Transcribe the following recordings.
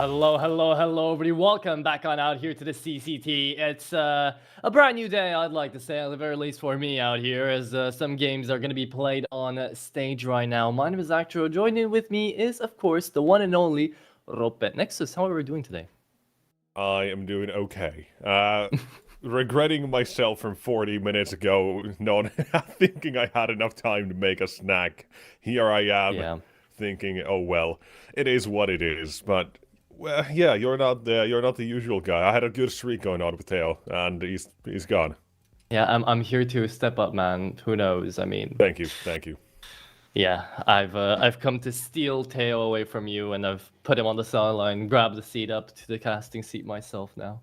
Hello, everybody. Welcome back on out here to the CCT. It's a brand new day, I'd like to say, at the very least for me out here, as some games are going to be played on stage right now. My name is Actro. Joining with me is, of course, the one and only Rope. Nexus, how are we doing today? I am doing okay. Regretting myself from 40 minutes ago, not thinking I had enough time to make a snack. Here I am, thinking, oh well, it is what it is. But well, yeah, you're not the usual guy. I had a good streak going on with Teo, and he's gone. Yeah, I'm here to step up, man. Who knows? I mean, thank you. Yeah, I've come to steal Teo away from you, and I've put him on the sideline, grabbed the seat up to the casting seat myself now.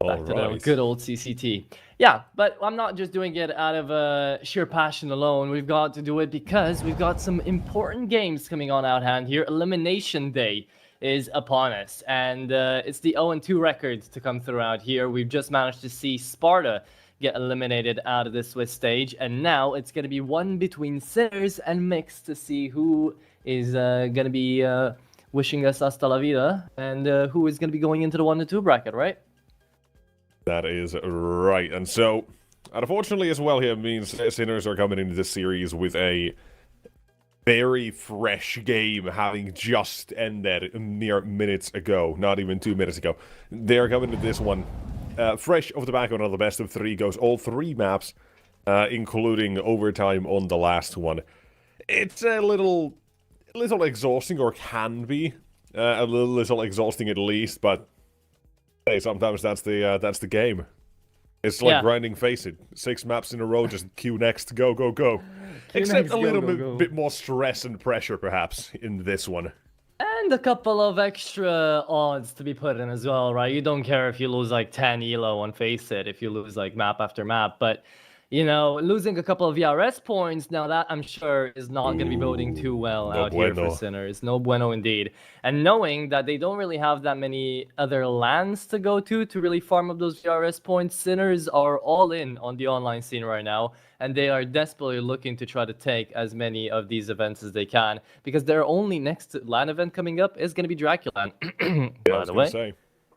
Back to the good old CCT. Yeah, but I'm not just doing it out of sheer passion alone. We've got to do it because we've got some important games coming on out hand here. Elimination Day is upon us, and it's the 0-2 record to come through out here. We've just managed to see Sparta get eliminated out of the Swiss stage, and now it's going to be one between Sinners and Mix to see who is going to be wishing us hasta la vida, and who is going to be going into the 1-2 bracket, right? That is right. And so, unfortunately as well here, means Sinners are coming into this series with a very fresh game, having just ended mere minutes ago, not even 2 minutes ago. They're coming to this one fresh off the back of the best of three, goes all three maps, including overtime on the last one. It's a little exhausting, or can be a little exhausting at least, but hey, sometimes that's the game. It's like grinding Face It. 6 maps in a row, just queue next, go, go, go. Except a little bit more stress and pressure, perhaps, in this one. And a couple of extra odds to be put in as well, right? You don't care if you lose like 10 elo on Face It, if you lose like map after map, but you know, losing a couple of VRS points, now that I'm sure is not going to be boding too well out here for Sinners. No bueno indeed. And knowing that they don't really have that many other lands to go to really farm up those VRS points, Sinners are all in on the online scene right now, and they are desperately looking to try to take as many of these events as they can, because their only next LAN event coming up is going to be Dracula. By the way.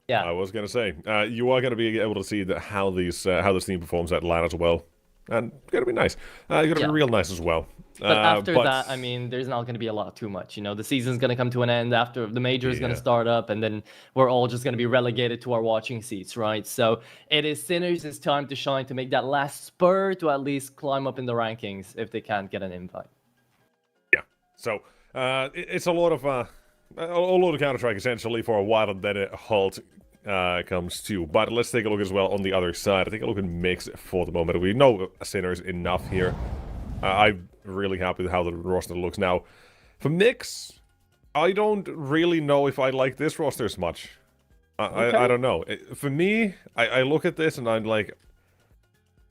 Yeah, I was going to say, you are going to be able to see how this team performs at LAN as well. And it's going to be nice. It's going to be real nice as well. But after that, I mean, there's not going to be a lot too much. You know, the season's going to come to an end after the major is going to start up, and then we're all just going to be relegated to our watching seats, right? So it is Sinners' time to shine, to make that last spur to at least climb up in the rankings if they can't get an invite. Yeah. So it's a lot of Counter-Strike essentially for a while, and then a halt comes to. But let's take a look as well on the other side. I think a look at Mix for the moment. We know Sinners enough here. I'm really happy with how the roster looks now. For Mix, I don't really know if I like this roster as much. I don't know. For me, I look at this and I'm like,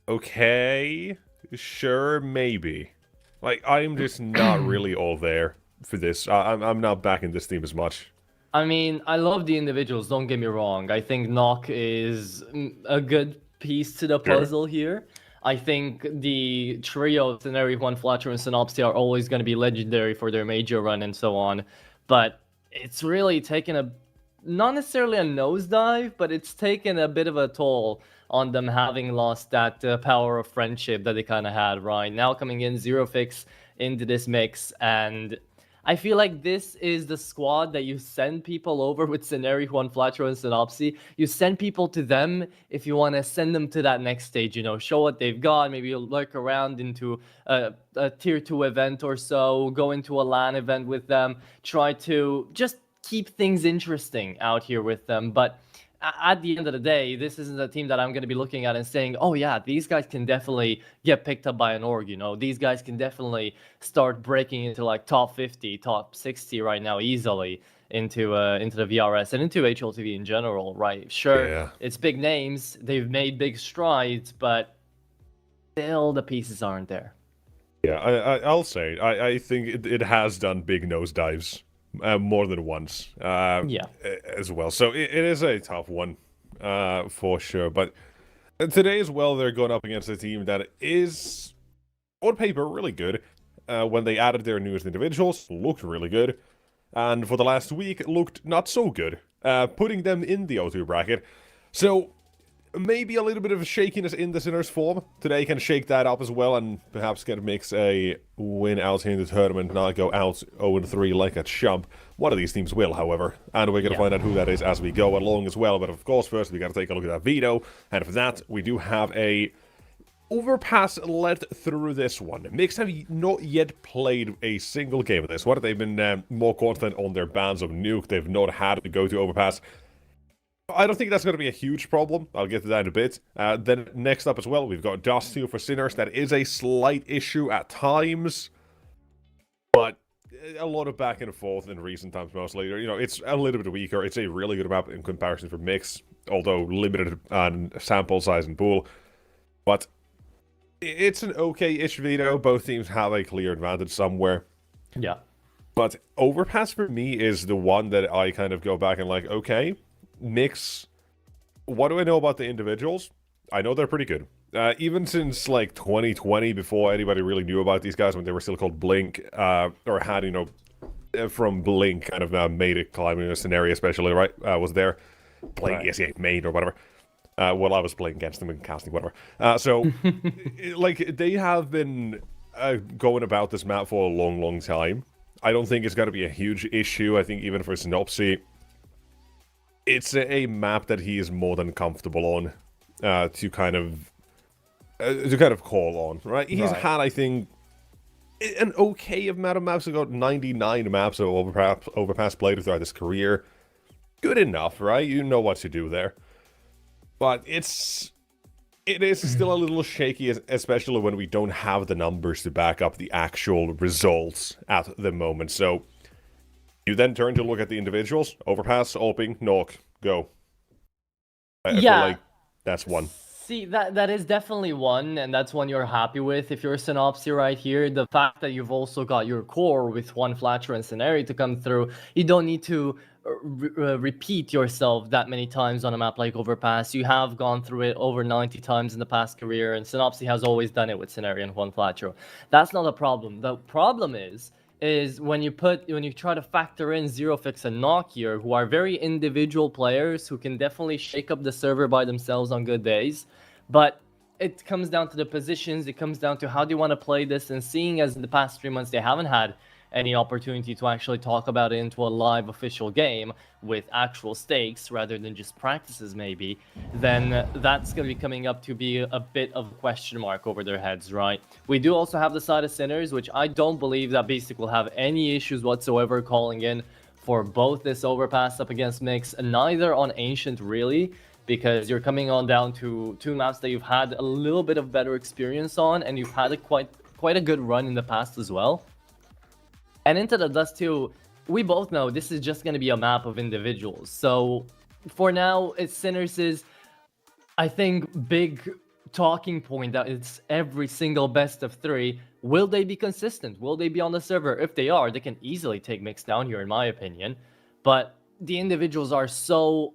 okay, sure, maybe. Like, I'm just not really all there for this. I'm not backing this team as much. I mean, I love the individuals, don't get me wrong. I think Nock is a good piece to the puzzle here. I think the trio, Tenerife, One Fletcher, and Synopsy are always going to be legendary for their major run and so on. But it's really taken not necessarily a nosedive, but it's taken a bit of a toll on them, having lost that power of friendship that they kind of had, right? Now coming in, Zero Fix into this mix, and I feel like this is the squad that you send people over with Sceneri, Juan Flatro, and Synopsy. You send people to them if you want to send them to that next stage, you know, show what they've got. Maybe you'll lurk around into a tier 2 event or so, go into a LAN event with them, try to just keep things interesting out here with them. But at the end of the day, this isn't a team that I'm going to be looking at and saying, oh yeah, these guys can definitely get picked up by an org, you know. These guys can definitely start breaking into like top 50, top 60 right now easily into the VRS and into HLTV in general, right? Sure, it's big names, they've made big strides, but still the pieces aren't there. Yeah, I'll say, I think it has done big nosedives. More than once, as well. So it is a tough one, for sure. But today as well, they're going up against a team that is, on paper, really good. When they added their newest individuals, looked really good. And for the last week, looked not so good. putting them in the O2 bracket. So maybe a little bit of shakiness in the Sinners form today can shake that up as well, and perhaps can mix a win out here in the tournament, not go out 0-3 like a chump. One of these teams will, however, and we're going to find out who that is as we go along as well. But of course, first we got to take a look at that veto, and for that we do have a overpass led through this one. Mix have not yet played a single game of this one. They've been more confident on their bans of nuke. They've not had to go to overpass. I don't think that's going to be a huge problem. I'll get to that in a bit. Then next up as well, we've got Dust 2 for Sinners. That is a slight issue at times, but a lot of back and forth in recent times mostly. You know, it's a little bit weaker. It's a really good map in comparison for Mix, although limited on sample size and pool. But it's an okay-ish veto. Both teams have a clear advantage somewhere. Yeah. But Overpass for me is the one that I kind of go back and like, okay, Mix, what do I know about the individuals? I know they're pretty good. Even since, like, 2020, before anybody really knew about these guys, when they were still called Blink, or had, you know, from Blink kind of made a climbing scenario, especially, right? Was there. Blink, yes, yeah, made or whatever. Well, I was playing against them and casting, whatever. So, like, they have been going about this map for a long, long time. I don't think it's going to be a huge issue. I think even for Synopsy, it's a map that he is more than comfortable on to kind of call on, right? He's had, I think, an okay amount of maps. He's got 99 maps of Overpass played throughout his career. Good enough, right? You know what to do there. But it is still a little shaky, especially when we don't have the numbers to back up the actual results at the moment. So you then turn to look at the individuals. Overpass, Alping, Nok, go. I feel like that's one. See, that is definitely one, and that's one you're happy with. If you're a Synopsy right here, the fact that you've also got your core with one Flatcher and Scenario to come through, you don't need to repeat yourself that many times on a map like Overpass. You have gone through it over 90 times in the past career, and Synopsy has always done it with Scenario and one Flatcher. That's not a problem. The problem is when you try to factor in Zerofix and Nok here, who are very individual players who can definitely shake up the server by themselves on good days, but it comes down to the positions, it comes down to how do you want to play this, and seeing as in the past 3 months they haven't had any opportunity to actually talk about it into a live official game with actual stakes rather than just practices maybe, then that's going to be coming up to be a bit of a question mark over their heads, right? We do also have the side of Sinners, which I don't believe that Basic will have any issues whatsoever calling in for both this Overpass up against Mix, and neither on Ancient really, because you're coming on down to two maps that you've had a little bit of better experience on, and you've had quite a good run in the past as well. And into the Dust 2, we both know this is just going to be a map of individuals. So for now, it's Sinners' I think, big talking point that it's every single best of 3. Will they be consistent? Will they be on the server? If they are, they can easily take Mix down here, in my opinion. But the individuals are so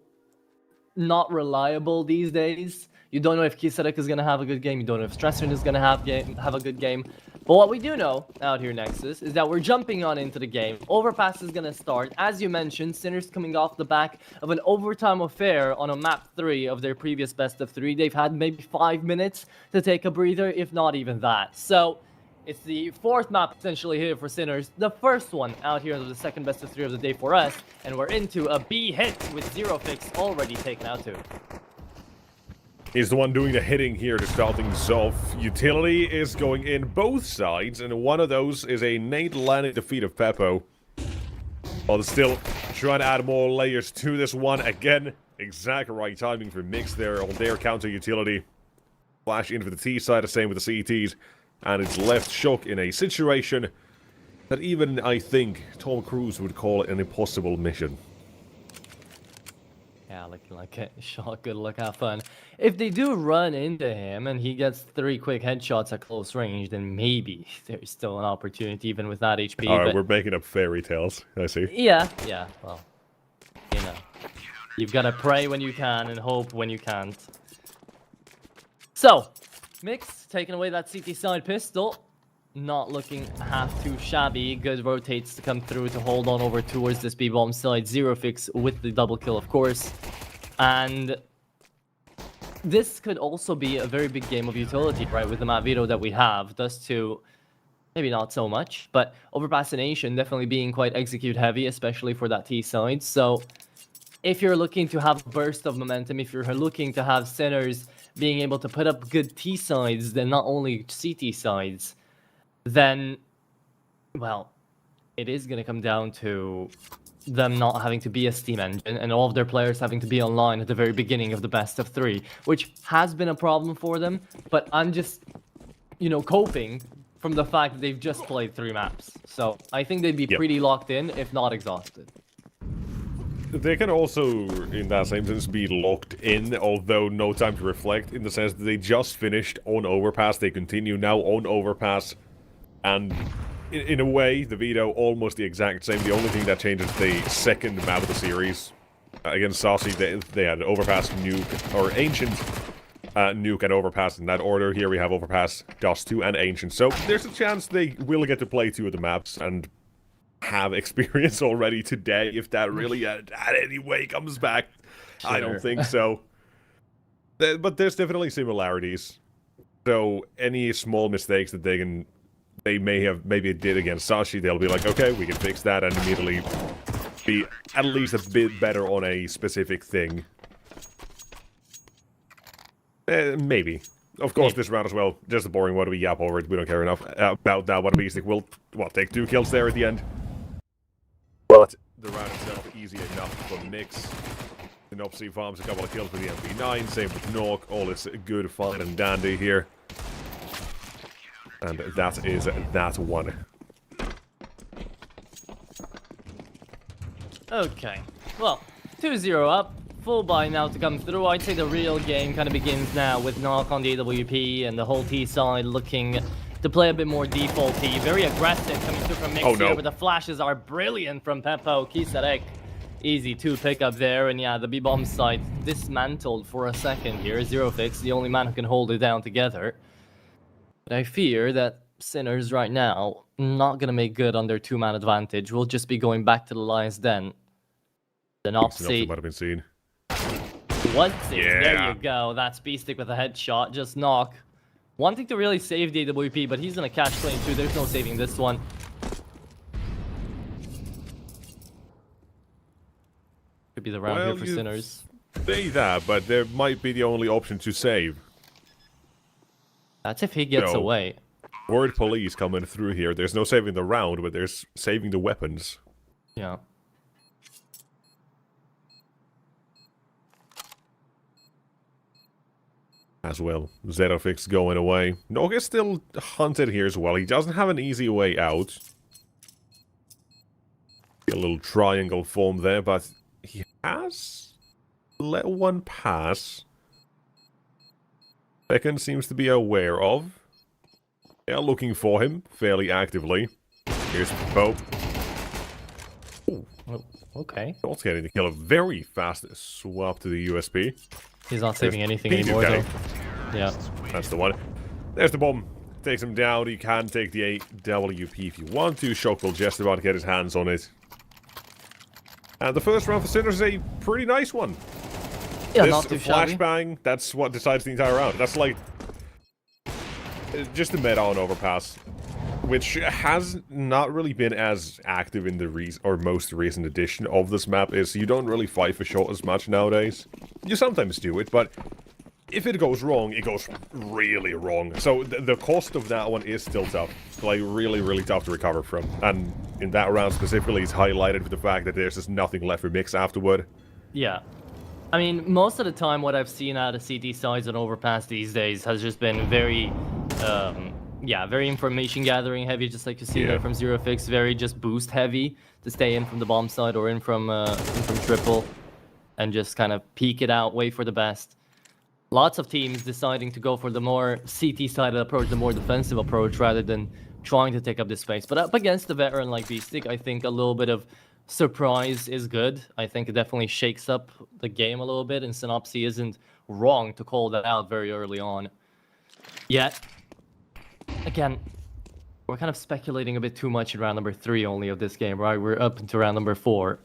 not reliable these days. You don't know if Kisadek is going to have a good game. You don't know if Stresson is going to have a good game. But what we do know out here, Nexus, is that we're jumping on into the game. Overpass is going to start. As you mentioned, Sinners coming off the back of an overtime affair on a map 3 of their previous best of 3. They've had maybe 5 minutes to take a breather, if not even that. So it's the 4th map potentially here for Sinners. The first one out here of the second best of 3 of the day for us. And we're into a B hit with Zerofix already taken out too. He's the one doing the hitting here to start things off. Utility is going in both sides, and one of those is a Nate landing defeat of Peppo. While they're still trying to add more layers to this one. Again, exact right timing for Mix there on their counter utility. Flash in for the T side, the same with the CTs. And it's left Shock in a situation that even, I think, Tom Cruise would call it an impossible mission. Yeah, looking like a shot. Good luck, have fun. If they do run into him and he gets 3 quick headshots at close range, then maybe there's still an opportunity even with that HP. Alright, we're making up fairy tales, I see. Yeah, well, you know. You've got to pray when you can and hope when you can't. So, Mix taking away that CT side pistol. not looking half too shabby. Good rotates to come through to hold on over towards this B-bomb side. Zero Fix with the double kill, of course. And this could also be a very big game of utility, right? With the map veto that we have. Dust 2, maybe not so much. But Overpassation definitely being quite execute heavy, especially for that T side. So if you're looking to have a burst of momentum, if you're looking to have Sinners being able to put up good T sides, then not only CT sides, then, well, it is going to come down to them not having to be a steam engine and all of their players having to be online at the very beginning of the best of 3, which has been a problem for them. But I'm just, coping from the fact that they've just played 3 maps. So I think they'd be pretty locked in, if not exhausted. They can also, in that same sense, be locked in, although no time to reflect, in the sense that they just finished on Overpass, they continue now on Overpass, and in a way, the veto almost the exact same. The only thing that changes the second map of the series. Against Saucy, they had Overpass, Nuke, or Ancient, Nuke, and Overpass in that order. Here we have Overpass, Dust 2, and Ancient. So there's a chance they will get to play 2 of the maps, and have experience already today, if that really at any way comes back. Sure. I don't think so. But there's definitely similarities. So any small mistakes that they maybe did against Sashi, they'll be like, okay, we can fix that, and immediately be at least a bit better on a specific thing. Maybe. Of course, this round as well, just a boring one, we yap over it, we don't care enough about that one. Beastic will, take 2 kills there at the end. But the round itself, easy enough for Mix. Synopsy farms a couple of kills with the MP9, same with Nok, all is good, fine and dandy here. And that is that one. Okay, well, 2-0 up. Full buy now to come through. I'd say the real game kind of begins now with Nok on the AWP and the whole T side looking to play a bit more defaulty. Very aggressive coming through from Mix here, but the flashes are brilliant from Peppo. Kisarek, easy 2 pickup there. And yeah, the B-bomb side dismantled for a second here. Zero Fix, the only man who can hold it down together. But I fear that Sinners right now not going to make good on their 2-man advantage. We'll just be going back to the Lion's Den. Synopsy might have been seen. Was it? Yeah. There you go. That's Beastic with a headshot. Just Nok. Wanting to really save the AWP, but he's in a cash claim too. There's no saving this one. Could be the round here for Sinners. Say that, but there might be the only option to save. That's if he gets away. Word police coming through here. There's no saving the round, but there's saving the weapons. Yeah. As well. Zerofix going away. Nog is still hunted here as well. He doesn't have an easy way out. A little triangle form there, but he has let one pass. Second seems to be aware of. They are looking for him fairly actively. Here's Pope. Oh, okay. Not getting the kill. A very fast swap to the USP. He's not saving anything anymore, though. Yeah. That's the one. There's the bomb. Takes him down. You can take the AWP if you want to. Shock will just about get his hands on it. And the first round for Sinners is a pretty nice one. Yeah, not too shabby. Flashbang, that's what decides the entire round. That's like just the meta on Overpass, which has not really been as active in the most recent edition of this map. Is you don't really fight for shot as much nowadays. You sometimes do it, but if it goes wrong, it goes really wrong. So the cost of that one is still tough. Like, really, really tough to recover from. And in that round specifically, it's highlighted with the fact that there's just nothing left for Mix afterward. Yeah. I mean, most of the time what I've seen out of CT sides and Overpass these days has just been very, very information gathering heavy, just like you see there from Zero Fix. Very just boost heavy to stay in from the bomb side or in from triple. And just kind of peek it out, wait for the best. Lots of teams deciding to go for the more CT-sided approach, the more defensive approach, rather than trying to take up this space. But up against a veteran like Beastic, I think a little bit of surprise is good. I think it definitely shakes up the game a little bit, and Synopsy isn't wrong to call that out very early on. Yet, again, we're kind of speculating a bit too much in round number 3 only of this game, right? We're up into round number 4.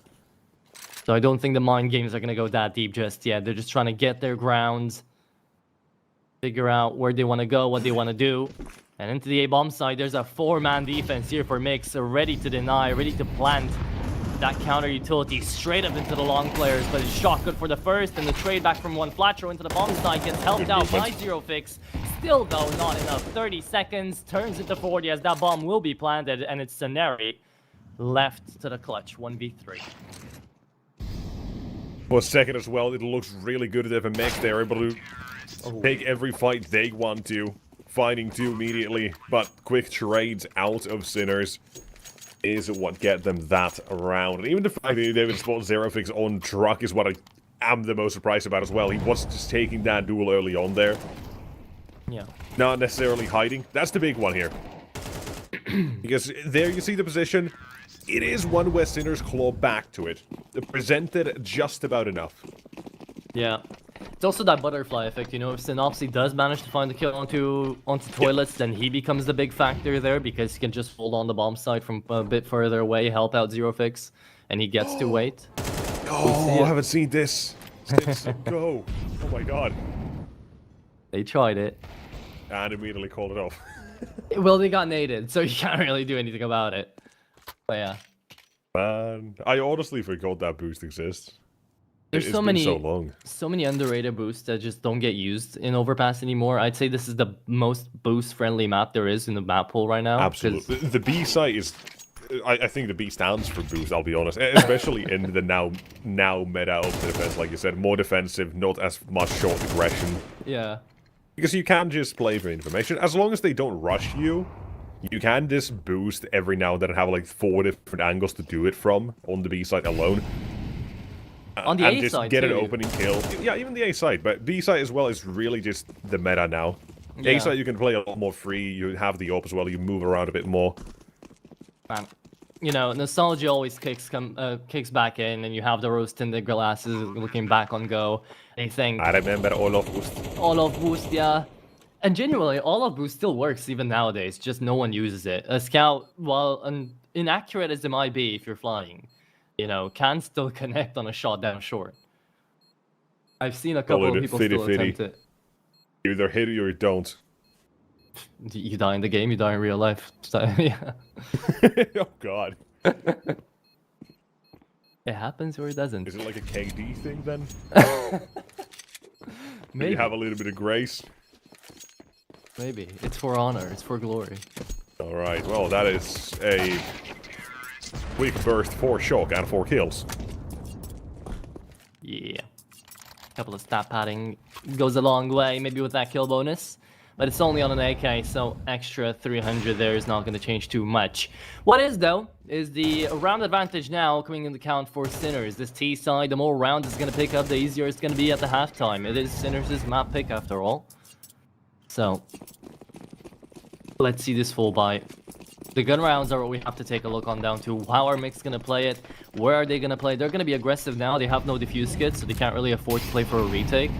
So I don't think the mind games are going to go that deep just yet. They're just trying to get their grounds, figure out where they want to go, what they want to do. And into the A-bomb side, there's a 4-man defense here for Mix, ready to deny, ready to plant that counter utility straight up into the long players. But it's shot good for the first, and the trade back from one Flatro into the bomb side gets helped out by Zero Fix. Still, though, not enough. 30 seconds, turns into 40 as that bomb will be planted, and it's Seneri left to the clutch, 1v3. For a second as well, it looks really good if a Mix. They're able to take every fight they want to. Finding 2 immediately, but quick trades out of Sinners is what get them that round. And even the fact that David spot Zero Fix on truck is what I am the most surprised about as well. He was just taking that duel early on there. Yeah. Not necessarily hiding. That's the big one here. Because there you see the position. It is one where Sinners claw back to it. Presented just about enough. Yeah. It's also that butterfly effect, you know, if Synopsy does manage to find the kill onto toilets, then he becomes the big factor there because he can just hold on the bomb side from a bit further away, help out Zero Fix, and he gets to wait. Oh, I haven't seen this. Since go. Oh my god. They tried it. And immediately called it off. Well, they got naded, so you can't really do anything about it. But yeah. Man, I honestly forgot that boost exists. There's It's so been many, so long. underrated boosts that just don't get used in Overpass anymore. I'd say this is the most boost-friendly map there is in the map pool right now. Absolutely. The B site is... I think the B stands for boost, I'll be honest. Especially in the now meta of the defense, like you said. More defensive, not as much short aggression. Yeah. Because you can just play for information. As long as they don't rush you, you can just boost every now and then and have like 4 different angles to do it from on the B site alone. On the A just side, get too. an opening kill. Yeah, even the A side, but B side as well is really just the meta now. Yeah. A side you can play a lot more free. You have the op as well. You move around a bit more. Man. You know, nostalgia always kicks back in, and you have the rose-tinted glasses looking back on Go. They think I remember all of boost. all of boost, yeah. And genuinely, all of boost still works even nowadays. Just no one uses it. A scout, while inaccurate as it might be if you're flying, you know, can still connect on a shot down short. I've seen a couple of people still attempt it. You either hit it or you don't. You die in the game, you die in real life. So, yeah. Oh god. It happens or it doesn't. Is it like a KD thing then? Maybe. You have a little bit of grace. Maybe. It's for honor, it's for glory. Alright, well that is a quick burst, 4 shock and 4 kills. Yeah. Couple of stat padding goes a long way, maybe with that kill bonus. But it's only on an AK, so extra 300 there is not going to change too much. What is, though, is the round advantage now coming into account for Sinners. This T side, the more rounds it's going to pick up, the easier it's going to be at the halftime. It is Sinners' map pick, after all. So, let's see this full buy. The gun rounds are what we have to take a look on down to. How are Mix going to play it? Where are they going to play? They're going to be aggressive now. They have no defuse kits, so they can't really afford to play for a retake.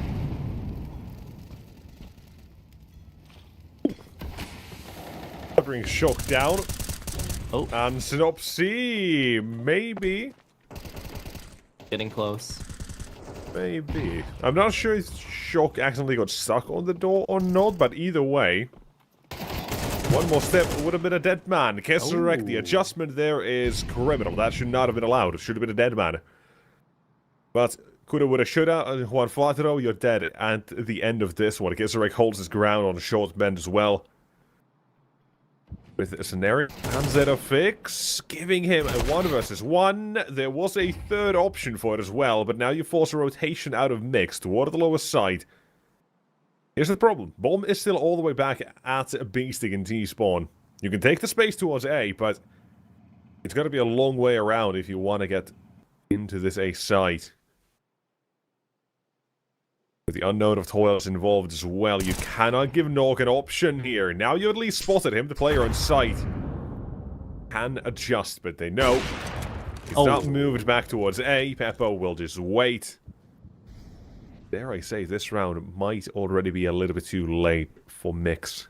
Bring shock down. Oh. And Synopsy, maybe. Getting close. Maybe. I'm not sure if shock accidentally got stuck on the door or not, but either way. One more step would have been a dead man. Kesserek, the adjustment there is criminal. That should not have been allowed. It should have been a dead man. But coulda, woulda, shoulda. Juan Flatero, you're dead at the end of this one. Kesserek holds his ground on short bend as well. With a scenario, and Zeta Fix giving him a 1 versus 1. There was a third option for it as well, but now you force a rotation out of Mix toward the lower side. Here's the problem. Bomb is still all the way back at B-Stick in T-Spawn. You can take the space towards A, but it's got to be a long way around if you want to get into this A site. With the unknown of Toils involved as well, you cannot give Nog an option here. Now you at least spotted him, the player on site. Can adjust, but they know. He's not moved back towards A. Peppo will just wait. Dare I say, this round might already be a little bit too late for Mix.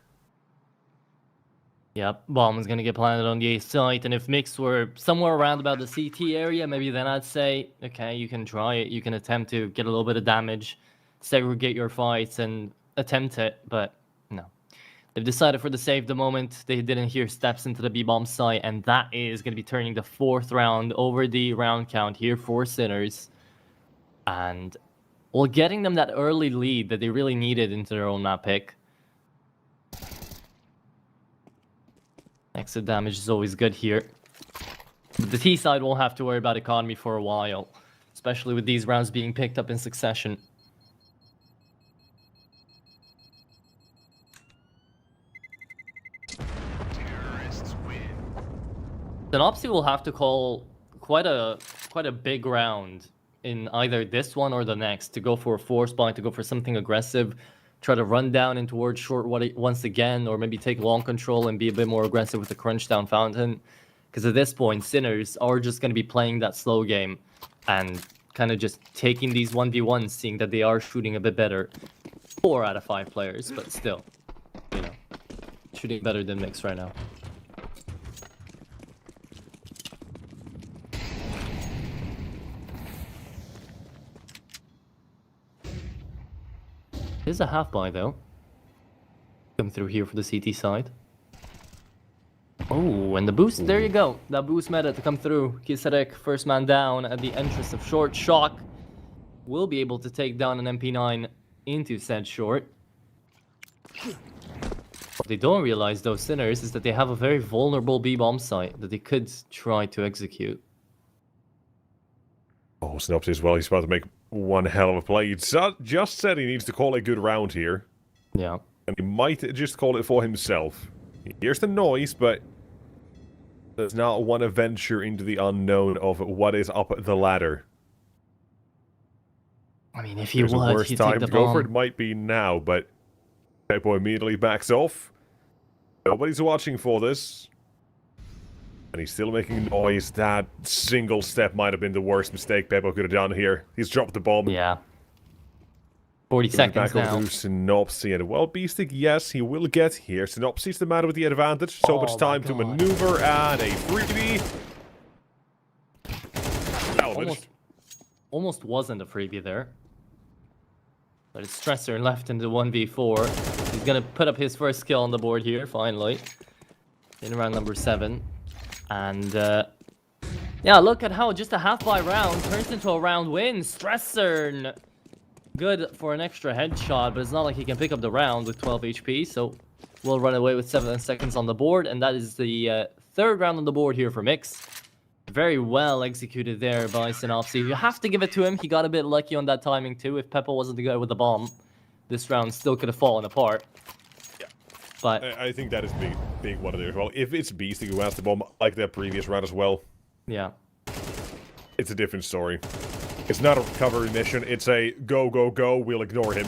Yep, bomb is gonna get planted on the A site, and if Mix were somewhere around about the CT area, maybe then I'd say, okay, you can try it, you can attempt to get a little bit of damage, segregate your fights, and attempt it, but no. They've decided for the save the moment, they didn't hear steps into the B-bomb site, and that is gonna be turning the 4th round over the round count here for Sinners. And, well, getting them that early lead that they really needed into their own map pick. Exit damage is always good here. But the T side won't have to worry about economy for a while, especially with these rounds being picked up in succession. Synopsy will have to call quite a big round in either this one or the next to go for a force bind, to go for something aggressive, try to run down in towards short once again, or maybe take long control and be a bit more aggressive with the crunch down fountain. Because at this point, Sinners are just going to be playing that slow game and kind of just taking these 1v1s, seeing that they are shooting a bit better. 4 out of 5 players, but still, you know, shooting better than Mix right now. There's a half buy though. Come through here for the CT side. Oh, and the boost, there you go. That boost meta to come through. Kisarek, first man down at the entrance of short. Shock will be able to take down an MP9 into said short. What they don't realize though, Sinners, is that they have a very vulnerable B-bomb site that they could try to execute. Oh, Synopsy as well. He's about to make one hell of a play. He just said he needs to call a good round here. Yeah. And he might just call it for himself. He hears the noise, but there's not one to venture into the unknown of what is up the ladder. I mean, if he There's a would, worse he'd time take the to go bomb. for it. Might be now, but Pepo immediately backs off. Nobody's watching for this. And he's still making noise. That single step might have been the worst mistake Pepo could have done here. He's dropped the bomb. Yeah. 40 seconds back now. over to Synopsy, and well, Beastic, yes, he will get here. Synopsy's the man with the advantage. So much time to maneuver, and a freebie. Almost wasn't a freebie there. But it's Stresser left in the 1v4. He's gonna put up his first kill on the board here, finally. In round number 7. And, yeah, look at how just a half-buy round turns into a round win. Stresser, good for an extra headshot, but it's not like he can pick up the round with 12 HP, so we'll run away with 7 seconds on the board, and that is the 3rd round on the board here for Mix. Very well executed there by Synopsy. You have to give it to him. He got a bit lucky on that timing too. If Pepo wasn't the guy with the bomb, this round still could have fallen apart. Yeah. But I think that is big one there as well. If it's Beastic who has the bomb, like that previous round as well, yeah, it's a different story. It's not a recovery mission. It's a go, go, go. We'll ignore him.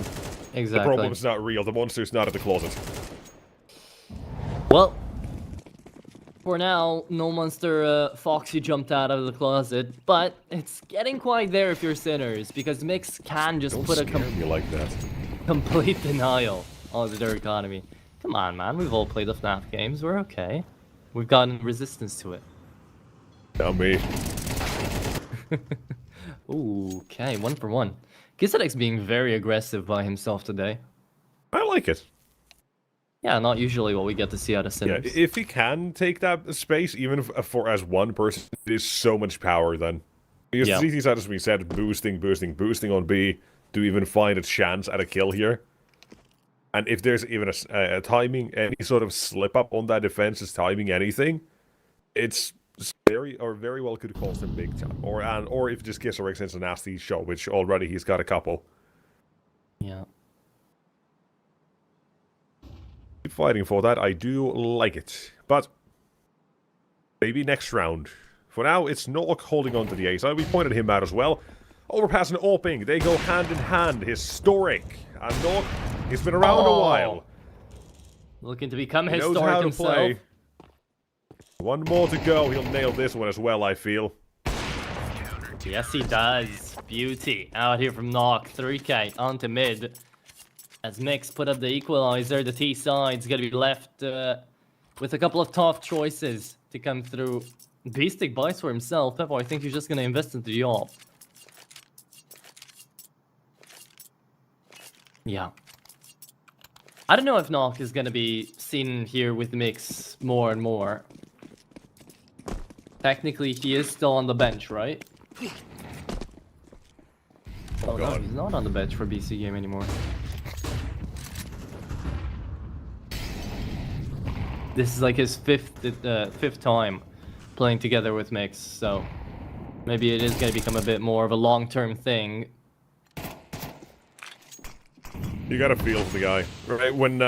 exactly. The problem is not real. The monster's not at the closet. Well, for now, no monster Foxy jumped out of the closet, but it's getting quite there if you're Sinners, because Mix can just put a me like that. complete denial on their economy. Come on, man. We've all played the FNAF games. We're okay. We've gotten resistance to it. Not me. Ooh, okay, 1 for 1. Kisadek's being very aggressive by himself today. I like it. Yeah, not usually what we get to see out of Sinners. Yeah, if he can take that space, even for as one person, it is so much power then. Because the CT side, as we said, boosting on B to even find a chance at a kill here. And if there's even a timing, any sort of slip up on that defense's timing, anything, it's very well could cost him big time. Or if just Kisarek sends a nasty shot, which already he's got a couple. Yeah. Keep fighting for that. I do like it. But maybe next round. For now, it's Nok holding on to the ace. We pointed him out as well. Overpass and Orping, they go hand in hand. Historic. And Nok, he's been around a while. Looking to become He knows historic how to himself. play. One more to go. He'll nail this one as well, I feel. Yes, he does. Beauty. Out here from Nok. 3k onto mid. As Mix put up the equalizer, the T side's gonna be left with a couple of tough choices to come through. Beastic buys for himself. Peppo, I think he's just going to invest into the AWP. Yeah. I don't know if Nock is going to be seen here with Mix more and more. Technically, he is still on the bench, right? Oh no, he's not on the bench for BC Game anymore. This is like his fifth time playing together with Mix, so maybe it is going to become a bit more of a long-term thing. You gotta feel for the guy, right? When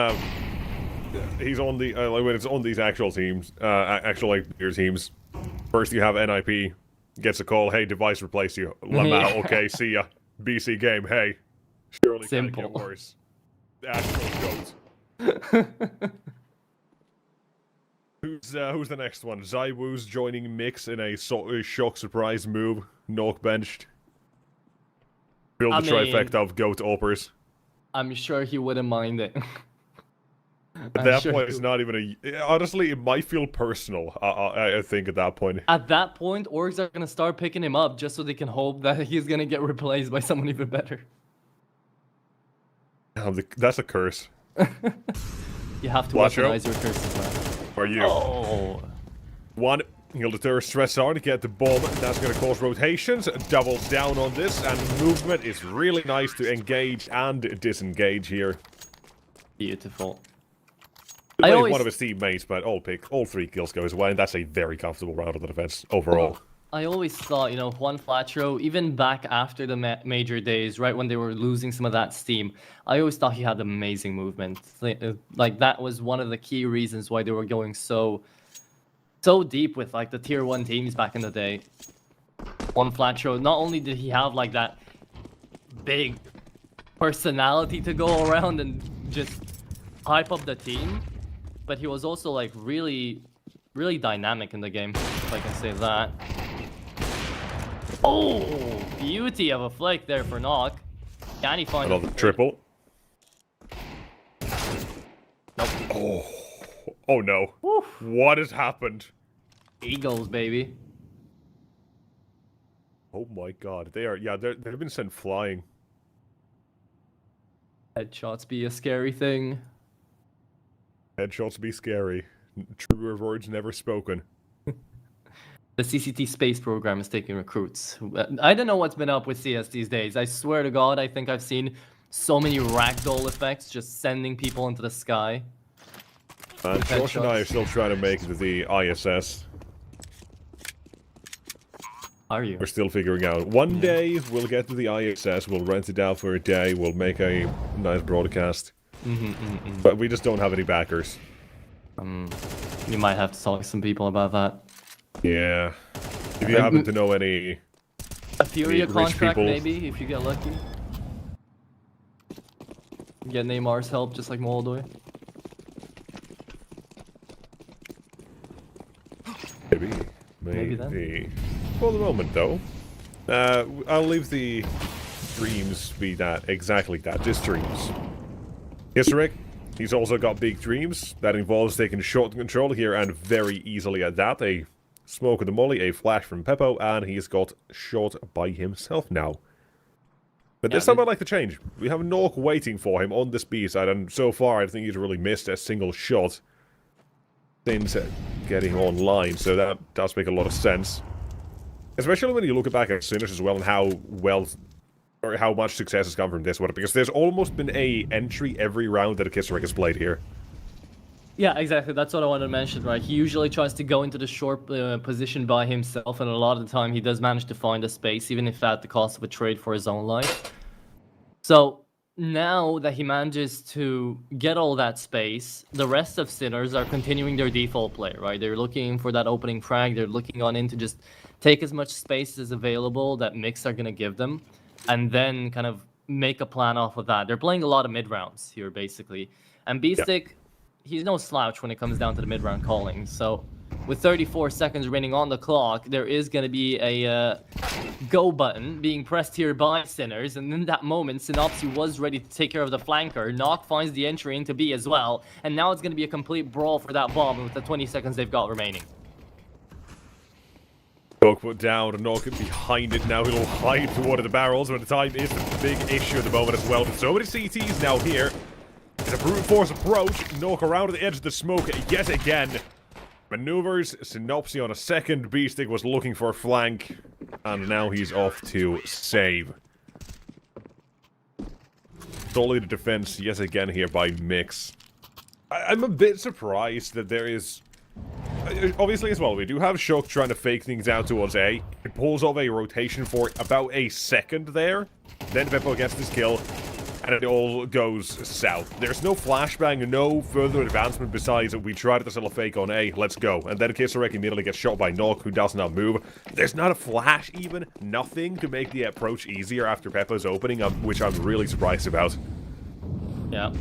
he's on the like when it's on these actual teams, actual like peer teams. First you have NIP gets a call, hey, device replace you. Lamau, okay, see ya. BC Game, hey. Surely can't get worse. The actual goat. Who's the next one? Zywoo's joining Mix in a shock surprise move. Nock benched. Build the trifecta of goat oppers. I'm sure he wouldn't mind it. At that point, it's not even a... Honestly, it might feel personal, I think, at that point. At that point, orgs are going to start picking him up just so they can hope that he's going to get replaced by someone even better. That's a curse. You have to weaponize your curses, man. Are you? Oh. One, he'll deter stress on to get the bomb. That's going to cause rotations. Doubles down on this, and movement is really nice to engage and disengage here. Beautiful. One of his teammates, but all three kills go his way, and that's a very comfortable round of the defense overall. I always thought, you know, Juan Flatro, even back after the major days, right when they were losing some of that steam, I always thought he had amazing movement. Like, that was one of the key reasons why they were going so deep with, like, the tier 1 teams back in the day. Juan Flatro, not only did he have, like, that big personality to go around and just hype up the team, but he was also, like, really dynamic in the game, if I can say that. Oh, beauty of a flick there for Nock. Can he find another triple? Nope. Oh no. Woof. What has happened? Eagles, baby. Oh my god. They've been sent flying. Headshots be a scary thing. Headshots be scary. Truer words never spoken. The CCT space program is taking recruits. I don't know what's been up with CS these days. I swear to God, I think I've seen so many ragdoll effects just sending people into the sky. Josh and I are still trying to make it to the ISS. Are you? We're still figuring out. One day, we'll get to the ISS, we'll rent it out for a day, we'll make a nice broadcast. But we just don't have any backers. You might have to talk to some people about that. Yeah. If you happen to know any... A Furia contract, maybe, if you get lucky. Get Neymar's help, just like Moldoy. Maybe then. For the moment, though, I'll leave the dreams be that, exactly that, just dreams. Historic, he's also got big dreams. That involves taking shot control here, and very easily at that. A smoke of the molly, a flash from Peppo, and he's got shot by himself now. But this time I'd like to change. We have Nock waiting for him on this B side, and so far I think he's really missed a single shot since getting online, so that does make a lot of sense. Especially when you look back at Sinners as well, and how much success has come from this one, because there's almost been a entry every round that a Kisserek has played here. Yeah, exactly. That's what I wanted to mention, right? He usually tries to go into the short position by himself, and a lot of the time he does manage to find a space, even if at the cost of a trade for his own life. So now that he manages to get all that space, the rest of Sinners are continuing their default play, right? They're looking for that opening frag. They're looking on in to just take as much space as available that Mix are going to give them, and then kind of make a plan off of that. They're playing a lot of mid-rounds here, basically. And Beastic, he's no slouch when it comes down to the mid-round calling. So with 34 seconds remaining on the clock, there is going to be a go button being pressed here by Sinners, and in that moment, Synopsy was ready to take care of the flanker. Nock finds the entry into B as well, and now it's going to be a complete brawl for that bomb with the 20 seconds they've got remaining. Nock put down, and Nock behind it now. He'll hide toward the barrels, but the time is the big issue at the moment as well. But so many CTs now here. It's a brute force approach. Nock around the edge of the smoke yet again. Maneuvers, Synopsy on a second. B-Stick was looking for a flank, and now he's off to save. Solid defense yet again here by Mix. I'm a bit surprised that there is... Obviously as well, we do have Shock trying to fake things out towards A. It pulls off a rotation for about a second there. Then Beppo gets this kill, and it all goes south. There's no flashbang, no further advancement besides we tried to sell a fake on A, let's go. And then Kisarek immediately gets shot by Nock, who does not move. There's not a flash even, nothing to make the approach easier after Beppo's opening, which I'm really surprised about. Yeah.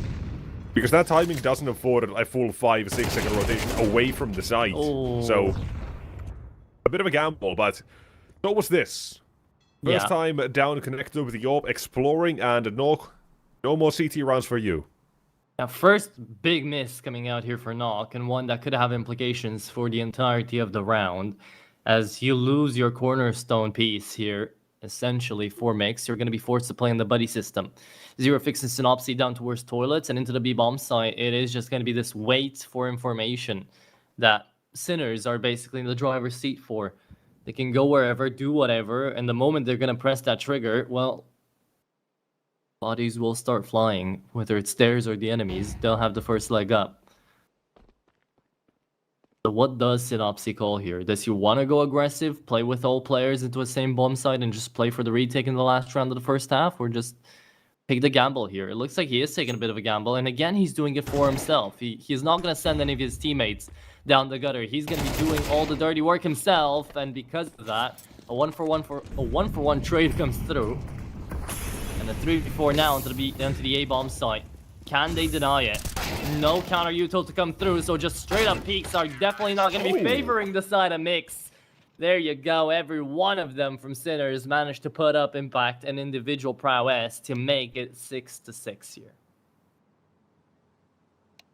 Because that timing doesn't afford a full 5-6 second rotation away from the site. Oh. So, a bit of a gamble, but so was this. First time down connector with the AWP, exploring, and no more CT rounds for you. Now, first big miss coming out here for Nock, and one that could have implications for the entirety of the round, as you lose your cornerstone piece here, essentially for Mix. You're going to be forced to play in the buddy system. Zero fixing Synopsy down towards toilets and into the B-bomb site. It is just going to be this wait for information that Sinners are basically in the driver's seat for. They can go wherever, do whatever, and the moment they're going to press that trigger, well, bodies will start flying. Whether it's theirs or the enemies, they'll have the first leg up. So what does Synopsy call here? Does he want to go aggressive, play with all players into the same bomb site, and just play for the retake in the last round of the first half, or just take the gamble here? It looks like he is taking a bit of a gamble, and again, he's doing it for himself. He's not going to send any of his teammates down the gutter. He's going to be doing all the dirty work himself, and because of that, a one-for-one trade comes through, and a 3v4 now into the A-bomb site. Can they deny it? No counter util to come through, so just straight up peaks are definitely not going to be favoring the side of Mix. There you go. Every one of them from Sinners managed to put up impact and individual prowess to make it 6-6 here.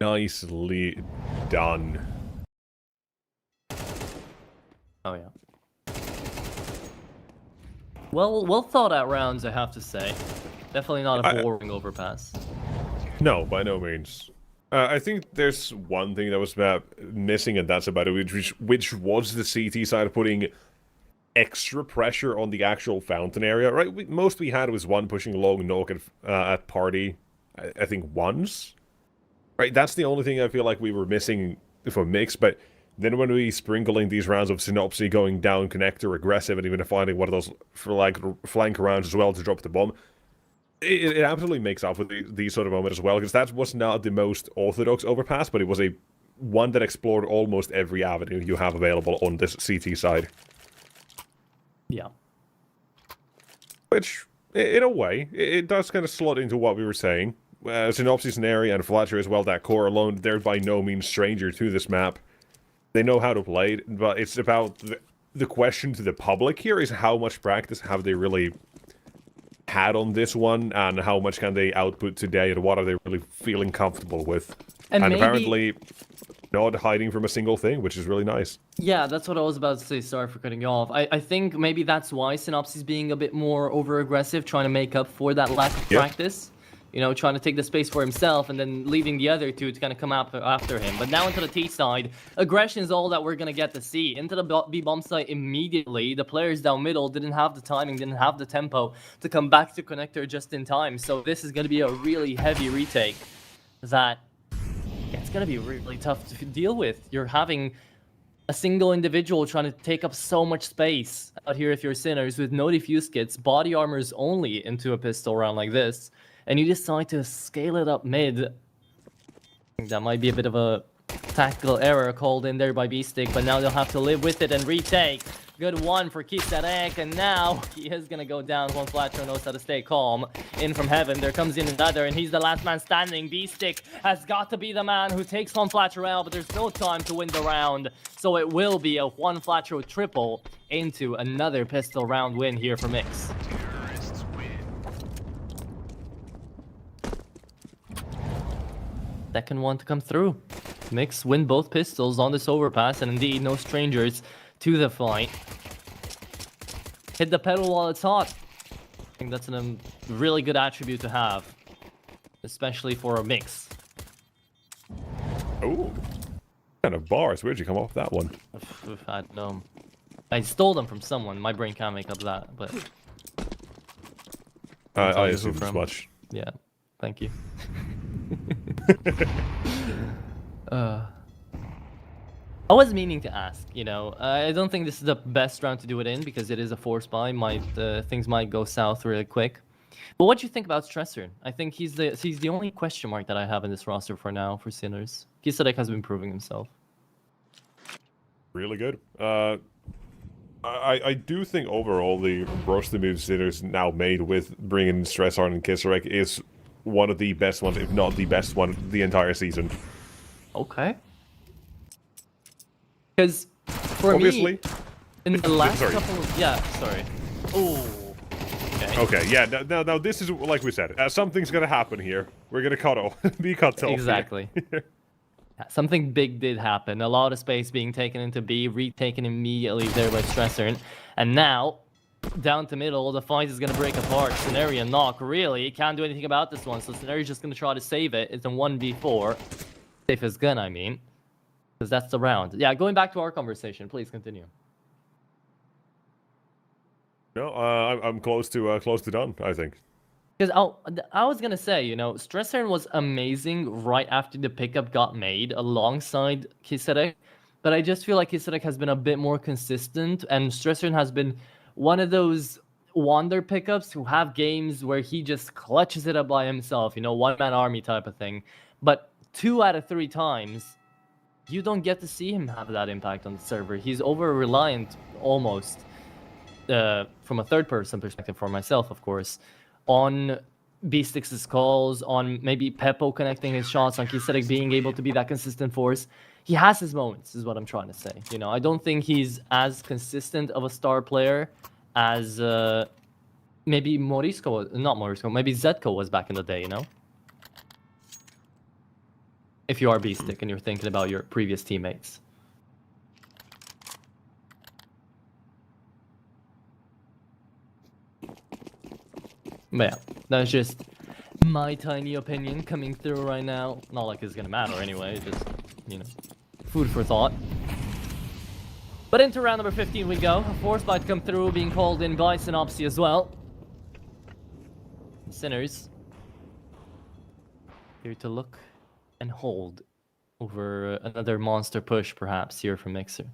Nicely done. Oh yeah. Well thought out rounds, I have to say. Definitely not a boring overpass. No, by no means. I think there's one thing that was missing, and that's about it, which was the CT side putting extra pressure on the actual fountain area, right? Most we had was one pushing long Nock at party, I think once. Right, that's the only thing I feel like we were missing for Mix, but then when we sprinkling these rounds of Synopsy going down connector aggressive and even finding one of those for like flank rounds as well to drop the bomb, it absolutely makes up for these sort of moments as well, because that was not the most orthodox overpass, but it was one that explored almost every avenue you have available on this CT side. Yeah. Which, in a way, it does kind of slot into what we were saying. Synopsys and Airy and Fletcher as well, that core alone, they're by no means stranger to this map. They know how to play it, but it's about the question to the public here is how much practice have they really had on this one, and how much can they output today, and what are they really feeling comfortable with? And maybe, apparently not hiding from a single thing, which is really nice. Yeah, that's what I was about to say. Sorry for cutting you off. I think maybe that's why Synopsys being a bit more over-aggressive, trying to make up for that lack of practice. You know, trying to take the space for himself and then leaving the other two to kind of come up after him. But now into the T side, aggression is all that we're going to get to see. Into the B-bomb site immediately, the players down middle didn't have the timing, didn't have the tempo to come back to connector just in time. So this is going to be a really heavy retake that it's going to be really tough to deal with. You're having a single individual trying to take up so much space out here if you're Sinners with no defuse kits, body armors only into a pistol round like this. And you decide to scale it up mid. That might be a bit of a tactical error called in there by B-Stick, but now they'll have to live with it and retake. Good one for CCT, and now he is gonna go down. One Flatcher knows how to stay calm. In from heaven, there comes in another, and he's the last man standing. B-Stick has got to be the man who takes One Flatcher out, but there's no time to win the round. So it will be a One Flatcher triple into another pistol round win here for Mix. Second one to come through. Mix win both pistols on this overpass, and indeed no strangers to the fight. Hit the pedal while it's hot. I think that's a really good attribute to have, especially for a Mix. Oh, what kind of bars? Where'd you come off that one? I don't know. I stole them from someone. My brain can't make up that, but I assume as much. Yeah, thank you. I was meaning to ask, you know, I don't think this is the best round to do it in because it is a force buy. Things might go south really quick. But what do you think about Stresser? I think he's the only question mark that I have in this roster for now for Sinners. CCT has been proving himself. Really good. I do think overall the roster move Sinners now made with bringing Stressor and Kisarek is one of the best ones, if not the best one, the entire season. Okay. Because for obviously, me, in the last couple of... Yeah, sorry. Oh. Okay, yeah, now this is, like we said, something's gonna happen here. We're gonna cut off. Be cut off. Exactly. Something big did happen. A lot of space being taken into B, retaken immediately there by Stresser. And now, down to middle, the fight is gonna break apart. Scenario knock, really, can't do anything about this one. So Scenario's just gonna try to save it. It's a 1v4. Safe as gun, I mean. Because that's the round. Yeah, going back to our conversation, please continue. No, I'm close to done, I think. Because I was gonna say, you know, Stresser was amazing right after the pickup got made alongside CCT, but I just feel like CCT has been a bit more consistent, and Stresser has been one of those wonder pickups who have games where he just clutches it up by himself, you know, one-man army type of thing. But 2 out of 3 times, you don't get to see him have that impact on the server. He's over-reliant, almost, from a third-person perspective for myself, of course, on B-Stick's calls, on maybe Peppo connecting his shots, on Kisarek being able to be that consistent force. He has his moments, is what I'm trying to say. You know, I don't think he's as consistent of a star player as maybe Morisco, not Morisco, maybe Zetko was back in the day, you know? If you are B-Stick and you're thinking about your previous teammates. But yeah, that's just my tiny opinion coming through right now. Not like it's gonna matter anyway, just, you know, food for thought. But into round number 15 we go. A force bite come through, being called in by Synopsy as well. Sinners here to look and hold over another monster push, perhaps, here from Mixer.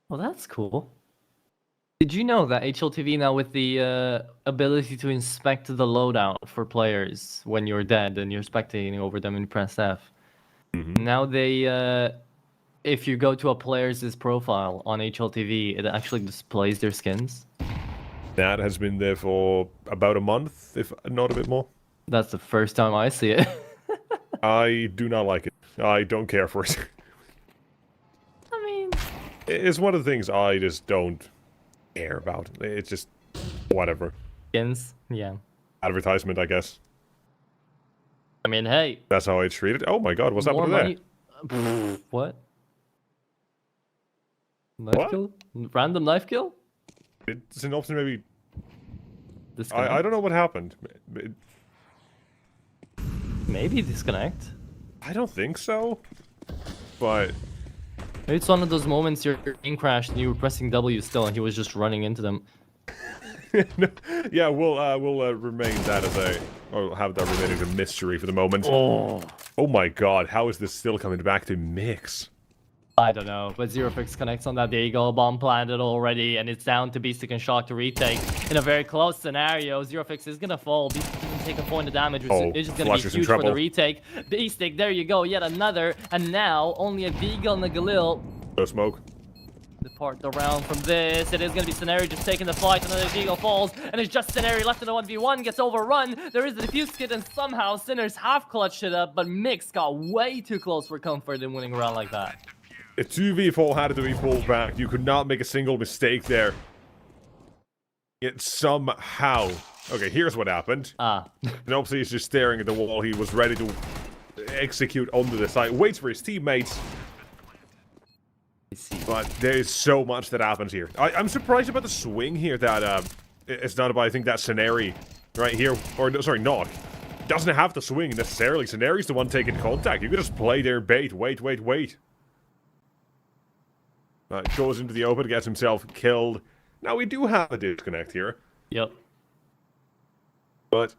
Well, that's cool. Did you know that HLTV now with the ability to inspect the loadout for players when you're dead and you're spectating over them and you press F? Now they, if you go to a player's profile on HLTV, it actually displays their skins. That has been there for about a month, if not a bit more. That's the first time I see it. I do not like it. I don't care for it. I mean... It's one of the things I just don't care about. It's just whatever. Skins? Yeah. Advertisement, I guess. I mean, hey. That's how I treat it. Oh my god, what's happening there? What? Knife kill? Random knife kill? It's an option maybe... Disconnect? I don't know what happened. Maybe disconnect. I don't think so. But... Maybe it's one of those moments your game crashed and you were pressing W still and he was just running into them. Yeah, we'll remain that as a... Or have that remain as a mystery for the moment. Oh my god, how is this still coming back to Mix? I don't know, but Zerofix connects on that. There you go, bomb planted already, and it's down to Beastic and Shock to retake. In a very close scenario, Zerofix is gonna fall. Beastic can take a point of damage, which is just gonna be huge for the retake. Beastic, there you go, yet another, and now only a Deagle and a Galil. No smoke. Depart the round from this. It is going to be Scenario just taking the fight. Another Deagle falls, and it's just Scenario left in the 1v1. Gets overrun. There is the defuse kit, and somehow Sinners have clutched it up, but Mix got way too close for comfort in winning a round like that. A 2v4 had to be pulled back. You could not make a single mistake there. Yet somehow... Okay, here's what happened. Nopsy is just staring at the wall. He was ready to execute onto the side. Waits for his teammates. But there's so much that happens here. I'm surprised about the swing here that it's done by, I think, that Scenario right here. Or, no, sorry, Nog. Doesn't have to swing necessarily. Scenario's the one taking contact. You can just play their bait. Wait. Goes into the open, gets himself killed. Now, we do have a disconnect here. Yep. But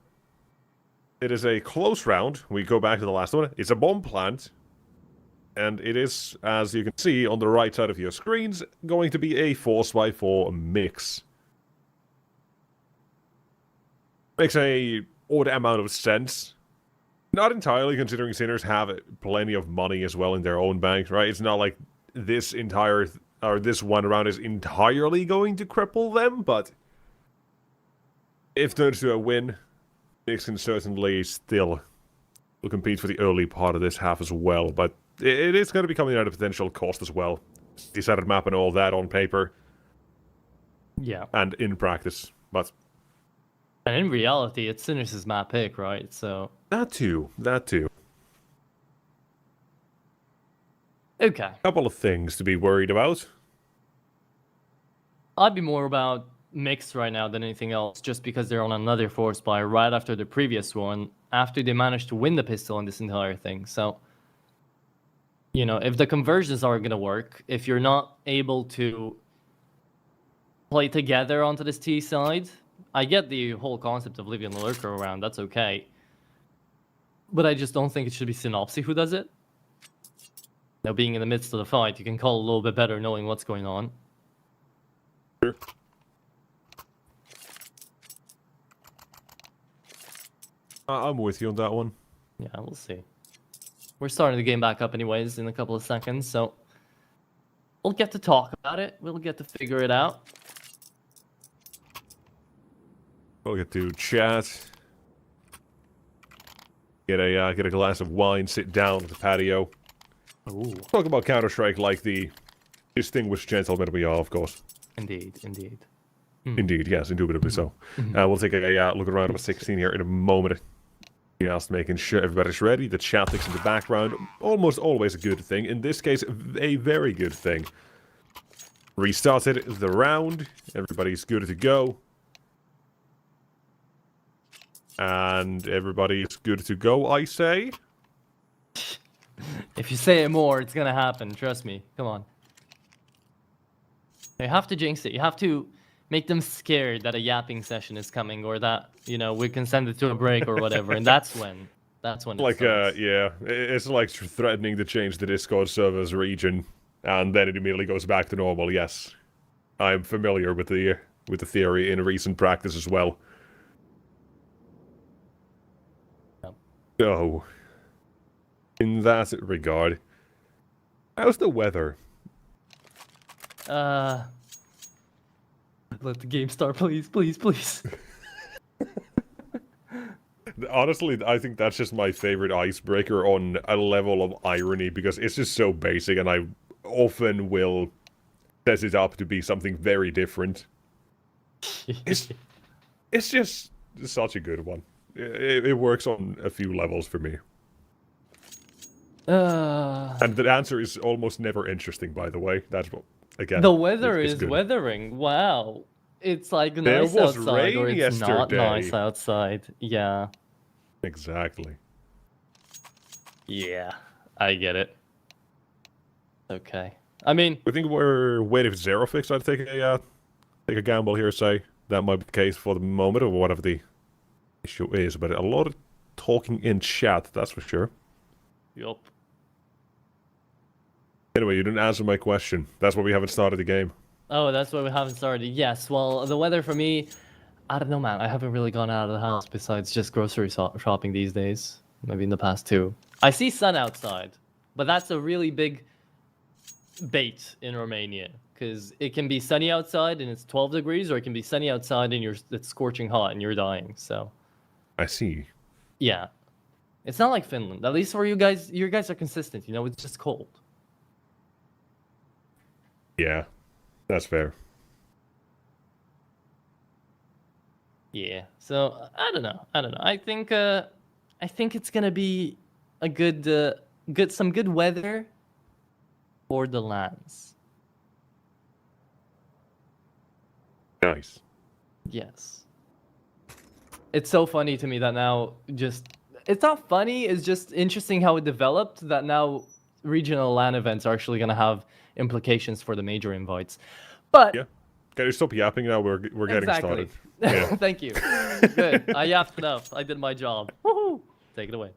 it is a close round. We go back to the last one. It's a bomb plant. And it is, as you can see on the right side of your screens, going to be a 4x4 mix. Makes a odd amount of sense. Not entirely, considering Sinners have plenty of money as well in their own bank, right? It's not like this this one round is entirely going to cripple them, but if there's a win, Mix can certainly still compete for the early part of this half as well, but it is going to be coming at a potential cost as well. Decided map and all that on paper. Yeah. And in practice, but... And in reality, it's Sinners' map pick, right? So... That too. Okay. Couple of things to be worried about. I'd be more about Mix right now than anything else, just because they're on another force buy right after the previous one, after they managed to win the pistol in this entire thing, so... You know, if the conversions aren't going to work, if you're not able to play together onto this T side, I get the whole concept of leaving the lurker around, that's okay. But I just don't think it should be Synopsy who does it. Now, being in the midst of the fight, you can call a little bit better knowing what's going on. Sure. I'm with you on that one. Yeah, we'll see. We're starting the game back up anyways in a couple of seconds, so we'll get to talk about it. We'll get to figure it out. We'll get to chat. Get a glass of wine, sit down at the patio. Ooh. Talk about Counter-Strike like the distinguished gentleman we are, of course. Indeed. Indeed, yes, indubitably so. We'll take a look around at 16 here in a moment. Just making sure everybody's ready. The chat ticks in the background. Almost always a good thing. In this case, a very good thing. Restarted the round. Everybody's good to go. And everybody's good to go, I say. If you say it more, it's gonna happen. Trust me. Come on. You have to jinx it. You have to make them scared that a yapping session is coming, or that, you know, we can send it to a break or whatever, and that's when it starts. Yeah, it's like threatening to change the Discord server's region, and then it immediately goes back to normal. Yes, I'm familiar with the theory in recent practice as well. Yep. So, in that regard, how's the weather? Let the game start, please. Honestly, I think that's just my favorite icebreaker on a level of irony, because it's just so basic, and I often will set it up to be something very different. It's just such a good one. It works on a few levels for me. And the answer is almost never interesting, by the way. That's what, again, the weather is is good. weathering. Wow. It's like There nice was outside, rain or it's yesterday. not nice outside. Yeah. Exactly. Yeah, I get it. Okay. I mean, I think we're waiting for Zerofix. I'd take a gamble here, say that might be the case for the moment, or whatever the issue is. But a lot of talking in chat, that's for sure. yup. Anyway, you didn't answer my question. That's why we haven't started the game. Oh, that's why we haven't started. Yes, well, the weather for me, I don't know, man. I haven't really gone out of the house besides just grocery shopping these days. Maybe in the past 2. I see sun outside, but that's a really big bait in Romania. Because it can be sunny outside and it's 12 degrees, or it can be sunny outside and it's scorching hot and you're dying, so... I see. Yeah. It's not like Finland. At least for you guys are consistent, you know, it's just cold. Yeah, that's fair. Yeah. So I don't know. I think it's gonna be a some good weather for the lands. Nice. Yes. It's so funny to me that now it's not funny, it's just interesting how it developed that now regional LAN events are actually gonna have implications for the major invites. But yeah, can you stop yapping now? We're getting started. Yeah. Thank you. Good. I yapped enough. I did my job. Woohoo! Take it away.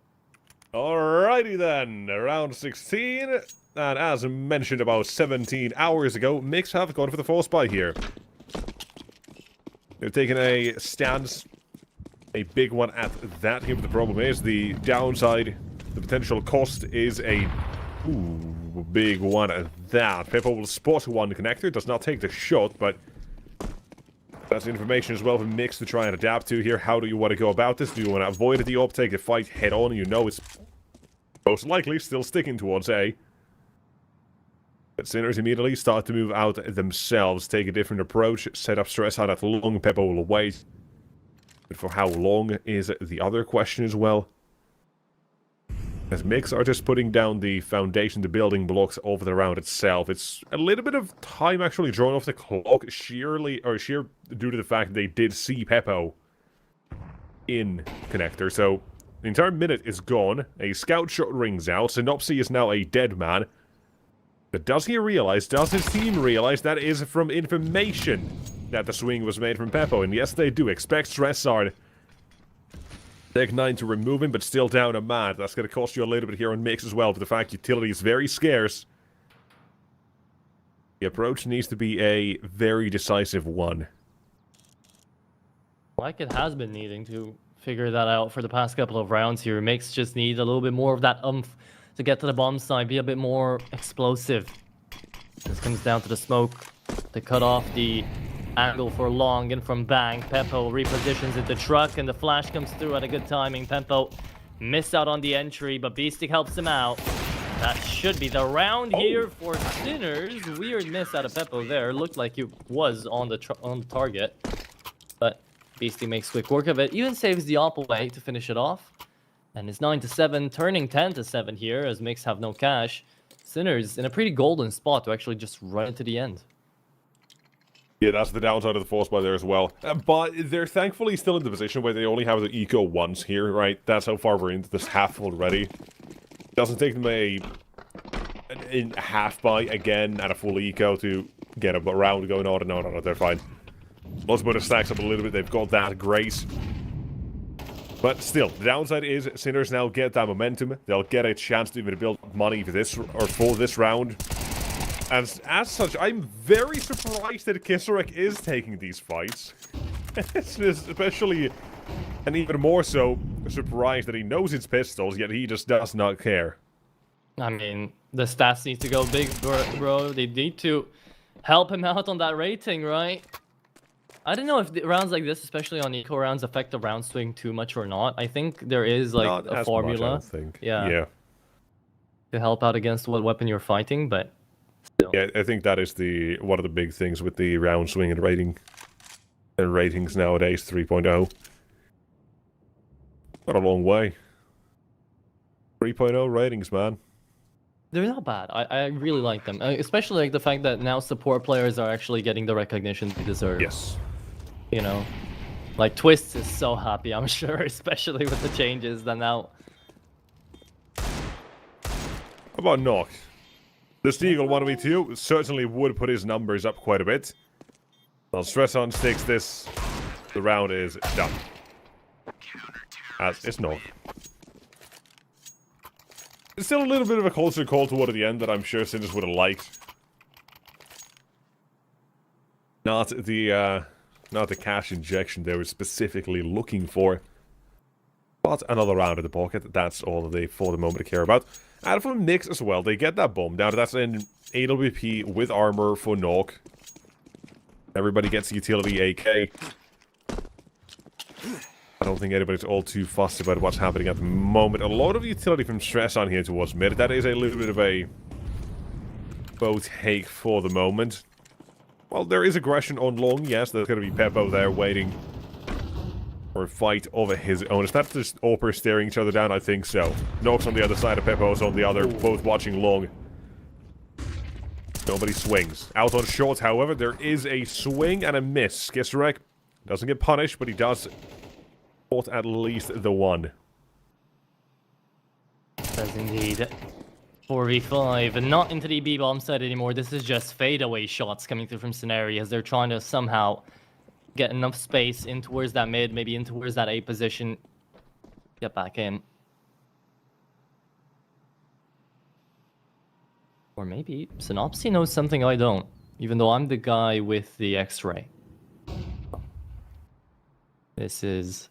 Alrighty then, round 16, and as mentioned about 17 hours ago, Mix have gone for the force buy here. They've taken a stance, a big one at that here, but the problem is the downside, the potential cost is a big one at that. Peppo will spot one connector, does not take the shot, but that's information as well for Mix to try and adapt to here. How do you want to go about this? Do you want to avoid the op, take the fight head on? You know it's most likely still sticking towards A. But Sinners immediately start to move out themselves, take a different approach, set up stress out at long. Peppo will wait. But for how long is the other question as well. As Mix are just putting down the foundation, the building blocks of the round itself. It's a little bit of time actually drawn off the clock, sheer due to the fact they did see Peppo in connector. So the entire minute is gone. A scout shot rings out. Synopsy is now a dead man. But does he realize, does his team realize that is from information that the swing was made from Peppo? And yes, they do. Expect Stressard. Take 9 to remove him, but still down a man. That's going to cost you a little bit here on Mix as well, but the fact utility is very scarce. The approach needs to be a very decisive one. Like it has been needing to figure that out for the past couple of rounds here. Mix just needs a little bit more of that oomph to get to the bomb side, be a bit more explosive. This comes down to the smoke to cut off the angle for long, and from Bang, Peppo repositions at the truck, and the flash comes through at a good timing. Peppo missed out on the entry, but Beastic helps him out. That should be the round here for Sinners. Weird miss out of Peppo there. Looked like he was on the target, but Beastic makes quick work of it. Even saves the op away to finish it off. And it's 9-7, turning 10-7 here, as Mix have no cash. Sinners in a pretty golden spot to actually just run into the end. Yeah, that's the downside of the force buy there as well. But they're thankfully still in the position where they only have the eco once here, right? That's how far we're into this half already. Doesn't take them a half buy again at a full eco to get a round going on. No, they're fine. Let's put the stacks up a little bit. They've got that grace. But still, the downside is Sinners now get that momentum. They'll get a chance to even build money for this round. And as such, I'm very surprised that Kisarek is taking these fights. Especially, and even more so, surprised that he knows it's pistols, yet he just does not care. I mean, the stats need to go big, bro. They need to help him out on that rating, right? I don't know if the rounds like this, especially on eco rounds, affect the round swing too much or not. I think there is like not a formula. Much, I don't think. Yeah. To help out against what weapon you're fighting, but still. Yeah, I think that is one of the big things with the round swing and ratings nowadays. 3.0. Not a long way. 3.0 ratings, man. They're not bad. I really like them, especially like the fact that now support players are actually getting the recognition they deserve. Yes. You know, like Twist is so happy, I'm sure, especially with the changes that now. How about Nock? The Steagle 1v2 certainly would put his numbers up quite a bit. Well, Stress on sticks this. The round is done. As it's Nock. It's still a little bit of a closer call toward the end that I'm sure Sinners would have liked. Not the cash injection they were specifically looking for. But another round in the pocket, that's all they for the moment care about. And for Nyx as well, they get that bomb. Now that's an AWP with armor for Nog. Everybody gets utility AK. I don't think anybody's all too fussed about what's happening at the moment. A lot of utility from Stress on here towards mid. That is a little bit of a bow take for the moment. Well, there is aggression on long. Yes, there's going to be Peppo there waiting for a fight of his own. Is that just Orper staring each other down? I think so. Nog's on the other side of Peppo's on the other, both watching long. Nobody swings. Out on short, however, there is a swing and a miss. Gisrek doesn't get punished, but he does spot at least the one. Does indeed. 4v5, and not into the B-bomb side anymore. This is just fadeaway shots coming through from Scenarii as they're trying to somehow get enough space in towards that mid, maybe in towards that A position. Get back in. Or maybe Synopsy knows something I don't, even though I'm the guy with the X-ray. This is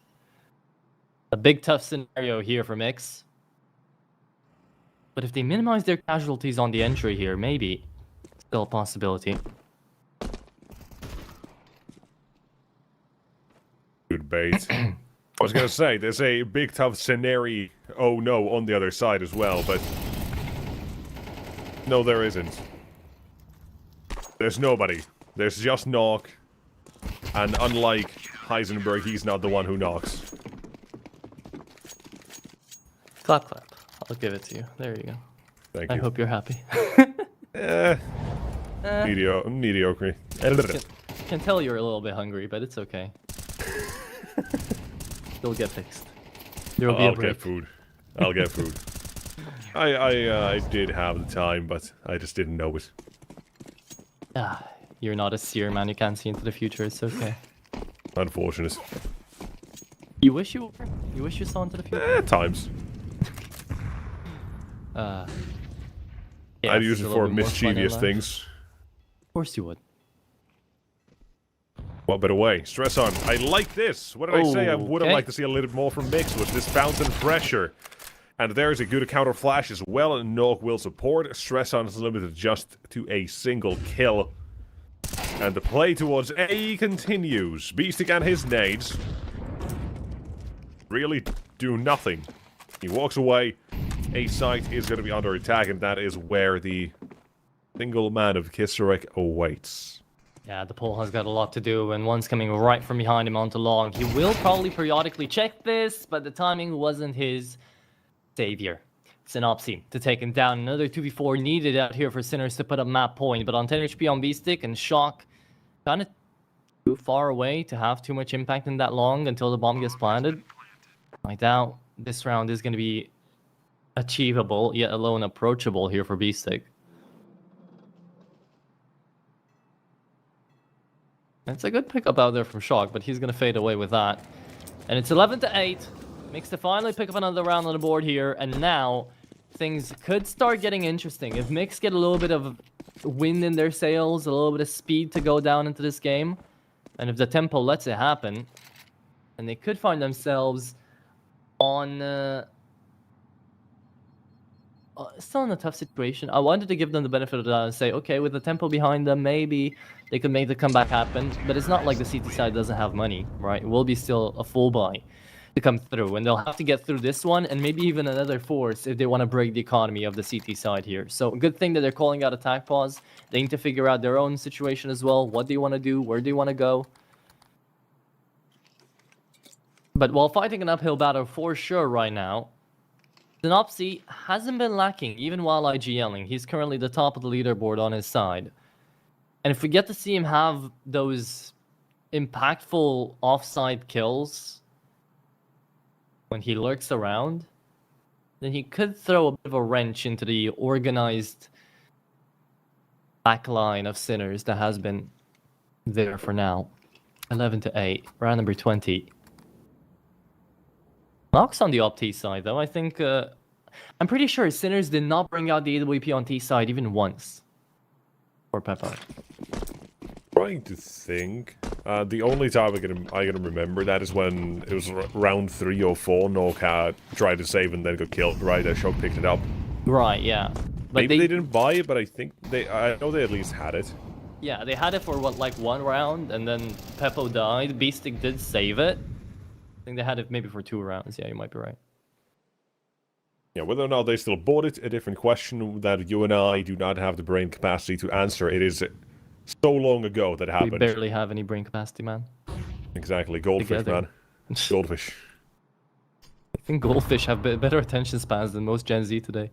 a big tough scenario here for Mix. But if they minimize their casualties on the entry here, maybe still a possibility. Good bait. I was gonna say, there's a big tough scenario, oh no, on the other side as well, but no, there isn't. There's nobody. There's just Knock, and unlike Heisenberg, he's not the one who knocks. Clap, clap. I'll give it to you. There you go. Thank you. I hope you're happy. Mediocre. Can tell you're a little bit hungry, but it's okay. It'll get fixed. There'll be a break. Get food. I'll get food. I did have the time, but I just didn't know it. Ah, you're not a seer, man. You can't see into the future. It's okay. Unfortunate. You wish you were? You wish you saw into the future? At times. Yeah, I'd use it for mischievous things. Of course you would. What better way? Stress on. I like this. What did I say? I would have liked to see a little bit more from Mix was this fountain pressure. And there's a good counter flash as well, and Nog will support. Stress on is limited just to a single kill. And the play towards A continues. Beastic and his nades really do nothing. He walks away. A site is going to be under attack, and that is where the single man of Kisarek awaits. Yeah, the pole has got a lot to do, and one's coming right from behind him onto long. He will probably periodically check this, but the timing wasn't his savior. Synopsy to take him down. Another 2v4 needed out here for Sinners to put up map point, but on 10 HP on B-Stick and Shock, kind of too far away to have too much impact in that long until the bomb gets planted. I doubt this round is going to be achievable, yet alone approachable here for B-Stick. It's a good pickup out there from Shock, but he's going to fade away with that. And it's 11-8. Mix to finally pick up another round on the board here, and now things could start getting interesting. If Mix get a little bit of wind in their sails, a little bit of speed to go down into this game, and if the tempo lets it happen, then they could find themselves on still in a tough situation. I wanted to give them the benefit of the doubt and say, okay, with the tempo behind them, maybe they could make the comeback happen. But it's not like the CT side doesn't have money, right? It will be still a full buy to come through, and they'll have to get through this one and maybe even another force if they want to break the economy of the CT side here. So good thing that they're calling out attack pause. They need to figure out their own situation as well, what they want to do, where they want to go. But while fighting an uphill battle for sure right now, Synopsy hasn't been lacking, even while IGLing. He's currently the top of the leaderboard on his side. And if we get to see him have those impactful offside kills when he lurks around, then he could throw a bit of a wrench into the organized backline of Sinners that has been there for now. 11-8, round number 20. Nox on the Opti side, though. I think I'm pretty sure Sinners did not bring out the AWP on T side even once. Or Peppo. Trying to think. The only time I can remember that is when it was round 3 or 4. Norcat tried to save and then got killed. Right, that Shock picked it up. Right, yeah. But Maybe they didn't buy it, but I think I know they at least had it. Yeah, they had it for what, like 1 round, and then Peppo died. Beastic did save it. I think they had it maybe for 2 rounds. Yeah, you might be right. Yeah, whether or not they still bought it, a different question that you and I do not have the brain capacity to answer. It is so long ago that happened. We barely have any brain capacity, man. Exactly, goldfish, Together. man. Goldfish. I think goldfish have better attention spans than most Gen Z today.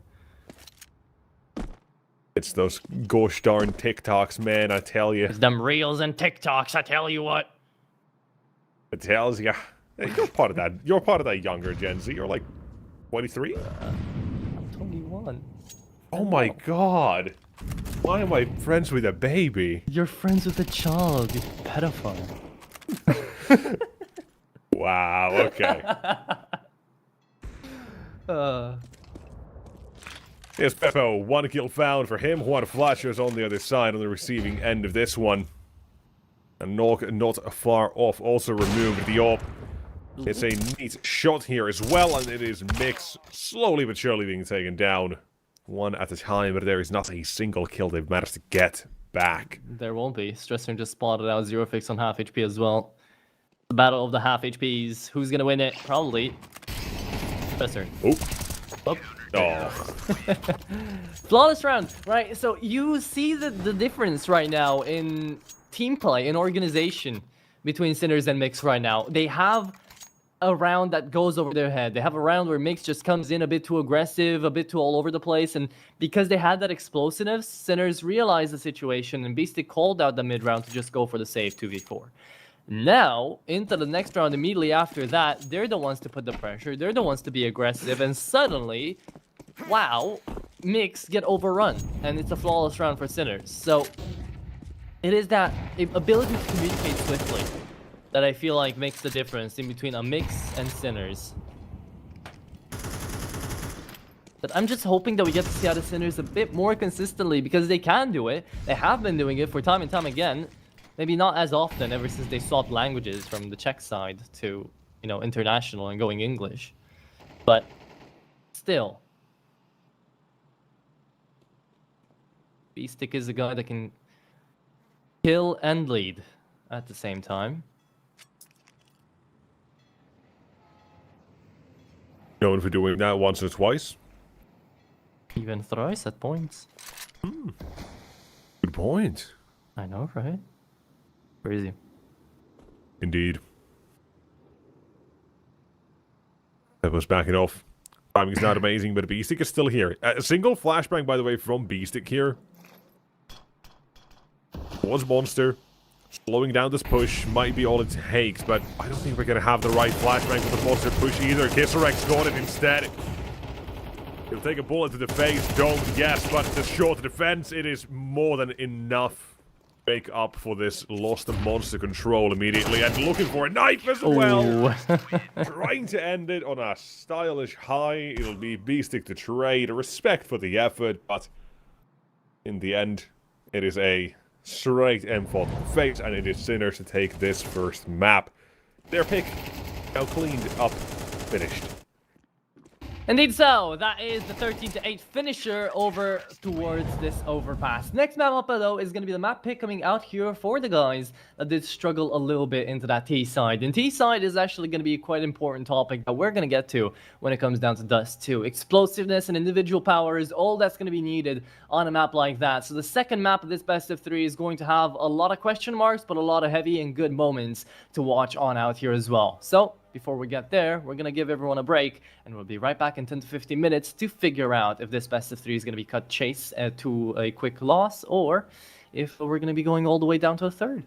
It's those gosh darn TikToks, man, I tell you. It's them reels and TikToks, I tell you what. It tells you. Hey, you're part of that. You're part of that younger Gen Z. You're like 23? I'm 21. Oh my god. Why am I friends with a baby? You're friends with a child, you pedophile. Wow, okay. Here's Peppo. 1 kill found for him. Juan Flasher's on the other side on the receiving end of this one. And not far off also removed the AWP. It's a neat shot here as well, and it is Mix slowly but surely being taken down. 1 at a time, but there is not a single kill they've managed to get back. There won't be. Stressor just spotted out Zero Fix on half HP as well. The battle of the half HPs. Who's gonna win it? Probably Stressor. Oh. Oh. Flawless round, right? So you see the difference right now in team play, in organization between Sinners and Mix right now. They have a round that goes over their head. They have a round where Mix just comes in a bit too aggressive, a bit too all over the place, and because they had that explosiveness, Sinners realized the situation, and Beastic called out the mid round to just go for the safe 2v4. Now, into the next round immediately after that, they're the ones to put the pressure, they're the ones to be aggressive, and suddenly, wow, Mix get overrun, and it's a flawless round for Sinners. So, it is that ability to communicate swiftly that I feel like makes the difference in between a Mix and Sinners. But I'm just hoping that we get to see out of Sinners a bit more consistently, because they can do it. They have been doing it for time and time again. Maybe not as often ever since they swapped languages from the Czech side to, you know, international and going English. But still, Beastic is a guy that can kill and lead at the same time. Known for doing that once or twice. Even thrice at points. Good point. I know, right? Crazy. Indeed. That was backing off. Timing's not amazing, but Beastic is still here. A single flashbang, by the way, from Beastic here. Was Monster. Slowing down this push might be all it takes, but I don't think we're going to have the right flashbang for the Monster push either. Kissarek's got it instead. He'll take a bullet to the face, don't, yes, but the short defense, it is more than enough. Make up for this loss of Monster control immediately, and looking for a knife as well. Trying to end it on a stylish high. It'll be Beastic to trade, respect for the effort, but in the end, it is a straight M4 to the face, and it is Sinners to take this first map. Their pick now cleaned up, finished. Indeed so, that is the 13-8 finisher over towards this overpass. Next map up though is going to be the map pick coming out here for the guys that did struggle a little bit into that T side. And T side is actually going to be a quite important topic that we're going to get to when it comes down to Dust 2. Explosiveness and individual power is all that's going to be needed on a map like that. So the second map of this best of 3 is going to have a lot of question marks, but a lot of heavy and good moments to watch on out here as well. So before we get there, we're going to give everyone a break, and we'll be right back in 10 to 15 minutes to figure out if this best of 3 is going to be cut chase to a quick loss, or if we're going to be going all the way down to a third.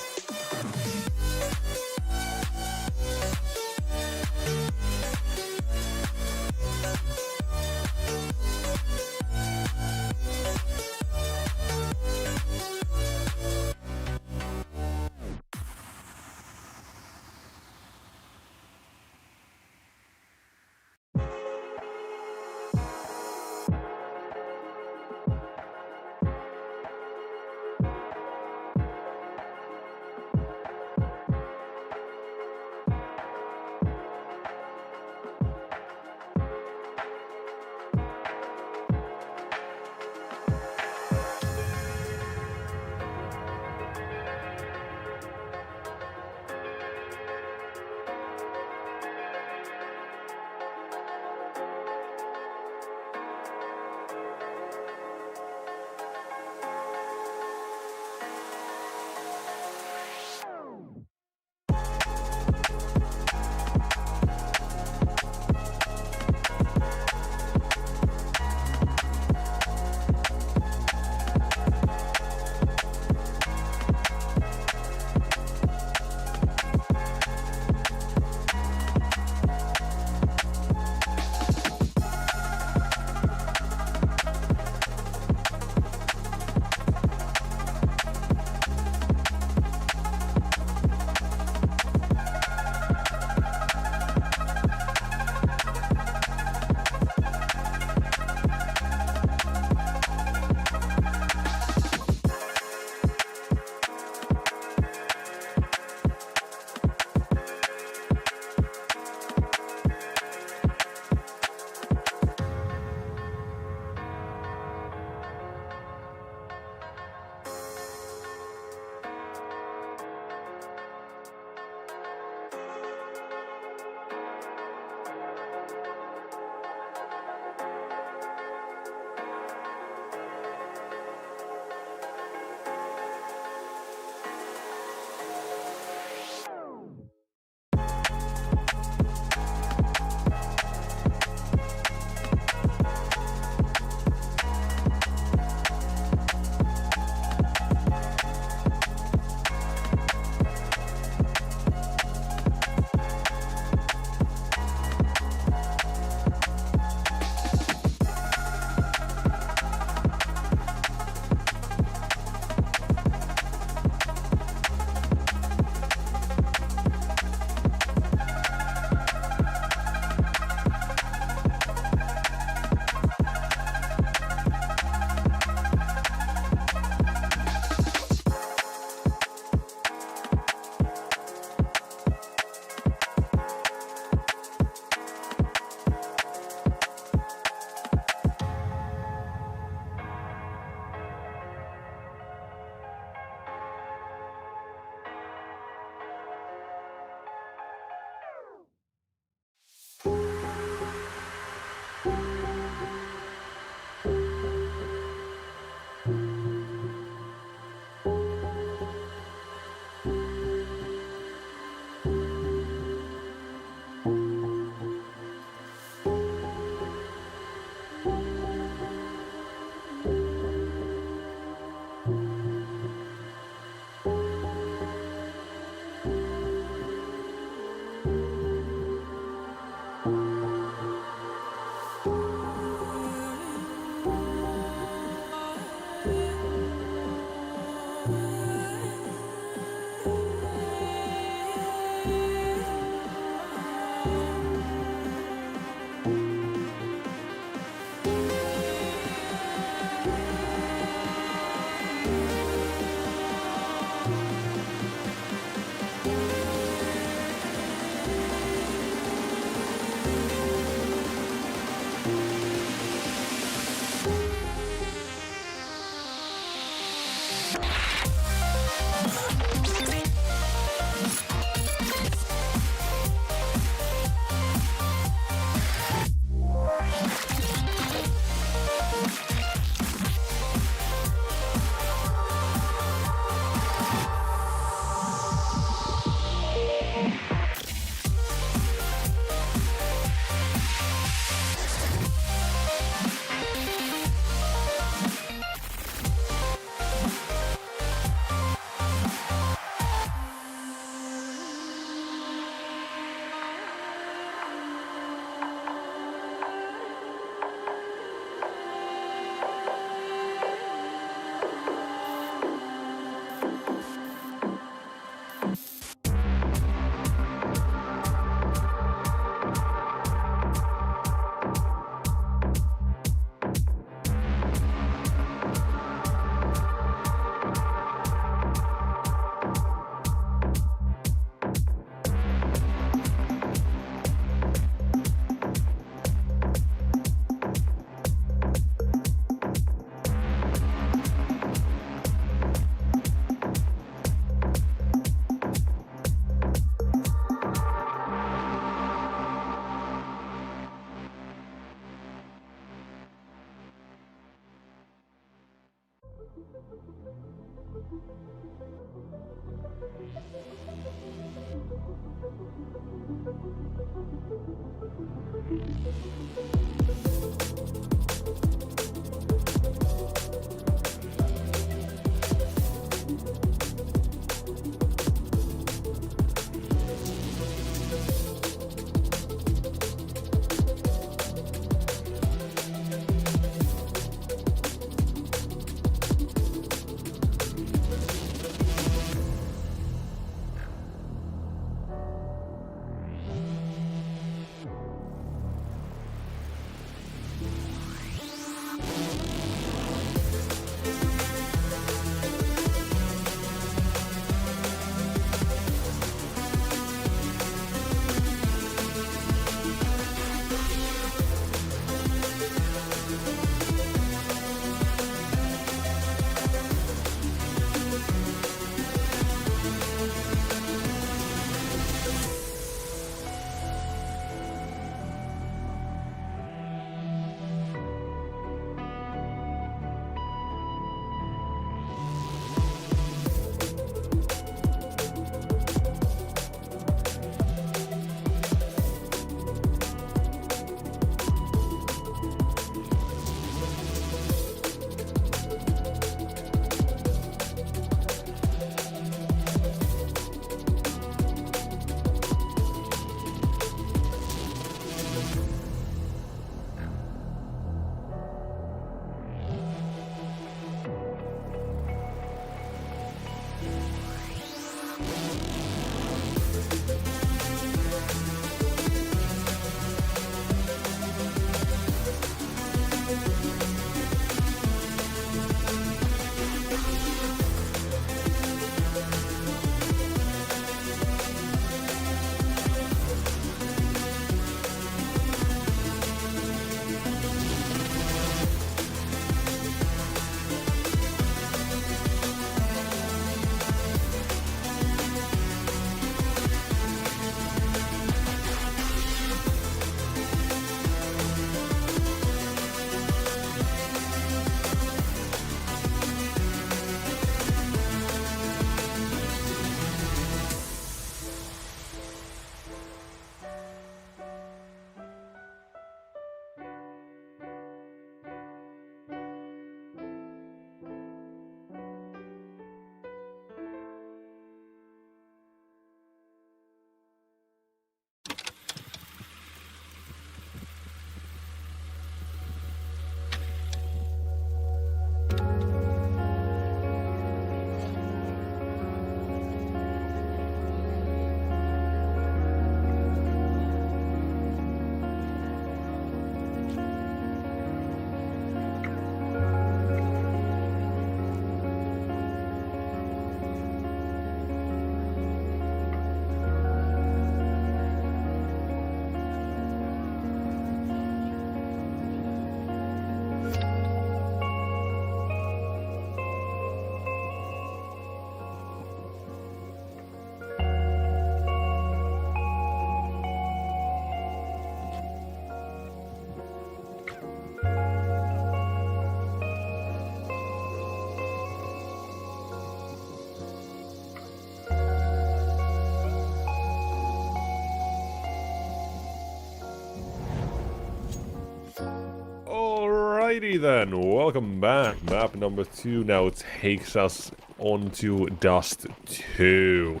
Alrighty then, welcome back. Map number 2 now takes us onto Dust 2.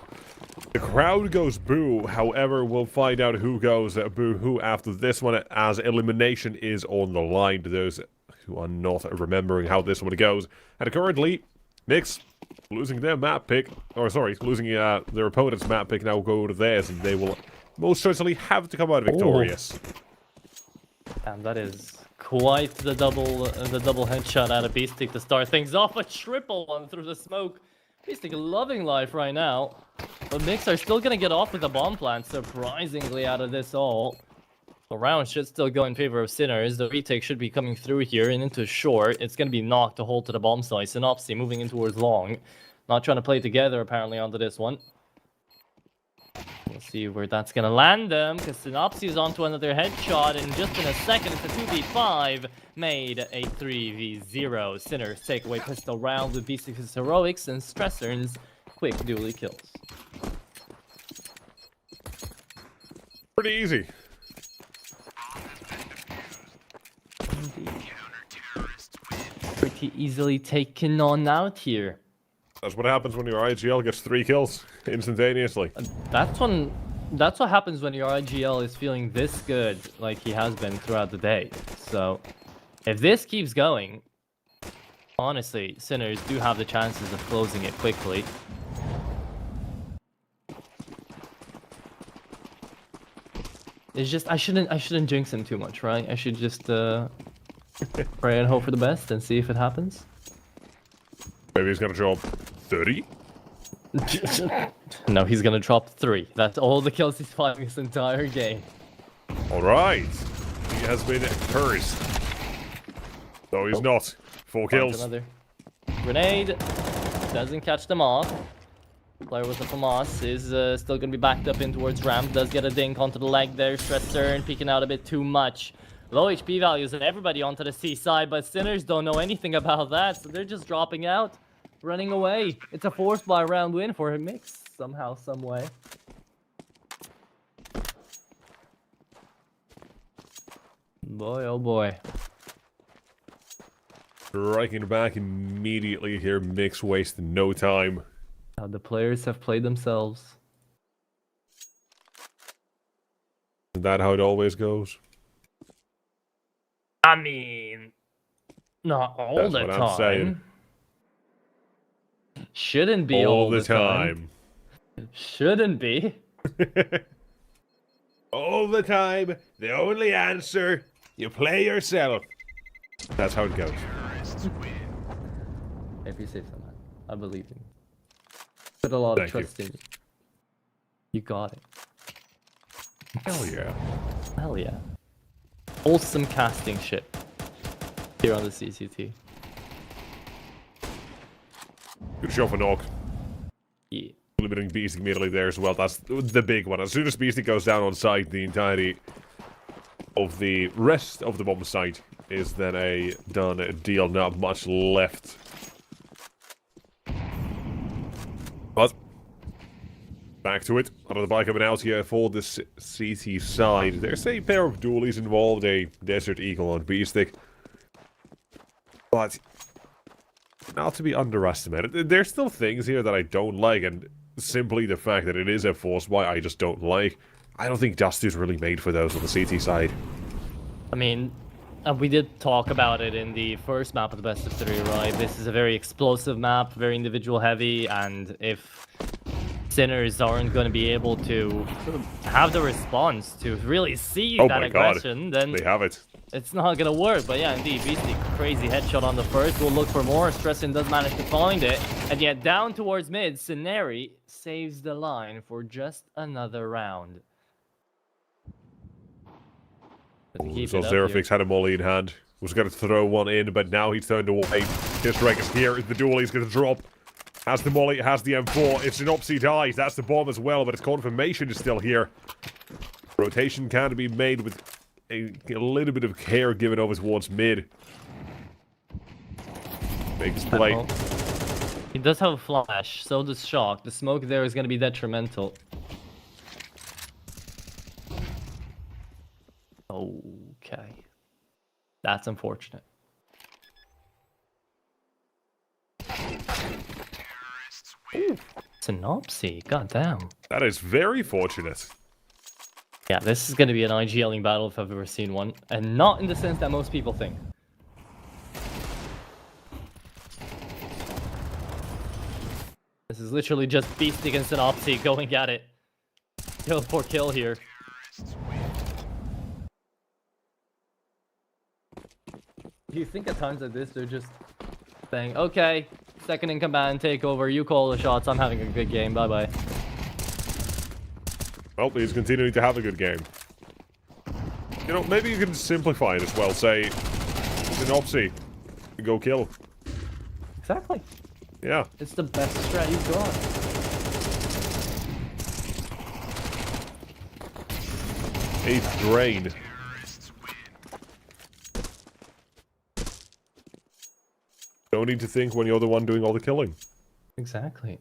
The crowd goes boo, however, we'll find out who goes boo-hoo after this one, as elimination is on the line to those who are not remembering how this one goes. And currently, Mix losing their map pick, or sorry, losing their opponent's map pick, now go to theirs, and they will most certainly have to come out victorious. Damn, that is quite the double headshot out of Beastic to start things off. A triple one through the smoke. Beastic loving life right now. But Mix are still gonna get off with a bomb plant, surprisingly, out of this all. The round should still go in favor of Sinners. The retake should be coming through here and into short. It's gonna be knocked to hold to the bomb site. Synopsy moving in towards long. Not trying to play together apparently onto this one. We'll see where that's gonna land them, because Synopsy is onto another headshot, and just in a second, it's a 2v5, made a 3v0. Sinners take away pistol round with B6's heroics, and Stress earns quick dually kills. Pretty easy. Pretty easily taken on out here. That's what happens when your IGL gets 3 kills instantaneously. That's what happens when your IGL is feeling this good, like he has been throughout the day. So, if this keeps going, honestly, Sinners do have the chances of closing it quickly. It's just I shouldn't jinx him too much, right? I should just pray and hope for the best and see if it happens. Maybe he's gonna drop 30? No, he's gonna drop 3. That's all the kills he's finding this entire game. Alright. He has been cursed. No, he's not. 4 kills. Another grenade. Doesn't catch them off. Player with the FAMAS is still gonna be backed up in towards ramp. Does get a dink onto the leg there. Stress turn, peeking out a bit too much. Low HP values and everybody onto the C side, but Sinners don't know anything about that, so they're just dropping out, running away. It's a forced by round win for a mix, somehow, some way. Boy, oh boy. Striking back immediately here, Mix wasting no time. How the players have played themselves. Is that how it always goes? I mean, not all That's the what time. I'm saying. Shouldn't be all the time. Shouldn't be. All the time. The only answer. You play yourself. That's how it goes. If you say so, man. I believe in you. Put a lot of trust in you. You got it. Hell yeah. Hell yeah. Wholesome casting ship here on the CCT. Good show for Knock. Yeah. Limiting Beastie immediately there as well. That's the big one. As soon as Beastie goes down on site, the entirety of the rest of the bomb site is then a done deal. Not much left. But back to it. Another bike coming out here for the CT side. There's a pair of dualies involved, a Desert Eagle on B-Stick. But not to be underestimated. There's still things here that I don't like, and simply the fact that it is a force buy I just don't like. I don't think Dusty's really made for those on the CT side. I mean, we did talk about it in the first map of the best of 3, right? This is a very explosive map, very individual heavy, and if Sinners aren't going to be able to have the response to really see that aggression, then they have it. It's not going to work. But yeah, indeed, Beastie, crazy headshot on the first. We'll look for more. Stressin does manage to find it. And yet down towards mid, Scenari saves the line for just another round. So Zerafix had a molly in hand. Was going to throw one in, but now he's turned away. His strike is here. The dual is going to drop. Has the molly, has the M4. It's an Opsy dies. That's the bomb as well, but its confirmation is still here. Rotation can be made with a little bit of care given over towards mid. Big play. He does have a flash, so does Shock. The smoke there is going to be detrimental. Okay. That's unfortunate. Ooh, Synopsy, goddamn. That is very fortunate. Yeah, this is going to be an IGLing battle if I've ever seen one, and not in the sense that most people think. This is literally just Beast against Synopsy going at it. Kill for kill here. Do you think at times like this they're just saying, okay, second in command, take over, you call the shots, I'm having a good game, bye-bye. Well, he's continuing to have a good game. You know, maybe you can simplify it as well. Say, it's an Opsy. Go kill. Exactly. Yeah. It's the best strat you've got. 8th drain. Don't need to think when you're the one doing all the killing. Exactly.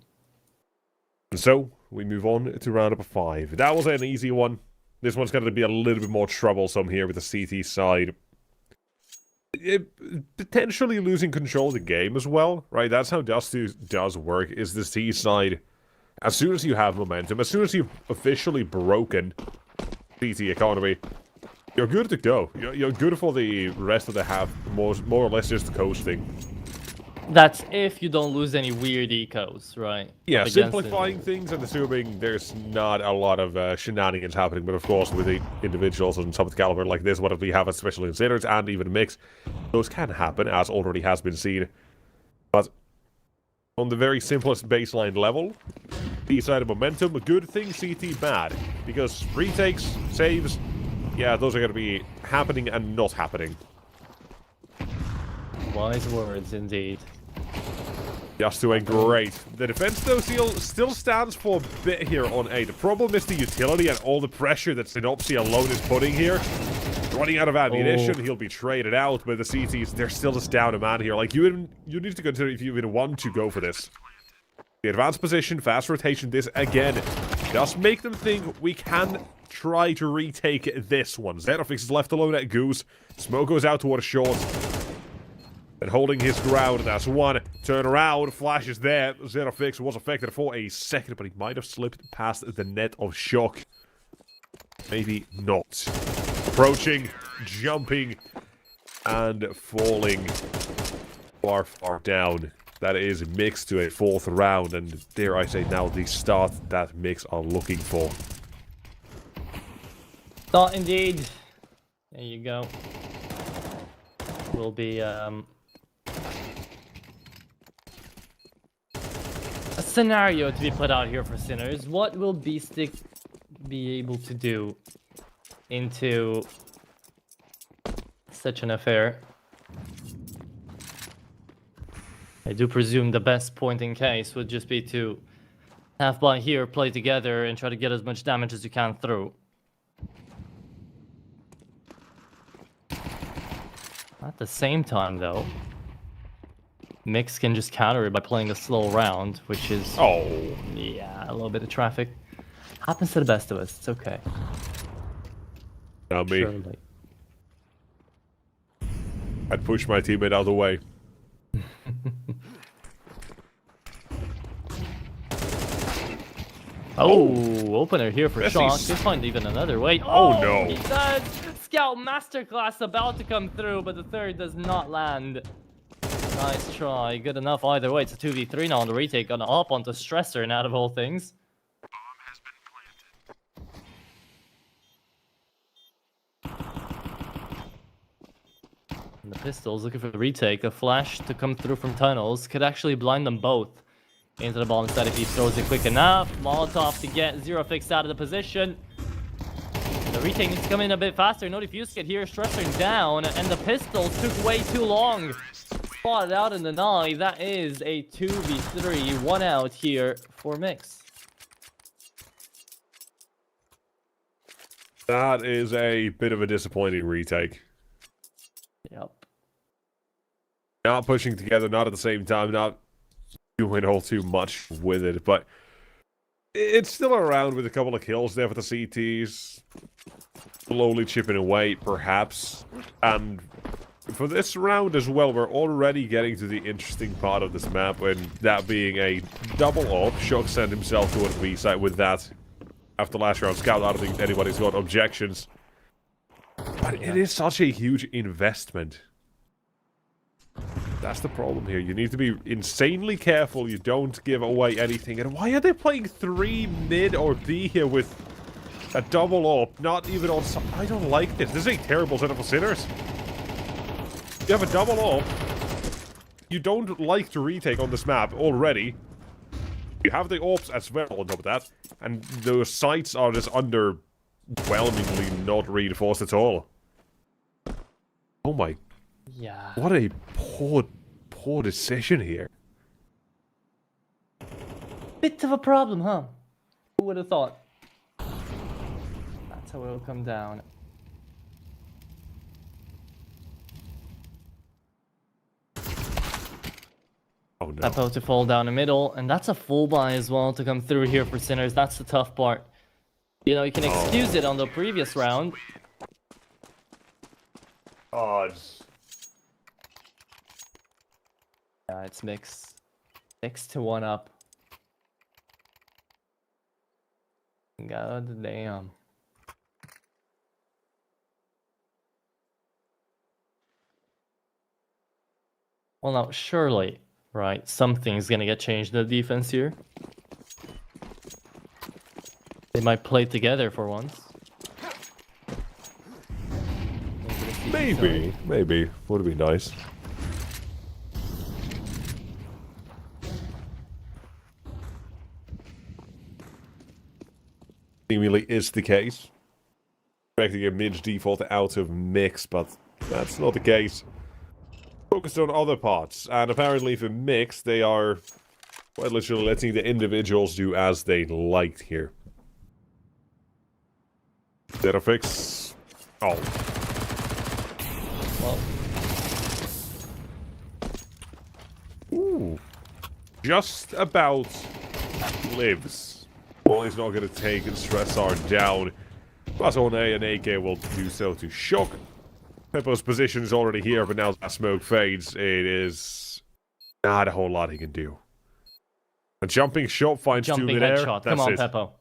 And so, we move on to round number 5. That was an easy one. This one's going to be a little bit more troublesome here with the CT side. Potentially losing control of the game as well, right? That's how Dusty does work, is the C side. As soon as you have momentum, as soon as you've officially broken CT economy, you're good to go. You're good for the rest of the half, more or less just coasting. That's if you don't lose any weird ecos, right? Yeah, simplifying things and assuming there's not a lot of shenanigans happening, but of course with the individuals on some caliber like this, what we have, especially in Sinners and even Mix, those can happen, as already has been seen. But on the very simplest baseline level, B-side of momentum, good thing, CT bad. Because retakes, saves, yeah, those are going to be happening and not happening. Wise words indeed. Just doing great. The defense, though, still stands for a bit here on A. The problem is the utility and all the pressure that Synopsy alone is putting here. Running out of ammunition, he'll be traded out, but the CTs, they're still just down a man here. Like, you need to consider if you even want to go for this. The advanced position, fast rotation, this again, just make them think we can try to retake this one. Xenofix is left alone at Goose. Smoke goes out towards short. And holding his ground, that's one. Turn around, Flash is there. Xenofix was affected for a second, but he might have slipped past the net of shock. Maybe not. Approaching, jumping, and falling far, far down. That is Mix to a 4th round, and dare I say now the start that Mix are looking for. Thought indeed. There you go. Will be a scenario to be put out here for Sinners. What will Beastick be able to do into such an affair? I do presume the best point in case would just be to have by here, play together, and try to get as much damage as you can through. At the same time, though, Mix can just counter it by playing a slow round, which is... Oh. Yeah, a little bit of traffic. Happens to the best of us. It's okay. Not me. Surely. I'd push my teammate out of the way. Oh, opener here for Shock. They find even another way. Oh, no. He does! Scout Masterclass about to come through, but the third does not land. Nice try. Good enough either way. It's a 2v3 now on the retake. Gonna hop onto Stressor and out of all things. And the pistols looking for the retake. A flash to come through from tunnels could actually blind them both into the bomb side if he throws it quick enough. Molotov to get Xenofix out of the position. The retake needs to come in a bit faster. No defuse kit here, Stressor down, and the pistols took way too long. Spotted out in the nine. That is a 2v3, 1 out here for Mix. That is a bit of a disappointing retake. Yep. Not pushing together, not at the same time, not doing all too much with it, but it's still around with a couple of kills there for the CTs. Slowly chipping away, perhaps. And for this round as well, we're already getting to the interesting part of this map, and that being a double op. Shock sent himself towards B side with that. After last round scout, I don't think anybody's got objections. But it is such a huge investment. That's the problem here. You need to be insanely careful you don't give away anything. And why are they playing 3 mid or B here with a double up? Not even on... I don't like this. This is a terrible setup for Sinners. You have a double up. You don't like to retake on this map already. You have the ops as well on top of that. And the sites are just underwhelmingly not reinforced at all. Oh my... Yeah. What a poor decision here. Bit of a problem, huh? Who would have thought? That's That's how it'll come down. Oh no. Peppo to fall down the middle, and that's a full buy as well to come through here for Sinners. That's the tough part. You know, you can excuse it on the previous round. Odds. Yeah, it's mixed. 6-1 up. God damn. Well, now, surely, right, something's gonna get changed in the defense here. They might play together for once. Maybe. Would be nice. Seemingly is the case. Expecting a mid default out of mix, but that's not the case. Focused on other parts, and apparently for mix, they are quite literally letting the individuals do as they liked here. Did a fix? Oh. Well. Ooh. Just about lives. Well, he's not going to take and stress our down. Plus on A and AK will do so to shock. Peppo's position is already here, but now that smoke fades, it is not a whole lot he can do. A jumping shot finds two midair. Headshot. Come on, Peppo.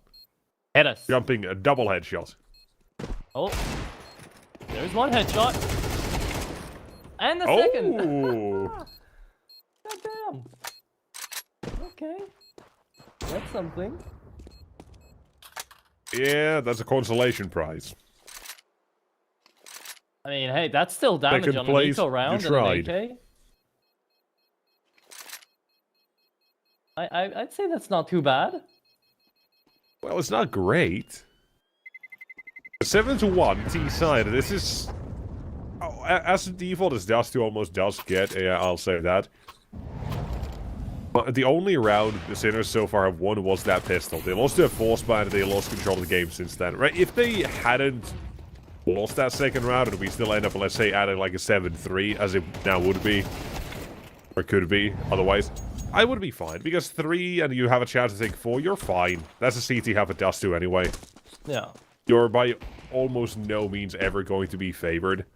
Hit us. Jumping a double headshot. Oh. There's one headshot. And the second. Oh. God damn. Okay. That's something. Yeah, that's a consolation prize. I mean, hey, that's still damage on an eco round and an AK. I'd say that's not too bad. Well, it's not great. 7-1 T side. This is, as a default, as Dust 2 almost does get. Yeah, I'll say that. But the only round the Sinners so far have won was that pistol. They lost their force bind and they lost control of the game since then. Right? If they hadn't lost that second round and we still end up, let's say, adding like a 7-3, as it now would be, or could be, otherwise, I would be fine. Because 3 and you have a chance to take 4, you're fine. That's a CT half a Dust 2 anyway. Yeah. You're by almost no means ever going to be favored.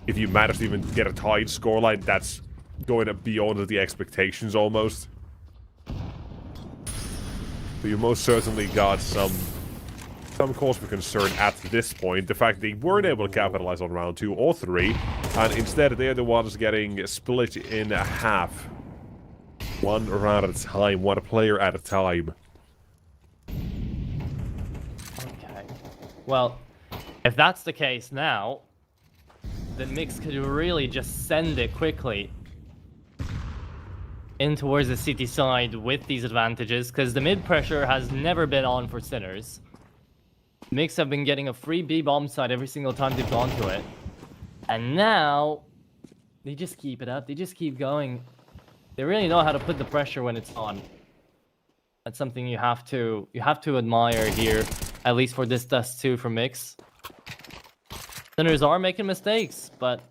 If you manage to even get a tied scoreline, that's going beyond the expectations almost. But you most certainly got some cause for concern at this point. The fact they weren't able to capitalize on round 2 or 3, and instead they're the ones getting split in half. One round at a time, one player at a time. Okay. Well, if that's the case now, then Mix could really just send it quickly in towards the city side with these advantages, because the mid pressure has never been on for Sinners. Mix have been getting a free B bomb site every single time they've gone to it. And now, they just keep it up, they just keep going. They really know how to put the pressure when it's on. That's something you have to admire here, at least for this Dust 2 from Mix. Sinners are making mistakes, but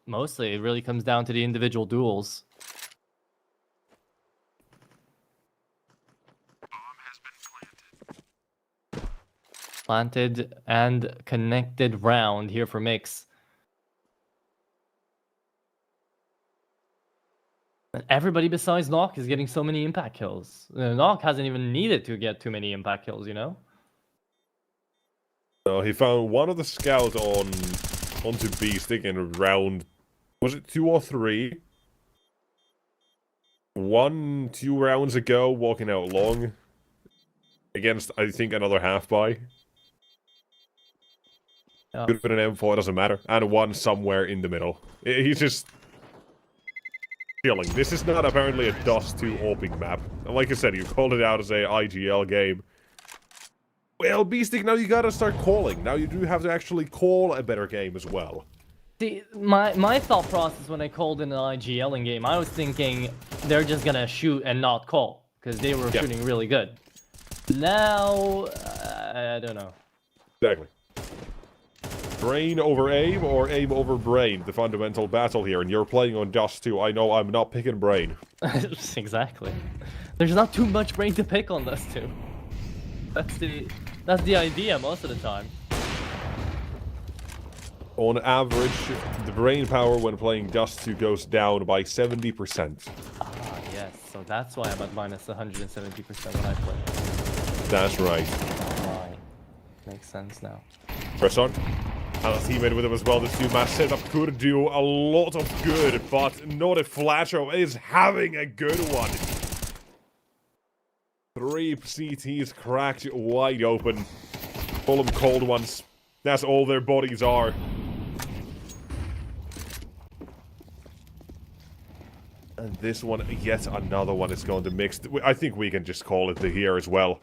mostly it really comes down to the individual duels. Planted and connected round here for Mix. And everybody besides Nock is getting so many impact kills. Nock hasn't even needed to get too many impact kills, you know? So he found one of the scouts onto B-Stick in round, was it 2 or 3? 2 rounds ago, walking out long. Against, I think, another half-buy. Yeah. Could have been an M4, doesn't matter. And one somewhere in the middle. He's just chilling. This is not apparently a Dust 2 AWPing map. And like I said, you called it out as a IGL game. Well, B-Stick, now you gotta start calling. Now you do have to actually call a better game as well. See, my thought process when I called in an IGL in game, I was thinking they're just gonna shoot and not call, because they were shooting really good. Now, I don't know. Exactly. Brain over aim or aim over brain, the fundamental battle here, and you're playing on Dust 2. I know I'm not picking brain. Exactly. There's not too much brain to pick on Dust 2. That's the idea most of the time. On average, the brain power when playing Dust 2 goes down by 70%. Ah, yes. So that's why I'm at minus 170% when I play. That's right. Right. Makes sense now. Press on. And a teammate with him as well. This two-match setup could do a lot of good, but not if Flatro is having a good one. 3 CTs cracked wide open. Full of cold ones. That's all their bodies are. And this one, yet another one is going to mix. I think we can just call it the here as well.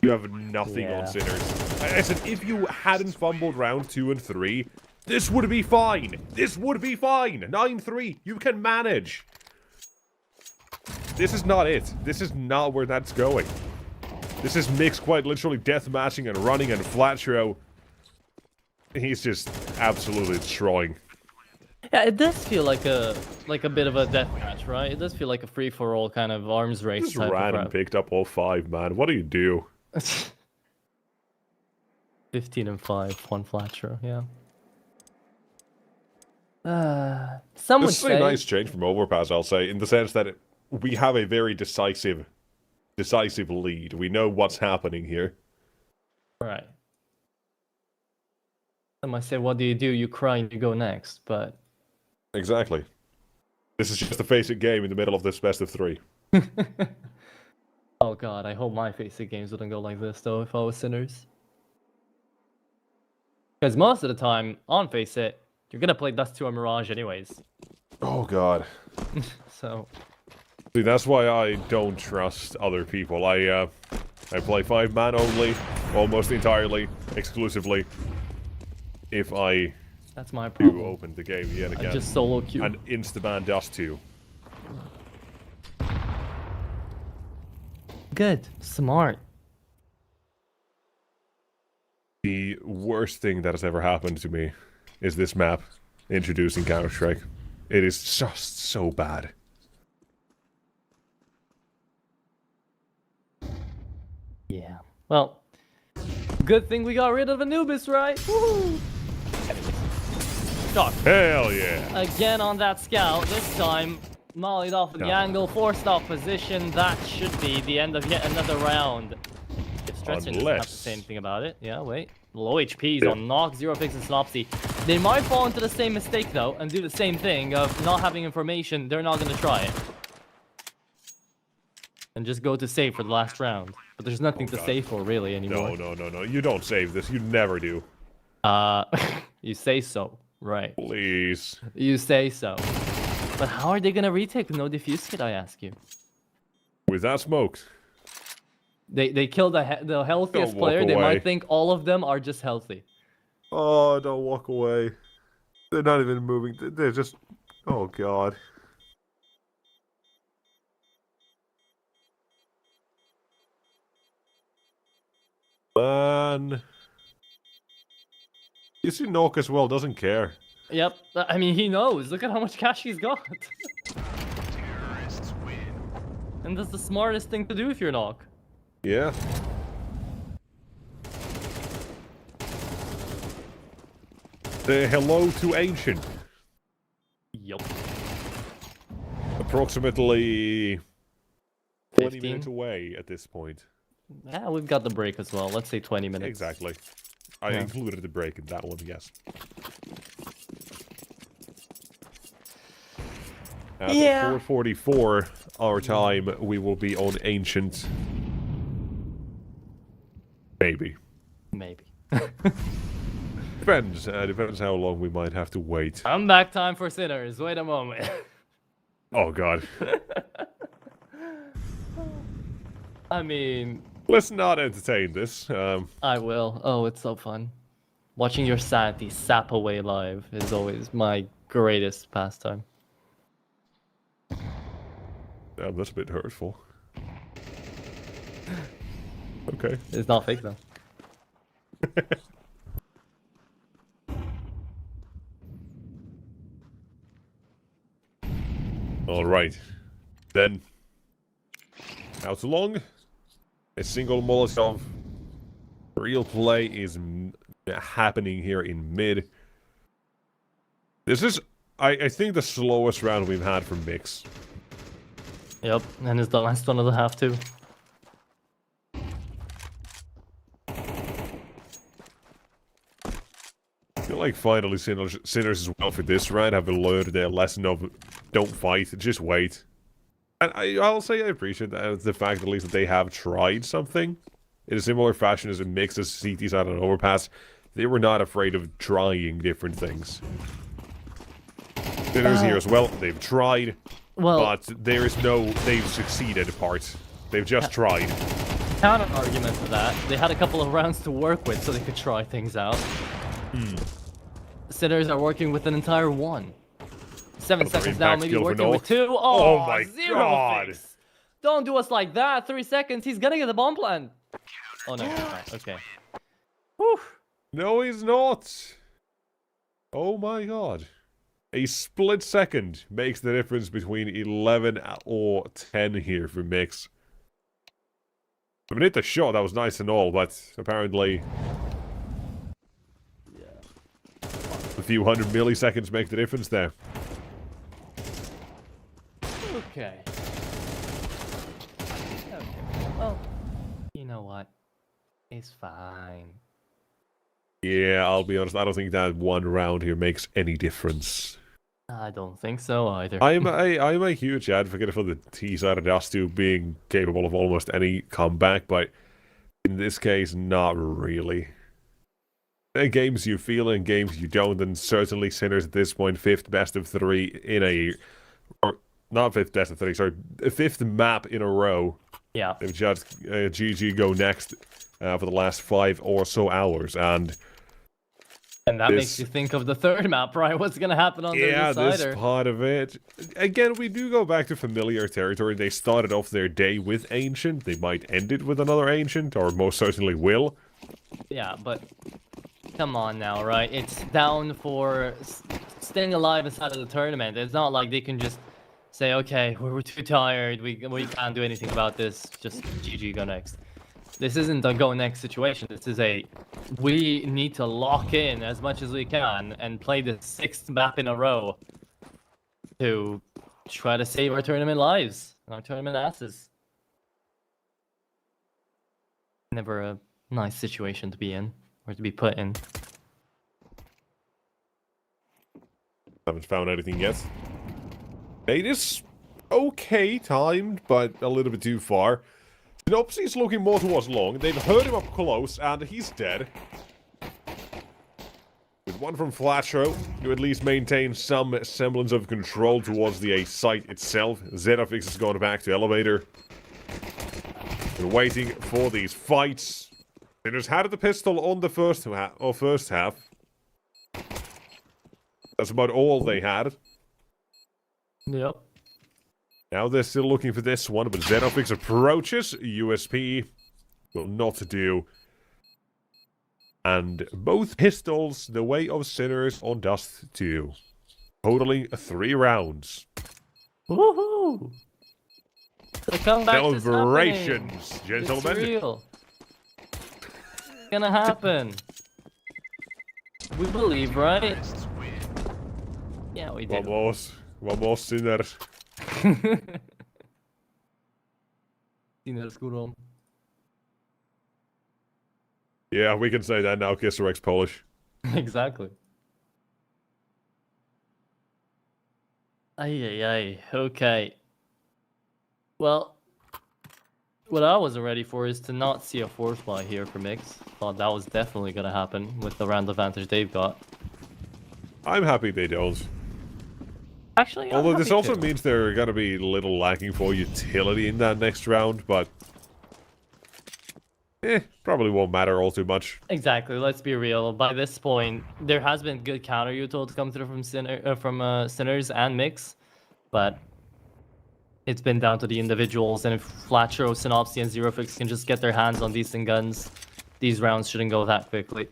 You have nothing on Sinners. I said, if you hadn't fumbled round 2 and 3, this would be fine. This would be fine. 9-3. You can manage. This is not it. This is not where that's going. This is Mix quite literally deathmatching and running, and Flatro, he's just absolutely destroying. Yeah, it does feel like a bit of a deathmatch, right? It does feel like a free-for-all kind of arms race. Just type ran of and picked up all 5, man. What do you do? 15 and 5, one Flatro, yeah. Some would This is say a nice change from Overpass, I'll say, in the sense that we have a very decisive lead. We know what's happening here. right. Some might say, what do? You cry and you go next, but Exactly. This is just a face-it game in the middle of this best of 3. oh god, I hope my face-it games wouldn't go like this though if I was Sinners. Because most of the time on face-it, you're gonna play Dust 2 or Mirage anyways. Oh god. So See, that's why I don't trust other people. I play 5-man only, almost entirely, exclusively. If I that's my do problem. open the game yet again. I just solo queue. And insta-ban Dust 2. Good. Smart. The worst thing that has ever happened to me is this map introducing Counter-Strike. It is just so bad. Yeah. Well, good thing we got rid of Anubis, right? Woohoo! Shock. Hell yeah! Again on that scout, this time mollied off with the angle, forced off position. That should be the end of yet another round. If Stretchin doesn't have to say anything about it. Yeah, wait. Low HPs on Knock, 0 picks and Synopsy. They might fall into the same mistake though, and do the same thing of not having information. They're not gonna try it. And just go to save for the last round. But there's nothing to save for really anymore. No. You don't save this. You never do. You say so. Right. Please. You say so. But how are they gonna retake with no defuse kit, I ask you? With that smoke. They killed the healthiest player. They might think all of them are just healthy. Oh, don't walk away. They're not even moving. They're just... Oh, God. Man. You see Nok as well, doesn't care. Yep. I mean, he knows. Look at how much cash he's got. And that's the smartest thing to do if you're Nok. Yeah. Say hello to Ancient. Yup. Approximately 20 15? minutes away at this point. Yeah, we've got the break as well. Let's say 20 minutes. Exactly. I included the break in that one, yes. At 4:44 our time, we will be on Ancient. Maybe. Maybe. Depends. Depends how long we might have to wait. Comeback time for Sinners. Wait a moment. Oh, God. I mean... Let's not entertain this. I will. Oh, it's so fun. Watching your sanity sap away live is always my greatest pastime. Damn, that's a bit hurtful. Okay. It's not fake though. Alright. Then, how too long? A single Molotov. Real play is happening here in mid. This is, I think, the slowest round we've had from Mix. Yep, and it's the last one of the half too. I feel like finally Sinners as well for this round have learned their lesson of don't fight, just wait. And I'll say I appreciate the fact at least that they have tried something. In a similar fashion as it mixes CTs out on an overpass, they were not afraid of trying different things. Sinners here as well, they've tried, but there is no they've succeeded part. They've just tried. Counter argument to that, they had a couple of rounds to work with so they could try things out. Sinners are working with an entire 1. 7 seconds now, maybe working with 2. Oh my god! Fix. Don't do us like that. 3 seconds, he's gonna get the bomb plant. Oh no, okay. Whew. No, he's not. Oh my god. A split second makes the difference between 11 or 10 here for Mix. I mean, hit the shot, that was nice and all, but apparently a few hundred milliseconds make the difference there. Okay. Well, you know what? It's fine. Yeah, I'll be honest, I don't think that one round here makes any difference. I don't think so either. I'm a huge advocate for the T-side of Dust2 being capable of almost any comeback, but in this case, not really. In games you feel and games you don't, and certainly Sinners at this point, 5th best of 3 in a... Or, not 5th best of 3, sorry, 5th map in a row. Yeah. They've just GG go next for the last 5 or so hours, and that makes you think of the 3rd map, right? What's gonna happen on the decider? Yeah, this part of it. Again, we do go back to familiar territory. They started off their day with Ancient. They might end it with another Ancient, or most certainly will. Yeah, but come on now, right? It's down for staying alive inside of the tournament. It's not like they can just say, okay, we're too tired. We can't do anything about this. Just GG, go next. This isn't a go next situation. This is a we need to lock in as much as we can and play the 6th map in a row to try to save our tournament lives and our tournament asses. Never a nice situation to be in or to be put in. Haven't found anything yet. It is okay timed, but a little bit too far. Synopsis looking more towards Long. They've heard him up close, and he's dead. With one from Flatro, to at least maintain some semblance of control towards the site itself. Zetafix is going back to elevator. Been waiting for these fights. They just had the pistol on the first half. That's about all they had. Yep. Now they're still looking for this one, but Zenofix approaches. USP will not do. And both pistols, the way of Sinners on Dust 2. Totaling 3 rounds. Woohoo! The comeback Celebrations, is gentlemen. It's real. It's gonna happen. We believe, right? Yeah, we do. Vamos, Sinners. Yeah, we can say that now. Kisserex's Polish. Exactly. Ay. Okay. Well, what I wasn't ready for is to not see a force buy here for Mix. Thought that was definitely gonna happen with the round advantage they've got. I'm happy they don't. Actually, although this also means they're gonna be a little lacking for utility in that next round, but probably won't matter all too much. Exactly. Let's be real. By this point, there has been good counter util to come through from Sinners and Mix, but it's been down to the individuals. And if Flatro, Synopsy, and Zerofix can just get their hands on decent guns, these rounds shouldn't go that quickly.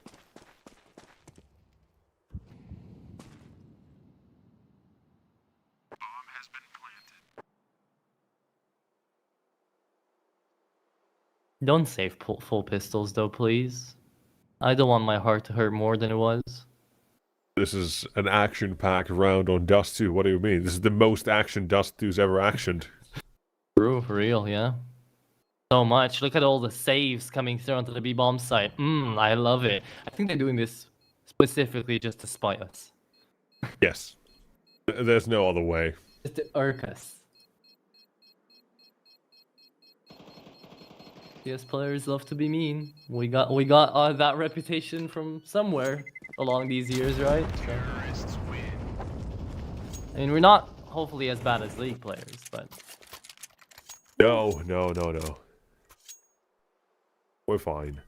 Don't save full pistols though, please. I don't want my heart to hurt more than it was. This is an action-packed round on Dust 2. What do you mean? This is the most action Dust 2's ever actioned. True, for real, yeah. So much. Look at all the saves coming through onto the B-bomb site. I love it. I think they're doing this specifically just to spite us. Yes. There's no other way. Just to irk us. CS players love to be mean. We got that reputation from somewhere along these years, right? So, I mean, we're not hopefully as bad as League players, but No. We're fine.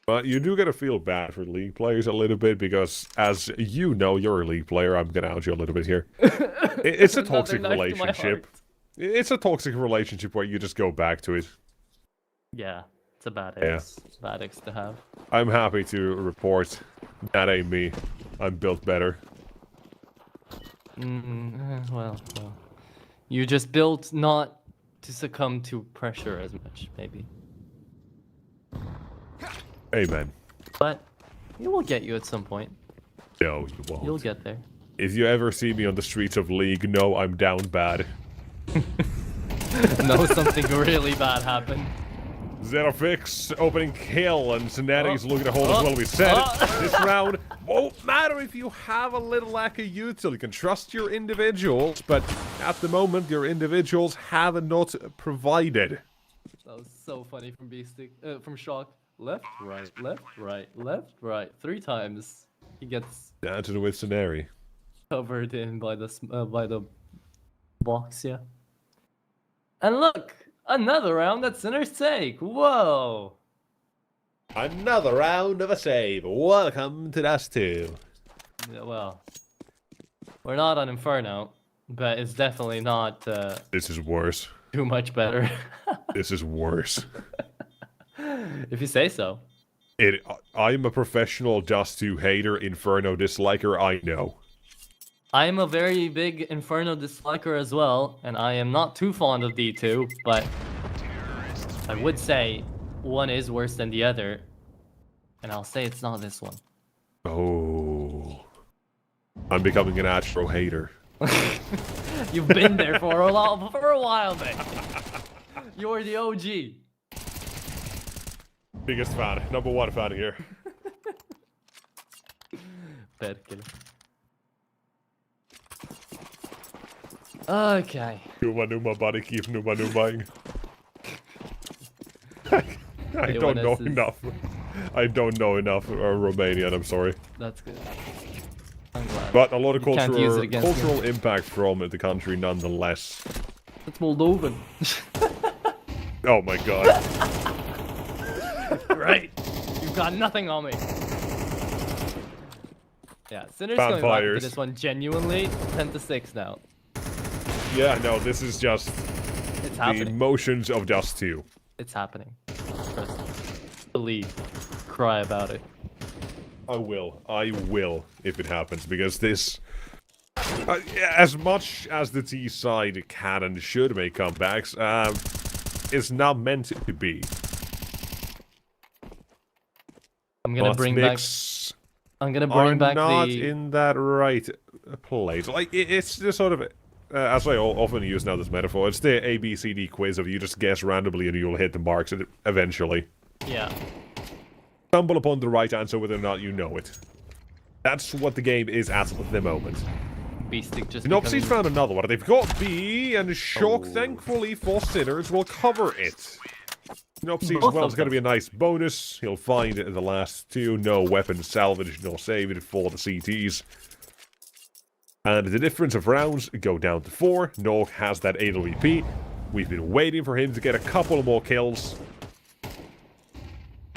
But you do gotta feel bad for League players a little bit because, as you know, you're a League player. I'm gonna out you a little bit here. It's a toxic relationship. It's a toxic relationship where you just go back to it. Yeah, it's a bad ex. Yeah. Bad ex to have. I'm happy to report that ain't me. I'm built better. Well, you just built not to succumb to pressure as much, maybe. Amen. But it will get you at some point. No, you won't. You'll get there. If you ever see me on the streets of League, know I'm down bad. No, something really bad happened. Zerofix opening kill, and Cincinnati's looking to hold as well. We said this round won't matter if you have a little lack of util. You can trust your individuals, but at the moment, your individuals have not provided. That was so funny from Beastic, from Shock. Left, right, left, right, left, right. 3 times he gets Down to the with Cincinnati. covered in by the box, yeah. And look, another round that Sinners take. Whoa! Another round of a save. Welcome to Dust 2. Yeah, well, we're not on Inferno, but it's definitely not This is worse. too much better. This is worse. If you say so. I'm a professional Dust 2 hater, Inferno disliker, I know. I am a very big Inferno disliker as well, and I am not too fond of D2, but I would say one is worse than the other, and I'll say it's not this one. Oh. I'm becoming an Astro hater. You've been there for a while, mate. You're the OG. Biggest fan, #1 fan here. Perkele. Okay. Numa, buddy, keep numaing. I don't know enough. I don't know enough Romanian, I'm sorry. That's good. I'm glad. But a lot of You can't use it cultural against impact from the country nonetheless. It's Moldovan. Oh my god. Right. You've got nothing on me. Yeah, Sinner's going back Vampires. to this one genuinely 10-6 now. Yeah, no, this is just It's the happening. emotions of Dust 2. It's happening. Trust me. Believe. Cry about it. I will, if it happens, because this... as much as the T side can and should make comebacks, it's not meant to be. I'm gonna But bring back. Knicks I'm gonna are bring back not the. in that right place. Like, it's just sort of... as I often use now this metaphor, it's the ABCD quiz of you just guess randomly and you'll hit the marks eventually. Yeah. Stumble upon the right answer whether or not you know it. That's what the game is at the moment. Beastic just. Synopsis becoming- found another one. They've got B, and Shock, thankfully for Sinners, will cover it. Synopsis, Both well, of it's going to be a nice bonus. He'll find the last 2. No weapon salvage, nor saved for the CTs. And the difference of rounds go down to 4. Nog has that AWP. We've been waiting for him to get a couple more kills.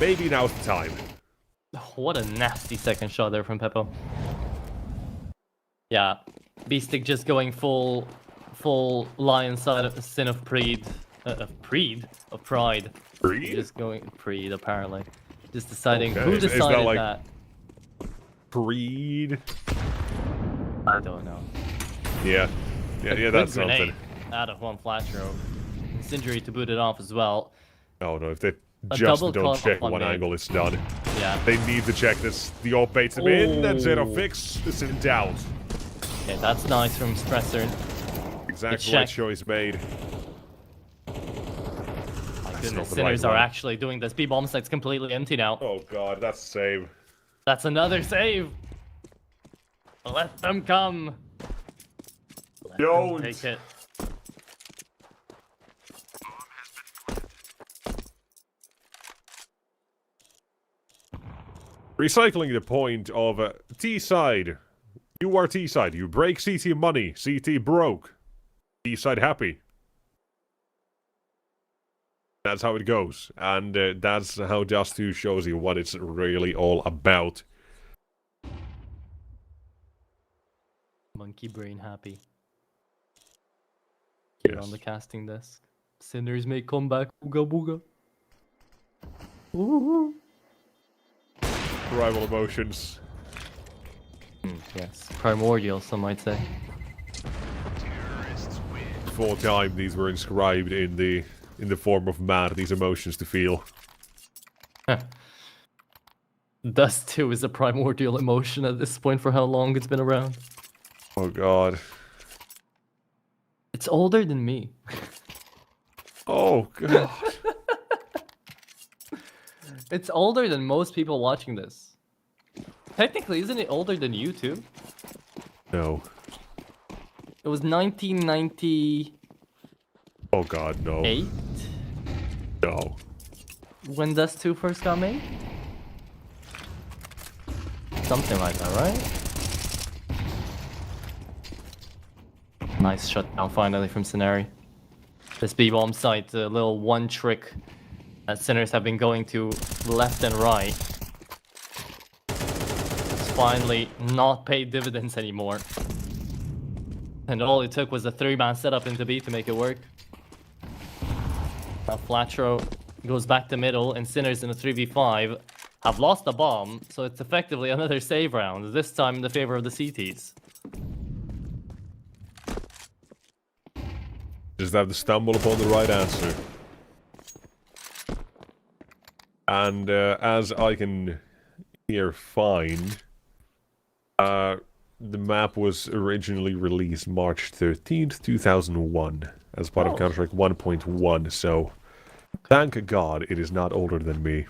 Maybe now's the time. What a nasty second shot there from Peppo. Yeah, Beastic just going full lion side of sin of Pride. Of Pride. Pride? Just going Pride apparently. Just deciding Okay, who is that decided like- that. Creed? I don't know. Yeah, Good that's grenade something. out of one flash room. It's injury to boot it off as well. Oh no, if they just double don't cut check on one mid. angle is done. Yeah. They need to check this. The AWP baits him in, and Zero Oh. Fix is in doubt. Okay, that's nice from Stressor. Exactly check. right choice made. My not goodness, the Sinners right are one. actually doing this. B-bomb site's completely empty now. Oh god, that's a save. That's another save. Let them come. Let them Don't. take it. Recycling the point of T-side. You are T-side. You break CT money. CT broke. T-side happy. That's how it goes. And that's how Dust 2 shows you what it's really all about. Monkey brain happy. Here Yes. on the casting desk. Sinners may come back. Ooga booga. Ooh. Rival emotions. Yes. Primordial, some might say. For a time, these were inscribed in the form of mad, these emotions to feel. Dust 2 is a primordial emotion at this point for how long it's been around. Oh god. It's older than me. Oh god. It's older than most people watching this. Technically, isn't it older than you too? No. It was 1998 Oh god, no. No. when Dust 2 first got made? Something like that, right? Nice shutdown finally from Scenari. This B-bomb site, a little one trick that Sinners have been going to left and right. It's finally not paid dividends anymore. And all it took was a 3-man setup into B to make it work. Now Flatro goes back to middle, and Sinners in a 3v5 have lost the bomb, so it's effectively another save round, this time in the favor of the CTs. Just have to stumble upon the right answer. And as I can here find, the map was originally released March 13th, 2001, as part of Counter-Strike 1.1, so thank God it is not older than me.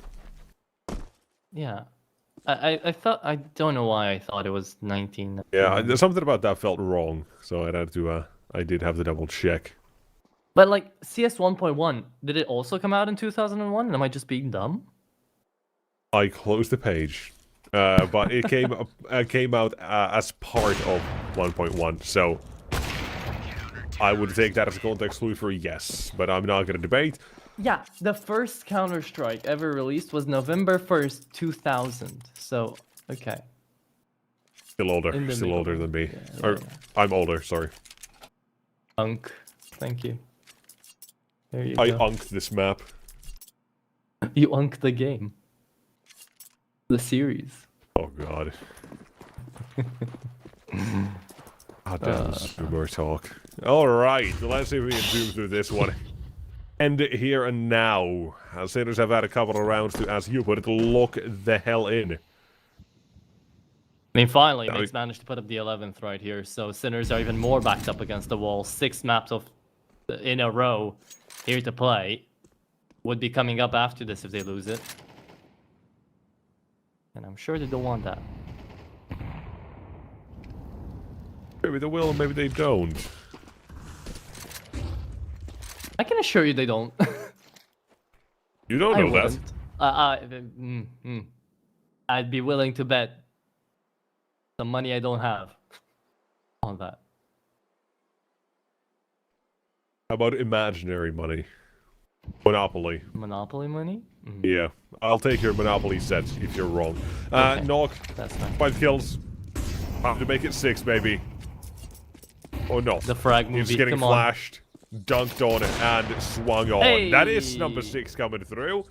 Yeah. I thought, I don't know why I thought it was 19. Yeah, something about that felt wrong, so I had to, I did have to double check. But like, CS 1.1, did it also come out in 2001? Am I just being dumb? I closed the page, but it came out as part of 1.1, so I would take that as a context clue for yes, but I'm not gonna debate. Yeah, the first Counter-Strike ever released was November 1st, 2000. So, okay. Still older, In the still middle. older than me. Yeah, Or, yeah. I'm older, sorry. Unk. Thank you. There you I go. unked this map. You unk the game. The series. Oh god. Damn Zoomer talk. Alright, let's see if we can zoom through this one. End it here and now. As Sinners have had a couple of rounds to, as you put it, lock the hell in. I mean, finally, No, Mix managed to put up the 11th right here, so Sinners are even more backed up against the wall. 6 maps in a row here to play. Would be coming up after this if they lose it. And I'm sure they don't want that. Maybe they will, maybe they don't. I can assure you they don't. You don't I know that. wouldn't. I'd be willing to bet some money I don't have on that. How about imaginary money? Monopoly. Monopoly money? Yeah, I'll take your Monopoly set if you're wrong. Okay. Knock. That's fine. 5 kills. Have to make it 6, baby. Oh no. The frag movie. He's getting Come on. flashed, dunked on, and swung on. Hey! That is number 6 coming through.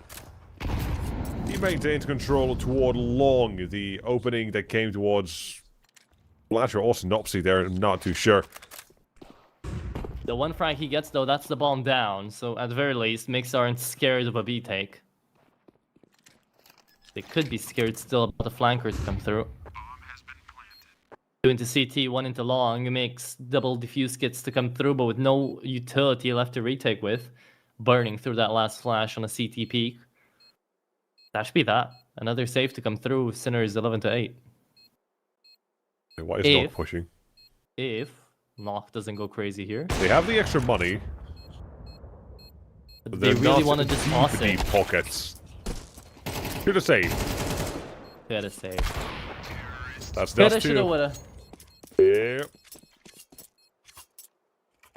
He maintains control toward long, the opening that came towards Flatcher or Synopsy there, I'm not too sure. The one frag he gets though, that's the bomb down. So at the very least, Mix aren't scared of a B take. They could be scared still about the flanker to come through. 2 into CT, 1 into long. It makes double diffuse kits to come through, but with no utility left to retake with. Burning through that last flash on a CT peak. That should be that. Another save to come through. Sinners 11 to 8. Why is Knock pushing? If Knock doesn't go crazy here. They have the extra money. They really want to just toss it. Pockets. Should have saved. Should have saved. That's dust shoulda, too. woulda. Yeah.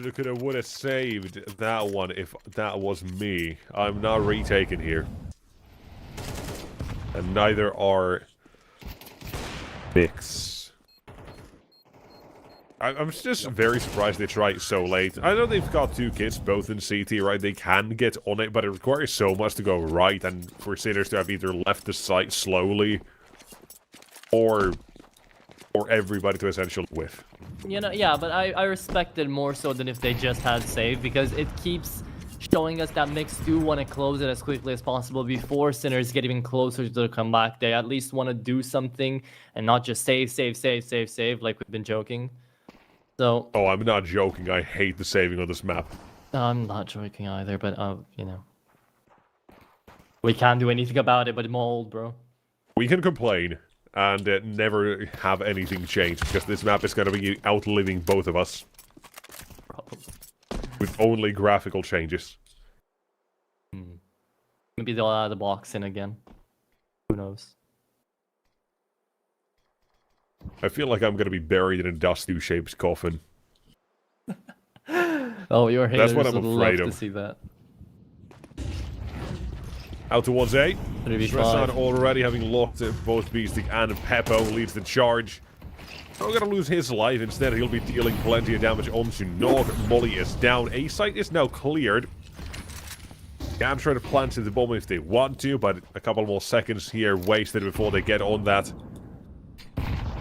Coulda, woulda saved that one if that was me. I'm not retaking here. And neither are Mix. I'm just very surprised they tried so late. I know they've got 2 kits, both in CT, right? They can get on it, but it requires so much to go right, and for Sinners to have either left the site slowly, or everybody to essentially whiff. You know, yeah, but I respect it more so than if they just had save, because it keeps showing us that Mix do want to close it as quickly as possible before Sinners get even closer to the comeback. They at least want to do something and not just save like we've been joking. So, oh, I'm not joking. I hate the saving on this map. I'm not joking either, but you know, we can't do anything about it. But I'm old, bro. We can complain and never have anything change, because this map is going to be outliving both of us. Probably. With only graphical changes. Maybe they'll add the box in again. Who knows? I feel like I'm going to be buried in a dust-shaped coffin. Oh, your haters That's what I'm would afraid love of. to see that. Out towards A. 3v5. Stressan already having locked both Beastic and Peppo leads the charge. Not going to lose his life. Instead, he'll be dealing plenty of damage onto Nog. Molly is down. A site is now cleared. Can try to plant the bomb if they want to, but a couple more seconds here wasted before they get on that.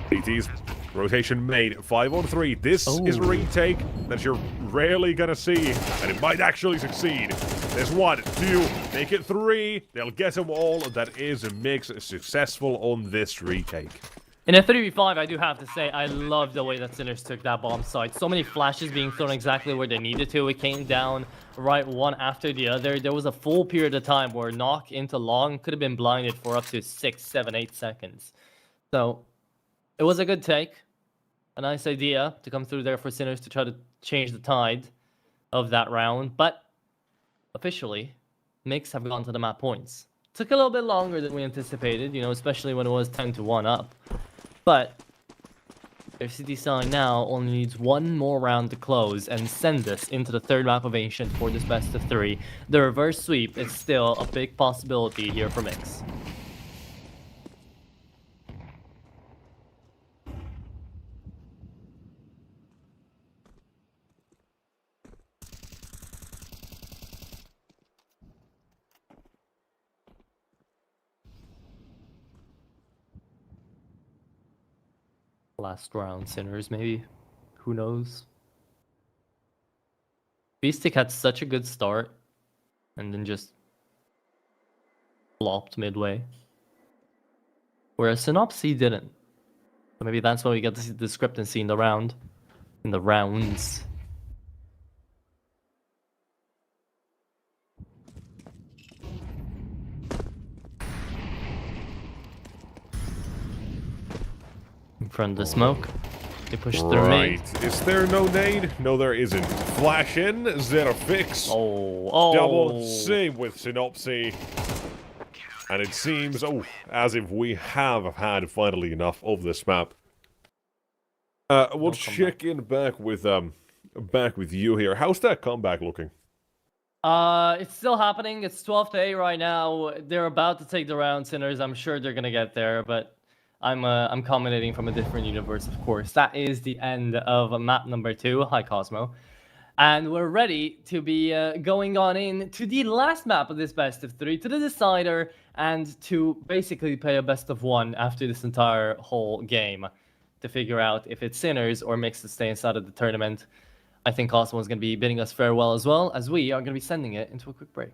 CT's rotation made. 5 on 3. This is a retake that you're rarely gonna see, and it might actually succeed. There's 1, 2, make it 3. They'll get them all. That is a Mix successful on this retake. In a 3v5, I do have to say, I love the way that Sinners took that bomb site. So many flashes being thrown exactly where they needed to. It came down right one after the other. There was a full period of time where Knock into long could have been blinded for up to 6, 7, 8 seconds. So, it was a good take. A nice idea to come through there for Sinners to try to change the tide of that round. But, officially, Mix have gone to the map points. Took a little bit longer than we anticipated, you know, especially when it was 10-1 up. But their city side now only needs 1 more round to close and send us into the 3rd map of Ancient for this best of 3. The reverse sweep is still a big possibility here for Mix. Last round Sinners, maybe. Who knows? Beastic had such a good start and then just flopped midway. Whereas Synopsy didn't. So maybe that's why we get to see the discrepancy in the round. In the rounds. In front of the smoke. They push through me. Is there no nade? No, there isn't. Flash in, zero fix. Oh. Double save with Synopsy. And it seems, as if we have had finally enough of this map. We'll check in back with you here. How's that comeback looking? It's still happening. It's 12-8 right now. They're about to take the round, Sinners. I'm sure they're gonna get there, but I'm commentating from a different universe, of course. That is the end of map number 2. Hi, Cosmo. And we're ready to be going on in to the last map of this best of 3, to the decider, and to basically play a best of 1 after this entire whole game to figure out if it's Sinners or Mix to stay inside of the tournament. I think Cosmo is going to be bidding us farewell as well, as we are going to be sending it into a quick break.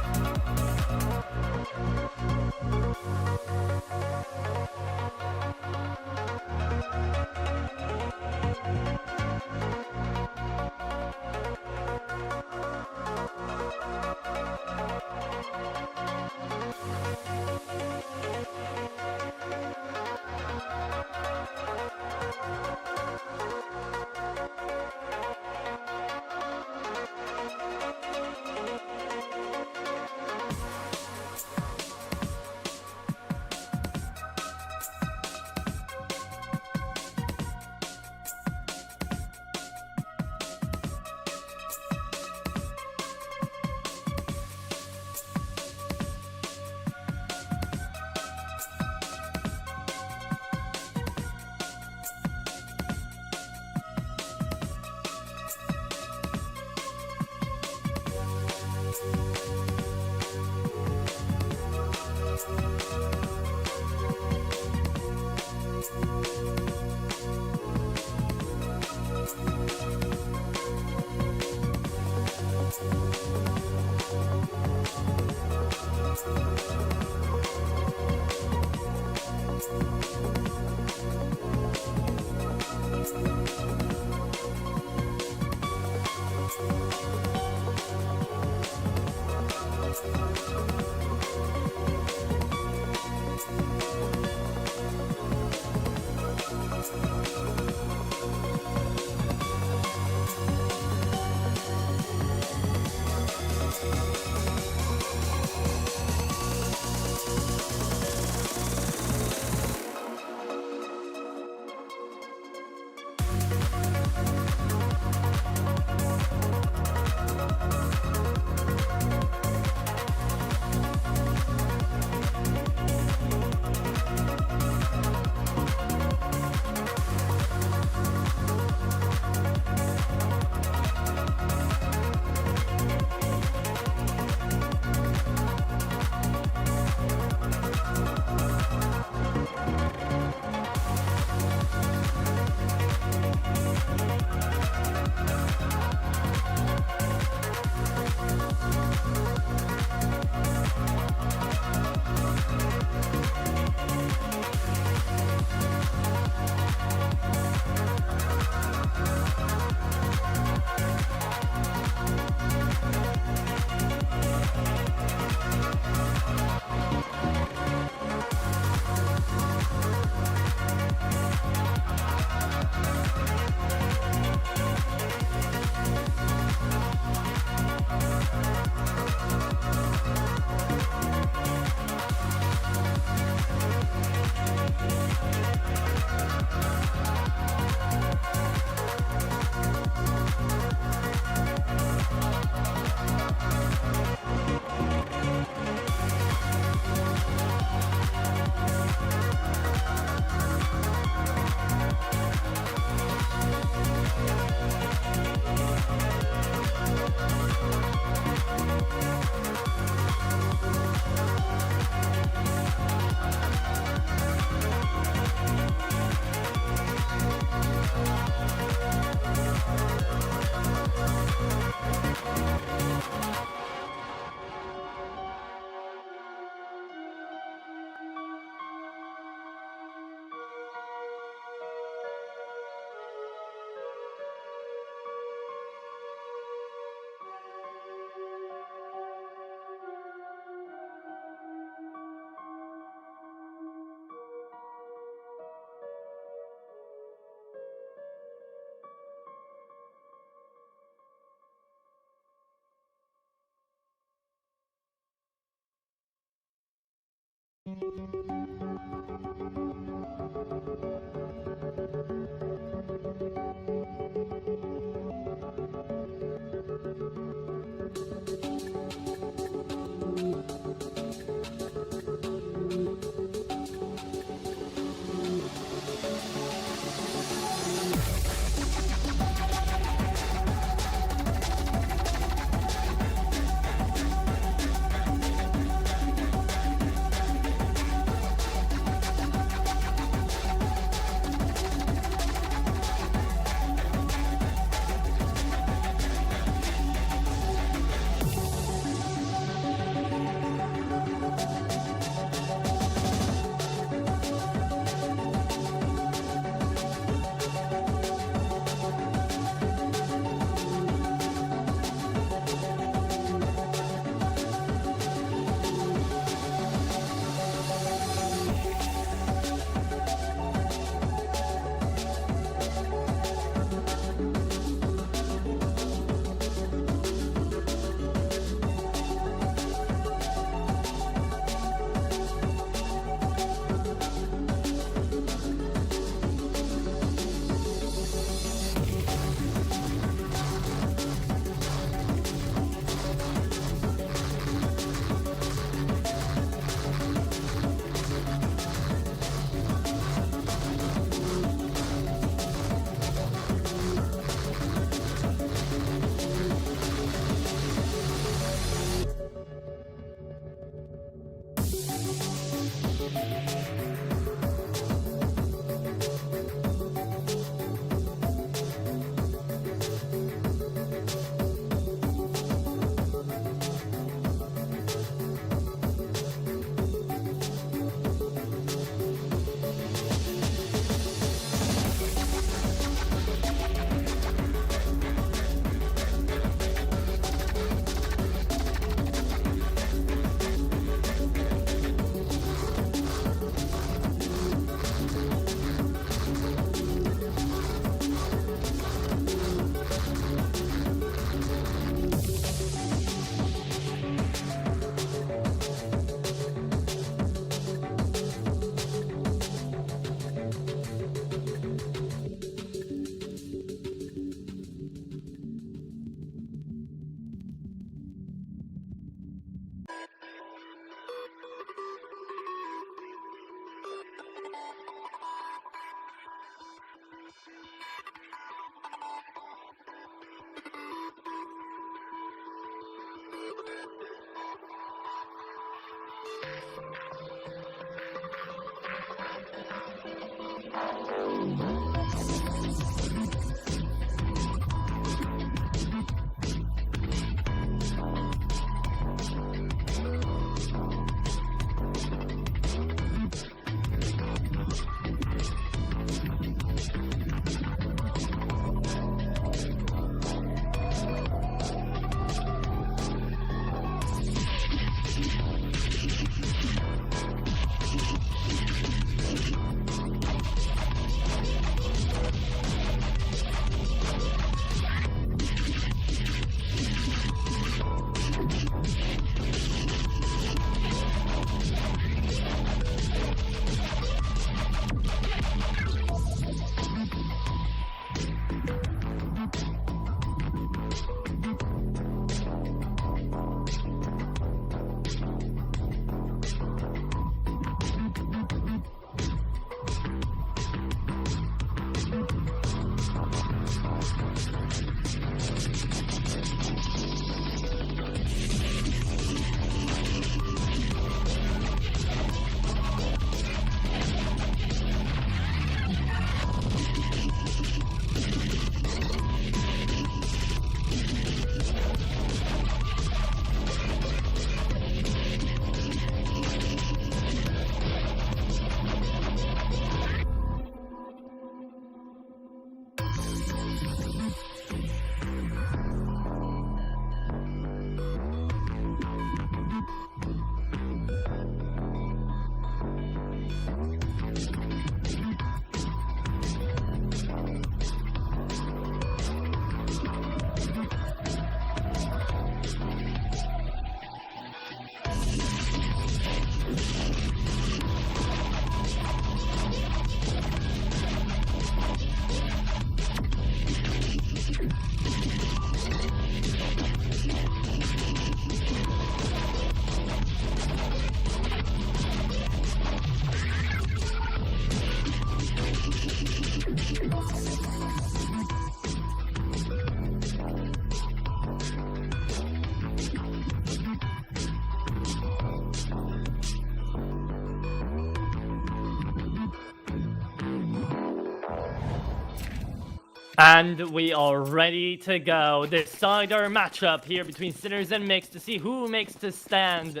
And we are ready to go. Decider matchup here between Sinners and Mix to see who makes the stand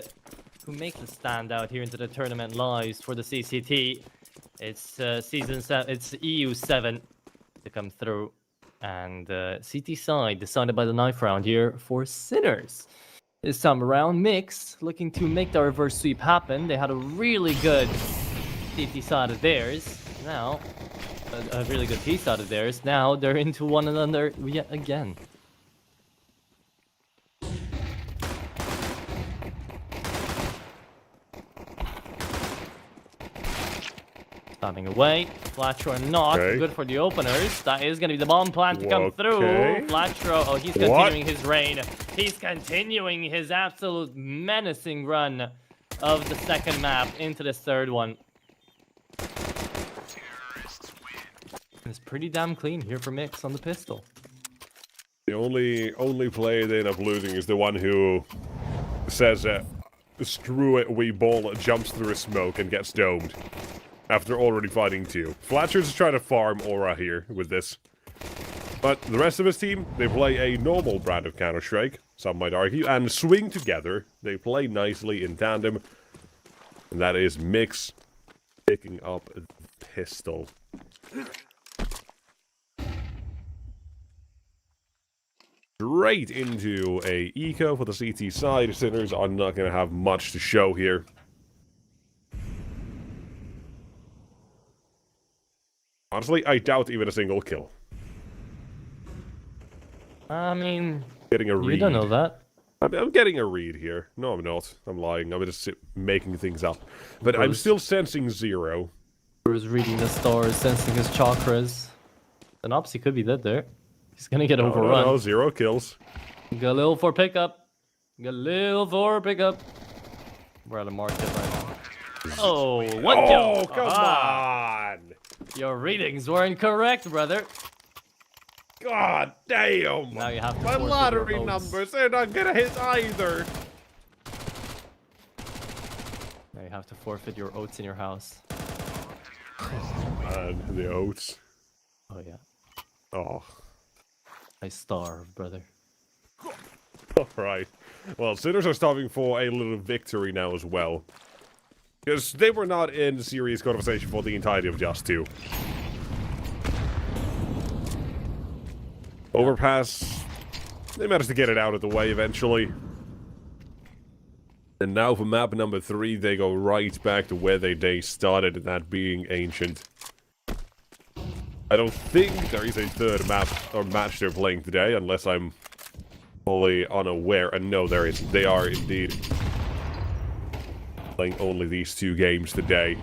out here into the tournament lives for the CCT. It's season 7, it's EU 7 to come through, and CT side decided by the knife round here for Sinners. This time around, Mix looking to make the reverse sweep happen. They had a really good CT side of theirs. Now, a really good piece out of theirs. Now they're into one another yet again. Standing away. Flatro and Knock. Okay. Good for the openers. That is going to be the bomb plan to come through. Flatro, oh, he's continuing his reign. He's continuing his absolute menacing run of the second map into this third one. It's pretty damn clean here for Mix on the pistol. The only player they end up losing is the one who says, screw it, we ball, jumps through a smoke and gets domed. After already fighting two. Flatcher's trying to farm aura here with this. But the rest of his team, they play a normal brand of Counter-Strike, some might argue, and swing together. They play nicely in tandem. And that is Mix picking up a pistol. Straight into a eco for the CT side. Sinners are not going to have much to show here. Honestly, I doubt even a single kill. I mean, Getting a read. you don't know that. I'm getting a read here. No, I'm not. I'm lying. I'm just making things up. But I'm still sensing 0. Bruce reading the stars, sensing his chakras. Then Opsy could be dead there. He's gonna get overrun. No, 0 kills. Galil for pickup. Galil for pickup. We're at a market right now. Oh, what kill? Oh, come on! Your readings weren't correct, brother. God damn! Now you have to My forfeit lottery your oats. numbers, they're not gonna hit either! Now you have to forfeit your oats in your house. Man, the oats. Oh yeah. Oh. I starve, brother. Alright. Well, Sinners are starving for a little victory now as well. Because they were not in serious conversation for the entirety of Just 2. Overpass. They managed to get it out of the way eventually. And now for map number 3, they go right back to where they started, that being Ancient. I don't think there is a third map or match they're playing today, unless I'm fully unaware. And no, there isn't. They are indeed playing only these 2 games today.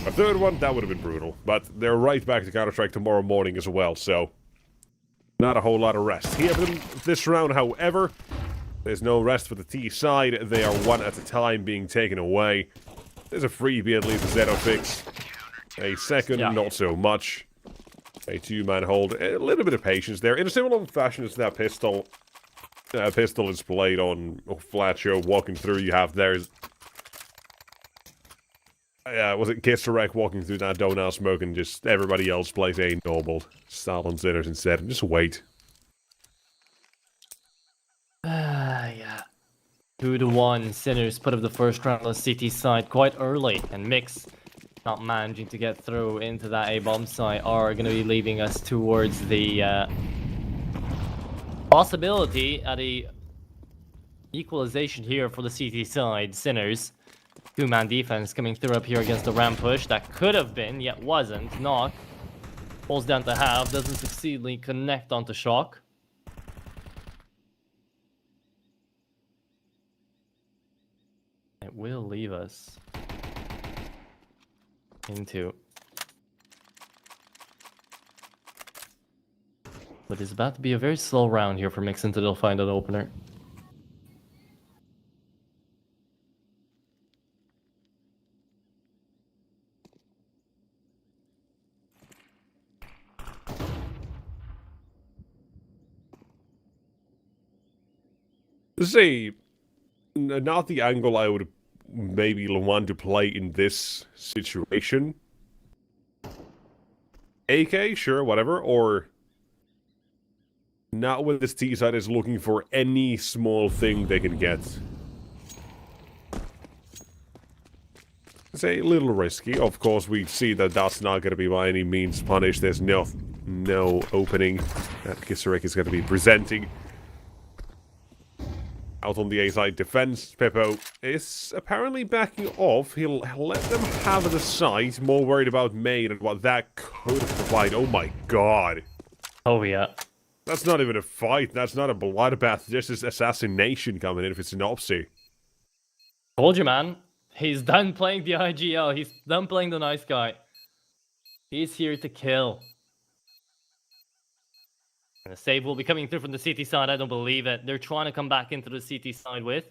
A third one, that would have been brutal. But they're right back to Counter-Strike tomorrow morning as well, so not a whole lot of rest. Here for them this round, however, there's no rest for the T side. They are one at a time being taken away. There's a freebie at least for Xenofix. A second, not so much. A 2-man hold. A little bit of patience there. In a similar fashion as that pistol. Pistol is played on Flatcho walking through. You have there's... was it Kisserek walking through that donut smoke, and just everybody else plays a normal style on Sinners instead. And just wait. Yeah. 2-1. Sinners put up the first round on CT side quite early, and Mix not managing to get through into that A-bomb site are going to be leaving us towards the possibility at a equalization here for the CT side. Sinners Two-man defense coming through up here against the ram push. That could have been, yet wasn't. Knock pulls down to half, doesn't succeedingly connect onto Shock. It will leave us into what is about to be a very slow round here for Mix until they'll find an opener. See, not the angle I would maybe want to play in this situation. AK, sure, whatever, or not when this T side is looking for any small thing they can get. It's a little risky. Of course, we see that that's not going to be by any means punished. There's no opening that Kisarek is going to be presenting. Out on the A side defense, Pippo is apparently backing off. He'll let them have the site, more worried about Main and what that could provide. Oh my god. Oh yeah. That's not even a fight. That's not a bloodbath. This is assassination coming in if it's an Opsy. Told you, man. He's done playing the IGL. He's done playing the nice guy. He's here to kill. And the save will be coming through from the CT side. I don't believe it. They're trying to come back into the CT side with.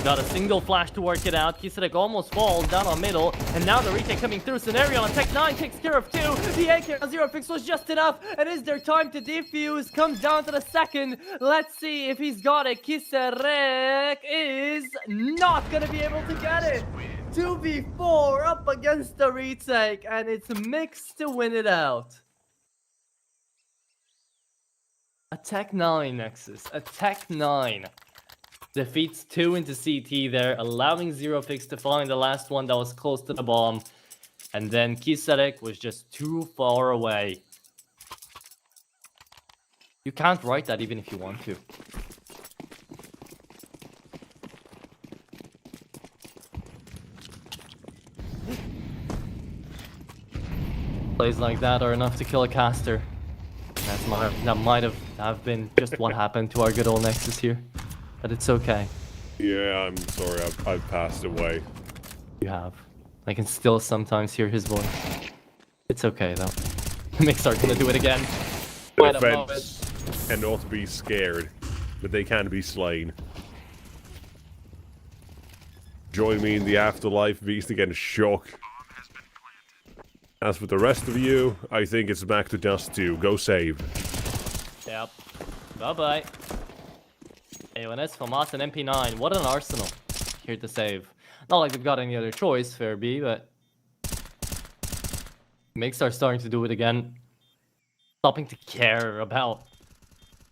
Not a single flash to work it out. Kisarek almost falls down on middle. And now the retake coming through. Scenario on Tech 9 takes care of 2. The AK on 0 fix was just enough. It is their time to defuse. Comes down to the second. Let's see if he's got it. Kisarek is not going to be able to get it. 2v4 up against the retake. And it's Mix to win it out. A Tech 9 Nexus. A Tech 9. Defeats 2 into CT there, allowing Zero Fix to find the last one that was close to the bomb. And then Kisarek was just too far away. You can't write that even if you want to. Plays like that are enough to kill a caster. That might have been just what happened to our good old Nexus here. But it's okay. Yeah, I'm sorry, I've passed away. You have. I can still sometimes hear his voice. It's okay though. Mix are gonna do it again. Defense cannot be scared, but they can be slain. Join me in the afterlife, beast against Shock. As for the rest of you, I think it's back to Dust 2. Go save. Yep. Bye-bye. AONS, FAMAS, and MP9. What an arsenal. Here to save. Not like they've got any other choice, fair B, but... Mix are starting to do it again. Stopping to care about...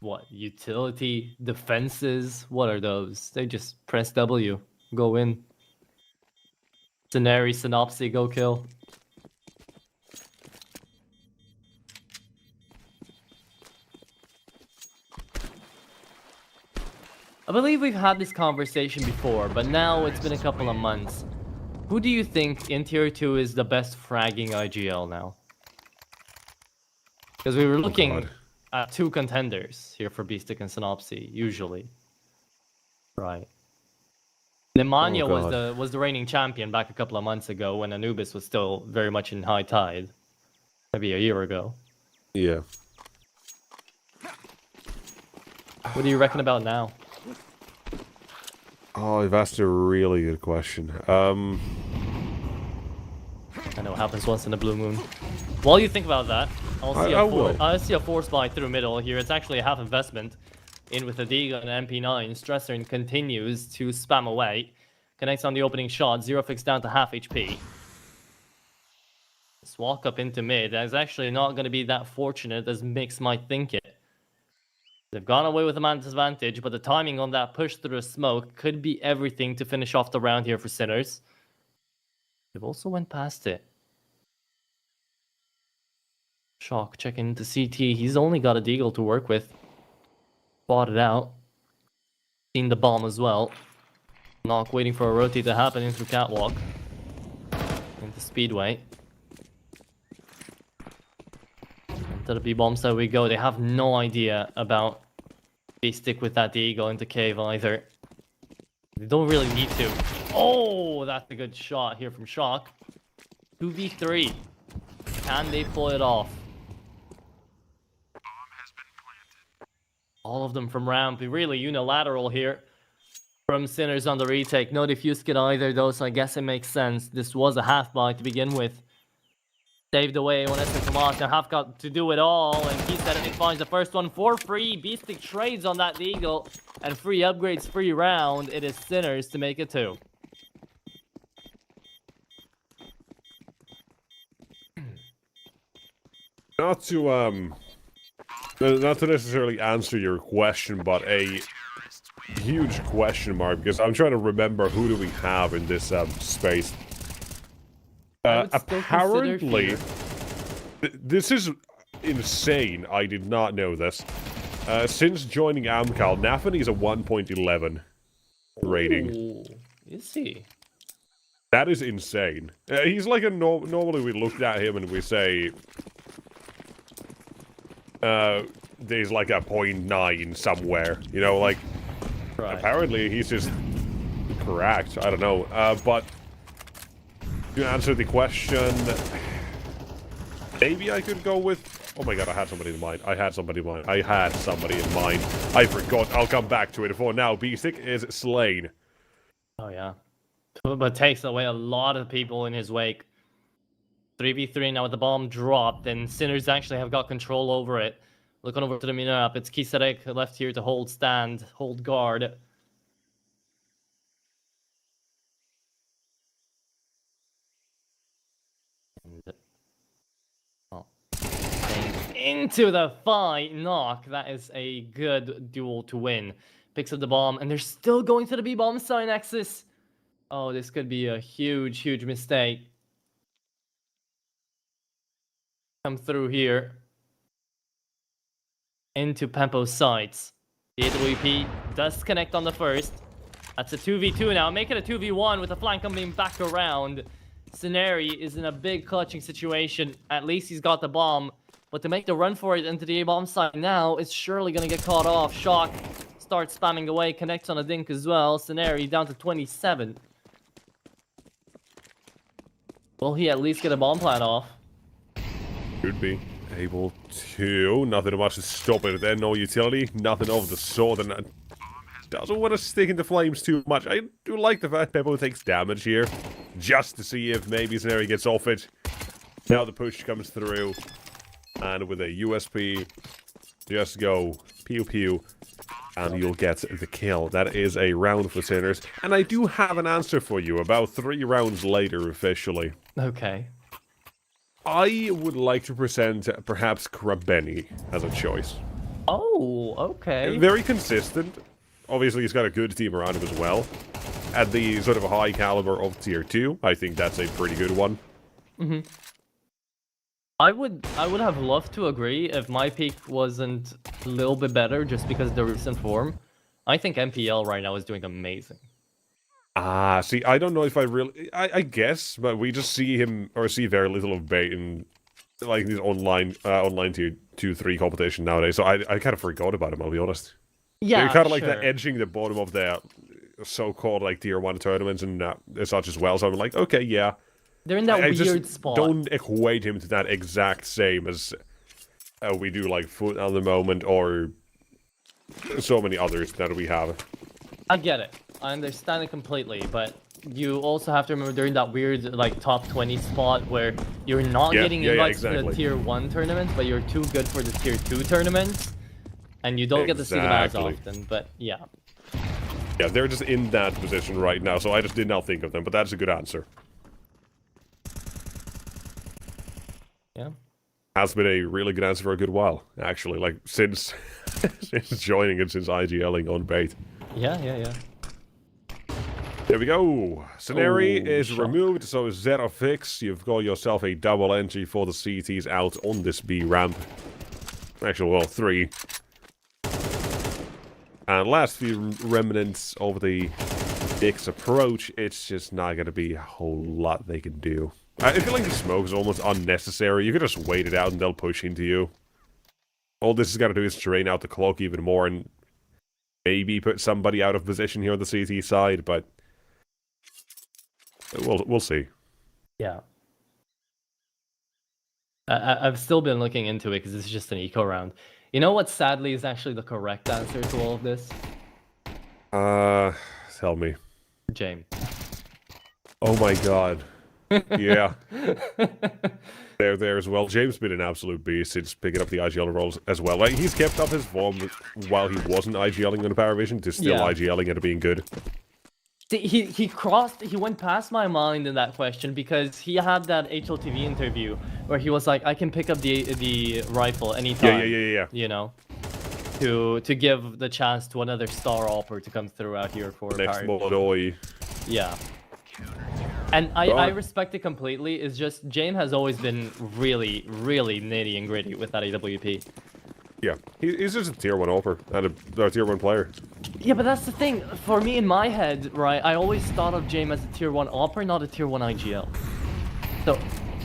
What? Utility? Defenses? What are those? They just press W. Go in. Scenario, Synopsy, go kill. I believe we've had this conversation before, but now it's been a couple of months. Who do you think in Tier 2 is the best fragging IGL now? Because we were looking at 2 contenders here for Beastic and Synopsy, usually. Right. Nemanja was the reigning champion back a couple of months ago when Anubis was still very much in high tide. Maybe a year ago. Yeah. What do you reckon about now? Oh, you've asked a really good question. I know it happens once in a blue moon. While you think about that, I'll see a force buy through middle here. It's actually a half investment. In with the Diga and MP9. Stresser continues to spam away. Connects on the opening shot. Zero Fix down to half HP. This walk up into mid is actually not going to be that fortunate as Mix might think it. They've gone away with a man's advantage, but the timing on that push through a smoke could be everything to finish off the round here for Sinners. They've also went past it. Shock checking into CT. He's only got a Deagle to work with. Spotted out. Seen the bomb as well. Knock waiting for a rotate to happen into catwalk. Into speedway. To the B-bomb side we go. They have no idea about they stick with that Deagle into cave either. They don't really need to. Oh, that's a good shot here from Shock. 2v3. Can they pull it off? All of them from ramp. Really unilateral here from Sinners on the retake. No defuse kit either though, so I guess it makes sense. This was a half buy to begin with. Saved away when it's come off. Now half got to do it all, and he said it finds the first one for free. Beastic trades on that Eagle, and free upgrades, free round. It is Sinners to make it 2. Not to necessarily answer your question, but a huge question mark, because I'm trying to remember who do we have in this space. Apparently, this is insane. I did not know this. Since joining AMKAL, Nafany is a 1.11 rating. Ooh, is he? That is insane. He's like a normally we look at him and we say there's like a 0.9 somewhere, you know, like Right. apparently he's just correct. I don't know, but to answer the question, maybe I could go with. Oh my god, I had somebody in mind. I had somebody in mind. I forgot. I'll come back to it. For now, Beastic is slain. Oh yeah, but takes away a lot of people in his wake. 3v3 now with the bomb dropped, and Sinners actually have got control over it. Looking over to the map, it's Kisarek left here to hold stand, hold guard. Oh. Into the fight, Knock. That is a good duel to win. Picks up the bomb, and they're still going to the B-bomb side nexus. Oh, this could be a huge, huge mistake. Come through here. Into Pempo's sights. The AWP does connect on the first. That's a 2v2 now. Make it a 2v1 with the flank coming back around. Scenari is in a big clutching situation. At least he's got the bomb. But to make the run for it into the A-bomb side now, it's surely going to get caught off. Shock starts spamming away. Connects on a dink as well. Scenari down to 27. Will he at least get a bomb plant off? Should be able to. Nothing much to stop it. Then no utility. Nothing of the sort. And doesn't want to stick into flames too much. I do like the fact Peppo takes damage here. Just to see if maybe Scenari gets off it. Now the push comes through. And with a USP, just go pew pew. And you'll get the kill. That is a round for Sinners. And I do have an answer for you about 3 rounds later officially. Okay. I would like to present perhaps Krabeni as a choice. Oh, okay. Very consistent. Obviously, he's got a good team around him as well. At the sort of a high caliber of tier 2, I think that's a pretty good one. Mm-hmm. I would have loved to agree if my peak wasn't a little bit better just because of the recent form. I think MPL right now is doing amazing. Ah, see, I don't know if I really... I guess, but we just see him, or see very little of bait in, like, these online tier 2-3 competition nowadays, so I kind of forgot about him, I'll be honest. Yeah, They're kind of like sure. the edging the bottom of the so-called, like, tier 1 tournaments and such as well, so I'm like, okay, yeah. They're in that I weird just spot. don't equate him to that exact same as we do, like, Foot at the moment, or so many others that we have. I get it. I understand it completely, but you also have to remember they're in that weird, like, top 20 spot where you're not getting invites to the tier 1 tournament, but you're too good for the tier 2 tournaments, and you don't get to see them as often, but yeah. Yeah, they're just in that position right now, so I just did not think of them, but that's a good answer. Yeah. Has been a really good answer for a good while, actually, like, since since joining and since IGLing on bait. Yeah. There we go. Scenari is Shock. removed, so zero fix. You've got yourself a double entry for the CTs out on this B ramp. Actually, well, 3. And last few remnants of the Dick's approach, it's just not going to be a whole lot they can do. I feel like the smoke is almost unnecessary. You could just wait it out and they'll push into you. All this has got to do is drain out the clock even more and maybe put somebody out of position here on the CT side, but we'll see. Yeah. I've still been looking into it because it's just an eco round. You know what, sadly, is actually the correct answer to all of this? Tell me. James. Oh my god. Yeah. There as well. James has been an absolute beast. He's picking up the IGL roles as well. Like, he's kept up his form while he wasn't IGLing on Power Vision to still IGLing and being good. He went past my mind in that question because he had that HLTV interview where he was like, I can pick up the rifle anytime. Yeah. You know, to give the chance to another star opera to come through out here for next Molodoi. Yeah. And I respect it completely. It's just James has always been really, really nitty and gritty with that AWP. Yeah, he's just a tier 1 offer and a tier 1 player. Yeah, but that's the thing. For me, in my head, right, I always thought of James as a tier 1 opera, not a tier 1 IGL. So,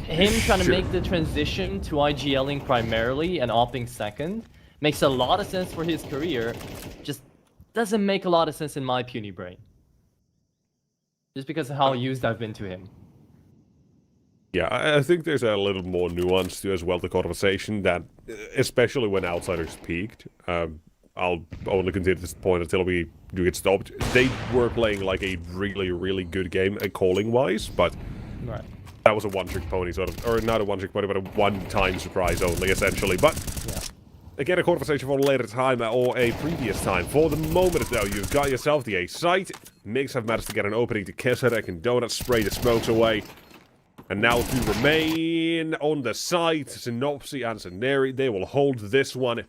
him trying to make the transition to IGLing primarily and opping second makes a lot of sense for his career. Just doesn't make a lot of sense in my puny brain. Just because of how used I've been to him. Yeah, I think there's a little more nuance to as well the conversation that, especially when Outsiders peaked, I'll only continue this point until we do get stopped. They were playing like a really, really good game, calling-wise, but that was a one-trick pony sort of, or not a one-trick pony, but a one-time surprise only, essentially. But again, a conversation for a later time or a previous time. For the moment, though, you've got yourself the A site. Migs have managed to get an opening to Kisarek and Donut spray the smokes away. And now to remain on the site, Synopsy and Sceneri, they will hold this one.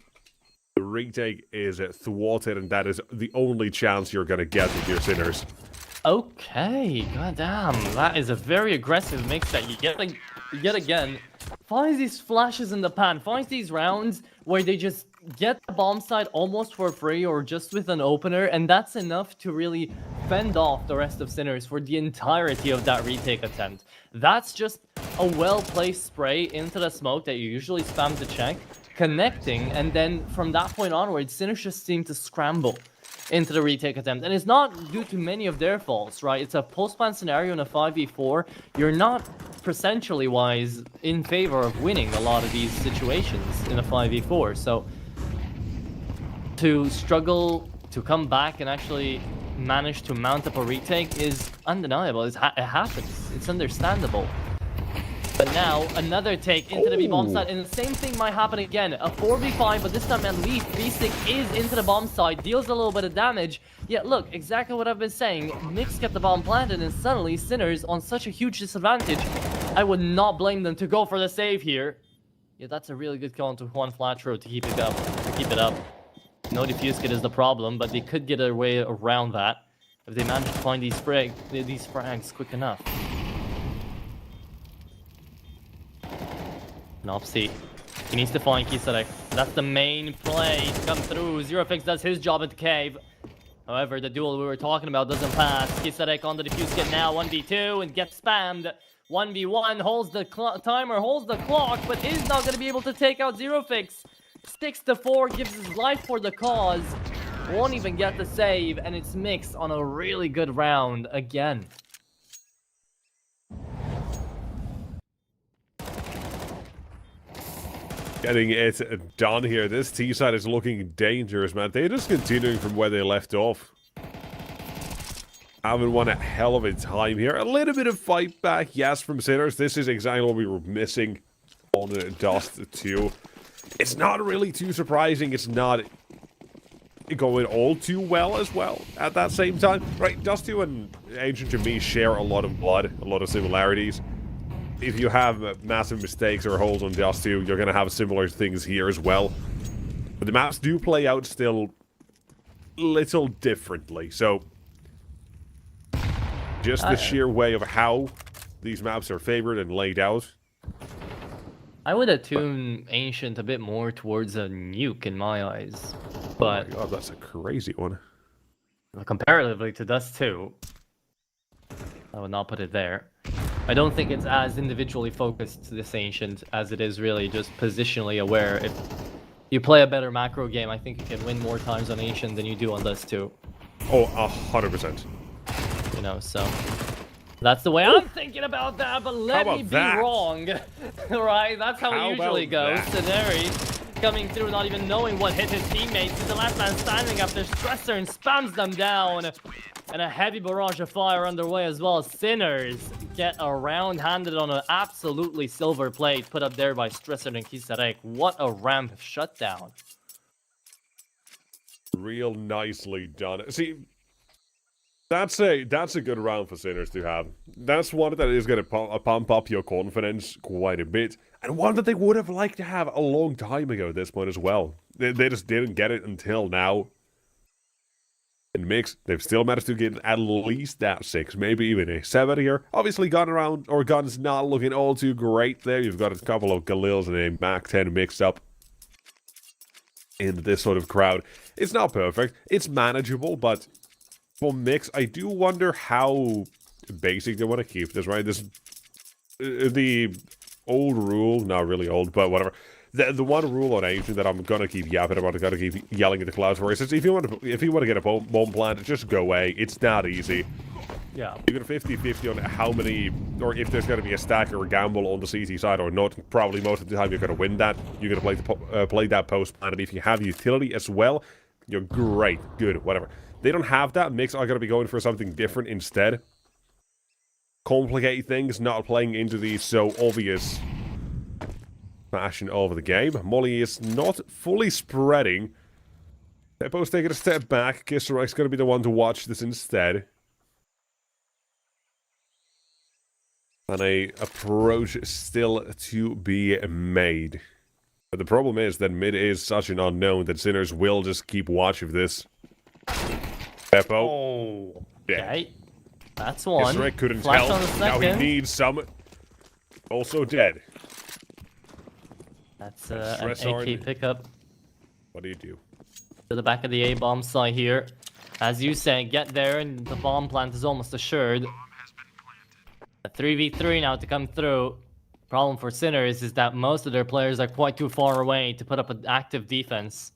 The retake is thwarted, and that is the only chance you're going to get with your Sinners. Okay, goddamn, that is a very aggressive mix that you get, like, yet again. Finds these flashes in the pan, finds these rounds where they just get the bomb site almost for free or just with an opener, and that's enough to really fend off the rest of Sinners for the entirety of that retake attempt. That's just a well-placed spray into the smoke that you usually spam to check, connecting, and then from that point onwards, Sinners just seem to scramble into the retake attempt. And it's not due to many of their faults, right? It's a post-plan scenario in a 5v4. You're not percentually wise in favor of winning a lot of these situations in a 5v4. So to struggle to come back and actually manage to mount up a retake is undeniable. It happens. It's understandable. But now, another take into the B-bomb site, and the same thing might happen again. A 4v5, but this time at least B-Stick is into the bomb site, deals a little bit of damage. Yeah, look, exactly what I've been saying. Nyx kept the bomb planted, and suddenly Sinners on such a huge disadvantage. I would not blame them to go for the save here. Yeah, that's a really good call into Juan Flatro to keep it up. No defuse kit is the problem, but they could get their way around that if they manage to find these frags quick enough. Nopsy. He needs to find Kisarek. That's the main play to come through. ZeroFix does his job at the cave. However, the duel we were talking about doesn't pass. Kisarek on the defuse kit now, 1v2, and gets spammed. 1v1, holds the timer, holds the clock, but is not going to be able to take out ZeroFix. 6-4, gives his life for the cause. Won't even get the save, and it's Mixed on a really good round again. Getting it done here. This T-side is looking dangerous, man. They're just continuing from where they left off. Having won a hell of a time here. A little bit of fight back, yes, from Sinners. This is exactly what we were missing on Dust 2. It's not really too surprising. It's not going all too well as well at that same time. Right, Dust 2 and Ancient Jimmy share a lot of blood, a lot of similarities. If you have massive mistakes or holes on Dust 2, you're going to have similar things here as well. But the maps do play out still little differently, so just the sheer way of how these maps are favored and laid out. I would attune Ancient a bit more towards a nuke in my eyes, but oh my god, that's a crazy one. Comparatively to Dust 2, I would not put it there. I don't think it's as individually focused, this Ancient, as it is really just positionally aware. If you play a better macro game, I think you can win more times on Ancient than you do on this too. Oh, 100%. You know, so that's the way I'm thinking about that, but let me be wrong. Right? That's how it usually goes. Scenario coming through, not even knowing what hit his teammates. He's the last man standing after Stressor and spams them down. And a heavy barrage of fire underway as well. Sinners get around handed on an absolutely silver plate put up there by Stressor and Kisarek. What a ramp shutdown. Real nicely done. See, that's a good round for Sinners to have. That's one that is going to pump up your confidence quite a bit. And one that they would have liked to have a long time ago at this point as well. They just didn't get it until now. In Mix, they've still managed to get at least that 6, maybe even a 7 here. Obviously, Gun's not looking all too great there. You've got a couple of Galils and a Mach 10 mixed up in this sort of crowd. It's not perfect. It's manageable, but for Mix, I do wonder how basic they want to keep this, right? This the old rule, not really old, but whatever. The one rule on Ancient that I'm gonna keep yapping about, I'm gonna keep yelling at the clouds for, is if you want to get a bomb plant, just go away. It's not easy. Yeah. You got a 50-50 on how many, or if there's gonna be a stack or a gamble on the CT side or not. Probably most of the time you're gonna win that. You're gonna play that post plant, and if you have utility as well, you're great, good, whatever. They don't have that. Mix are gonna be going for something different instead. Complicate things, not playing into the so obvious fashion of the game. Molly is not fully spreading. Teppo's taking a step back. Kissarek's going to be the one to watch this instead. And a approach still to be made. But the problem is that mid is such an unknown that Sinners will just keep watch of this. Teppo. Oh. Yeah. Okay. That's one. Kisserek couldn't Flash tell. Now he needs some. Also dead. That's an AK pickup. What do you do? To the back of the A-bomb site here. As you say, get there and the bomb plant is almost assured. A 3v3 now to come through. Problem for Sinners is that most of their players are quite too far away to put up an active defense.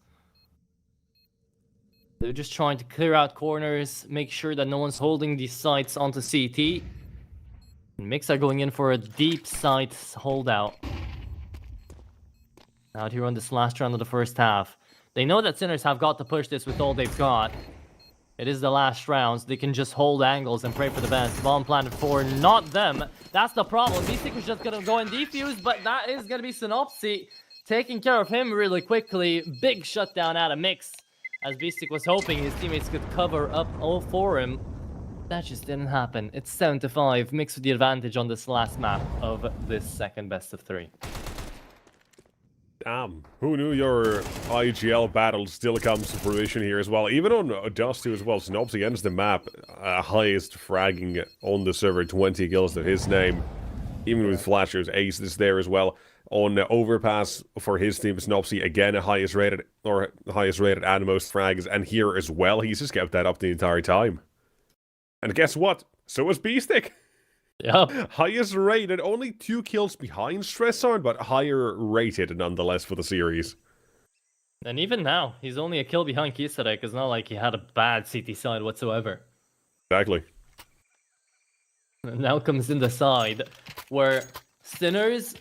They're just trying to clear out corners, make sure that no one's holding these sites onto CT. And Mix are going in for a deep site holdout. Out here on this last round of the first half. They know that Sinners have got to push this with all they've got. It is the last rounds. They can just hold angles and pray for the best. Bomb planted for not them. That's the problem. Beastic is just going to go and defuse, but that is going to be Synopsy taking care of him really quickly. Big shutdown out of Mix. As Beastic was hoping his teammates could cover up all for him. That just didn't happen. It's 7-5. Mix with the advantage on this last map of this second best of 3. Damn, who knew your IGL battle still comes to fruition here as well. Even on Dusty as well, Synopsy ends the map highest fragging on the server, 20 kills to his name. Even with Flasher's ace is there as well. On Overpass for his team, Synopsy again highest rated and most frags, and here as well, he's just kept that up the entire time. And guess what? So was Beastic. Yep. Highest rated, only 2 kills behind Stressarn, but higher rated nonetheless for the series. And even now, he's only a kill behind Kisarek. It's not like he had a bad CT side whatsoever. Exactly. And now comes in the side where Sinners,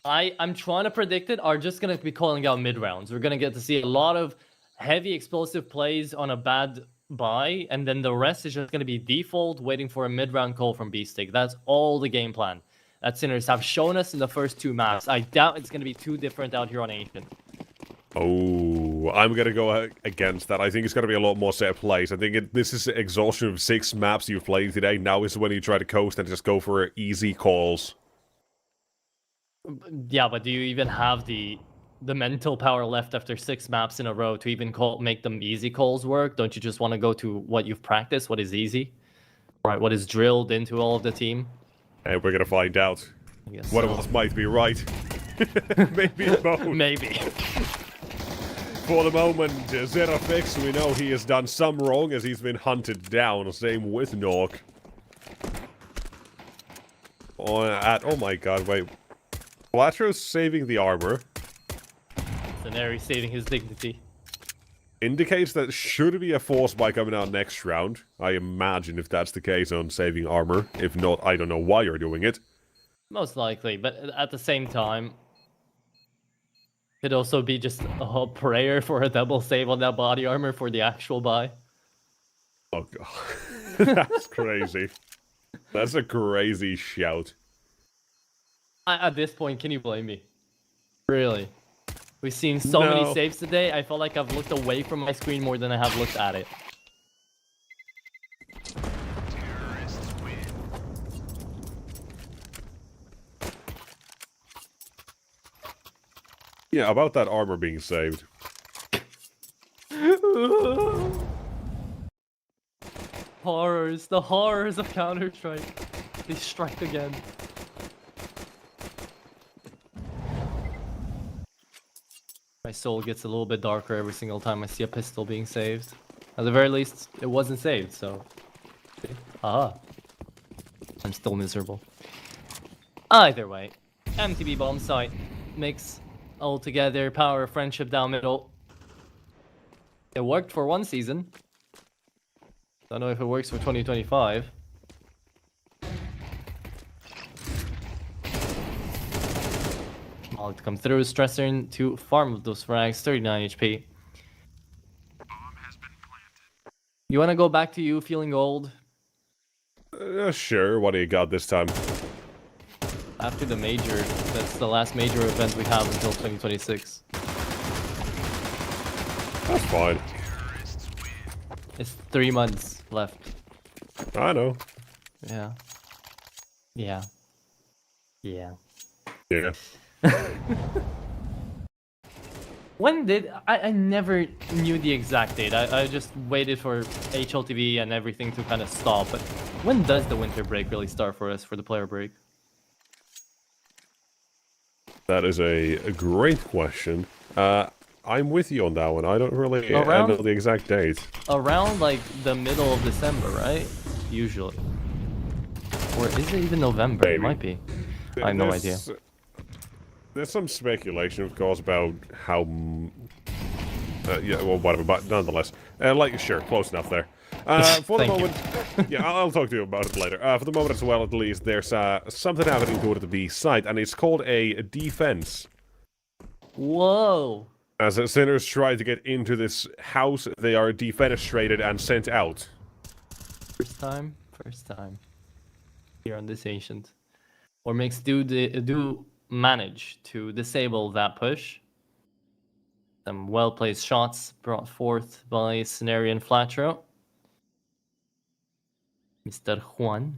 I'm trying to predict it, are just going to be calling out mid-rounds. We're going to get to see a lot of heavy explosive plays on a bad buy, and then the rest is just going to be default, waiting for a mid-round call from Beastic. That's all the game plan that Sinners have shown us in the first 2 maps. I doubt it's going to be too different out here on Ancient. Oh, I'm going to go against that. I think it's going to be a lot more set plays. I think this is exhaustion of 6 maps you've played today. Now is when you try to coast and just go for easy calls. Yeah, but do you even have the mental power left after 6 maps in a row to even make them easy calls work? Don't you just want to go to what you've practiced, what is easy? Right, what is drilled into all of the team? And we're going to find out. One of us might be right. Maybe both. Maybe. For the moment, Zerafix, we know he has done some wrong as he's been hunted down. Same with Nork. Oh my god, wait. Flatro's saving the armor. Scenario saving his dignity. Indicates that should be a force by coming out next round. I imagine if that's the case on saving armor. If not, I don't know why you're doing it. Most likely, but at the same time, could also be just a prayer for a double save on that body armor for the actual buy. Oh god. That's crazy. That's a crazy shout. At this point, can you blame me? Really? We've seen so many saves today, I feel like I've looked away from my screen more than I have looked at it. Yeah, about that armor being saved. Horrors, the horrors of Counter-Strike. They strike again. My soul gets a little bit darker every single time I see a pistol being saved. At the very least, it wasn't saved, so... Ah. I'm still miserable. Either way, MTB bomb site. Mix all together, power of friendship down middle. It worked for one season. Don't know if it works for 2025. I'll come through, stressing to farm those frags, 39 HP. You wanna go back to you feeling old? Sure, what do you got this time? After the major, that's the last major event we have until 2026. That's fine. It's 3 months left. I know. Yeah. Yeah. Yeah. Yeah. When did... I never knew the exact date. I just waited for HLTV and everything to kind of stop. But when does the winter break really start for us, for the player break? That is a great question. I'm with you on that one. I don't really know the exact date. Around, like, the middle of December, right? Usually. Or is it even November? Maybe. It might be. I have no idea. There's some speculation, of course, about how... yeah, well, whatever, but nonetheless. Sure, close enough there. For the moment... yeah, I'll talk to you about it later. For the moment as well, at least, there's something happening toward the B site, and it's called a defense. Whoa! As sinners try to get into this house, they are defenestrated and sent out. First time? First time. Here on this Ancient. Or makes do manage to disable that push. Some well-placed shots brought forth by Scenario and Flatro. Mr. Juan.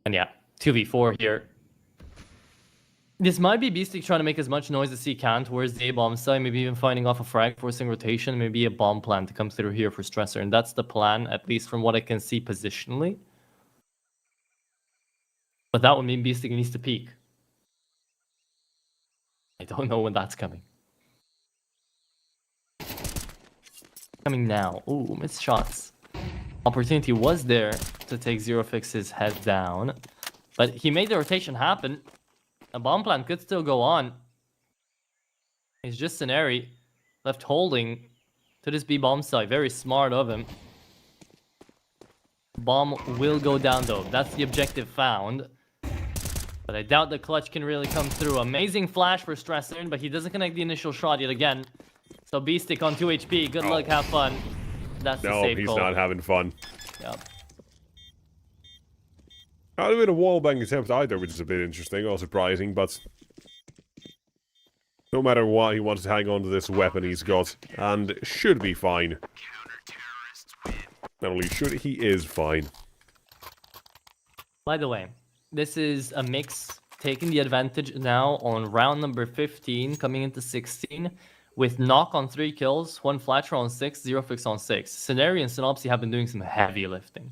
And yeah, 2v4 here. This might be Beastic trying to make as much noise as he can towards the A-bomb side, maybe even finding off a frag, forcing rotation, maybe a bomb plan to come through here for Stressor, and that's the plan, at least from what I can see positionally. But that would mean Beastic needs to peek. I don't know when that's coming. Coming now. Ooh, missed shots. Opportunity was there to take Zero Fix's head down, but he made the rotation happen. A bomb plan could still go on. It's just Scenario left holding to this B bomb site. Very smart of him. Bomb will go down though. That's the objective found. But I doubt the clutch can really come through. Amazing flash for Stressor, but he doesn't connect the initial shot yet again. So Beastic on 2 HP. Good luck, have fun. That's the safe he's call. not having fun. Yep. Not even a wallbang attempt either, which is a bit interesting or surprising, but... no matter what, he wants to hang on to this weapon he's got, and should be fine. Not only should, he is fine. By the way, this is a mix taking the advantage now on round number 15, coming into 16, with Knock on 3 kills, 1 Flatcher on 6, 0 Fix on 6. Scenario and Synopsy have been doing some heavy lifting.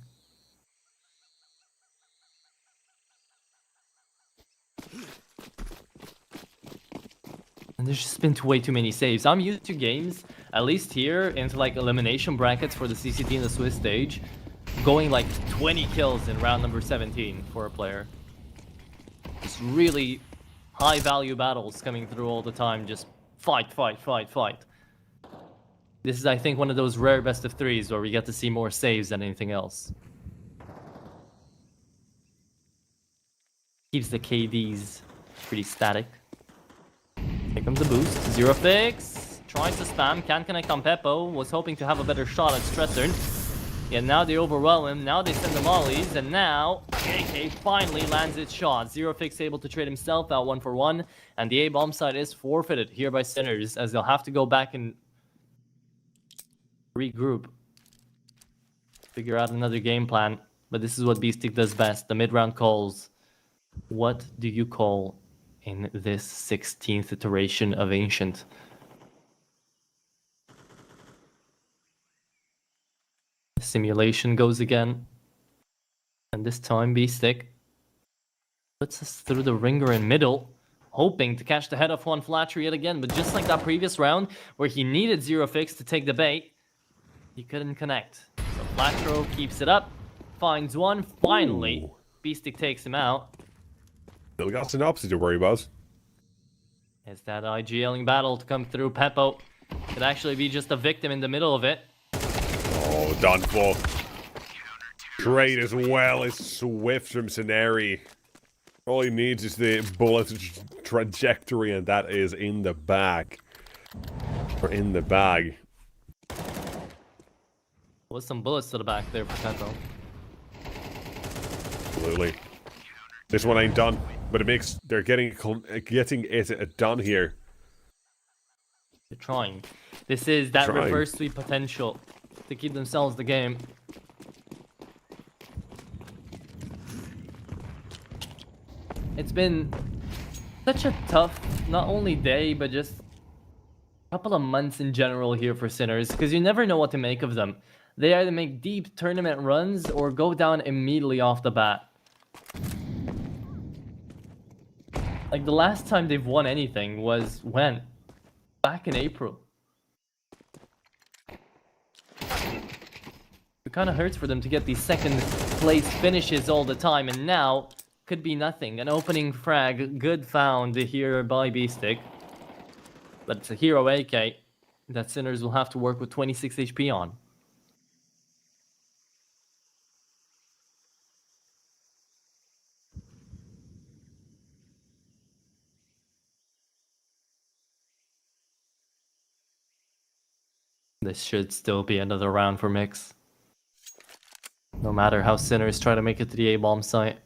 And there's just been way too many saves. I'm used to games, at least here, into like elimination brackets for the CCT and the Swiss stage, going like 20 kills in round number 17 for a player. Just really high value battles coming through all the time. Just fight, fight, fight, fight. This is, I think, one of those rare best of threes where we get to see more saves than anything else. Keeps the KDs pretty static. Here comes the boost. Zero fix. Tries to spam. Can't connect on Peppo. Was hoping to have a better shot at Stressern. Yeah, now they overwhelm him. Now they send the mollies. And now AK finally lands its shot. Zero fix able to trade himself out 1-for-1. And the A-bomb side is forfeited here by Sinners, as they'll have to go back and regroup. Figure out another game plan. But this is what Beastic does best. The mid-round calls. What do you call in this 16th iteration of Ancient? Simulation goes again. And this time Beastic puts us through the ringer in middle, hoping to catch the head of Juan Flatcher yet again. But just like that previous round, where he needed Zero Fix to take the bait, he couldn't connect. So Flatcher keeps it up, finds one, finally. Ooh. Beastic takes him out. Still got Synopsis to worry about. Is that IGLing battle to come through? Peppo could actually be just a victim in the middle of it. Oh, done for. Trade as well is swift from Scenari. All he needs is the bullet trajectory, and that is in the bag. Or in the bag. Was some bullets to the back there for Peppo. Absolutely. This one ain't done, but it makes they're getting it done here. They're trying. This is that Trying. reverse sweep potential to keep themselves the game. It's been such a tough, not only day, but just a couple of months in general here for Sinners, because you never know what to make of them. They either make deep tournament runs or go down immediately off the bat. Like the last time they've won anything was when? Back in April. It kind of hurts for them to get these second place finishes all the time, and now could be nothing. An opening frag, good found here by Beastic. But it's a hero AK that Sinners will have to work with 26 HP on. This should still be another round for Mix. No matter how Sinners try to make it to the A-bomb site.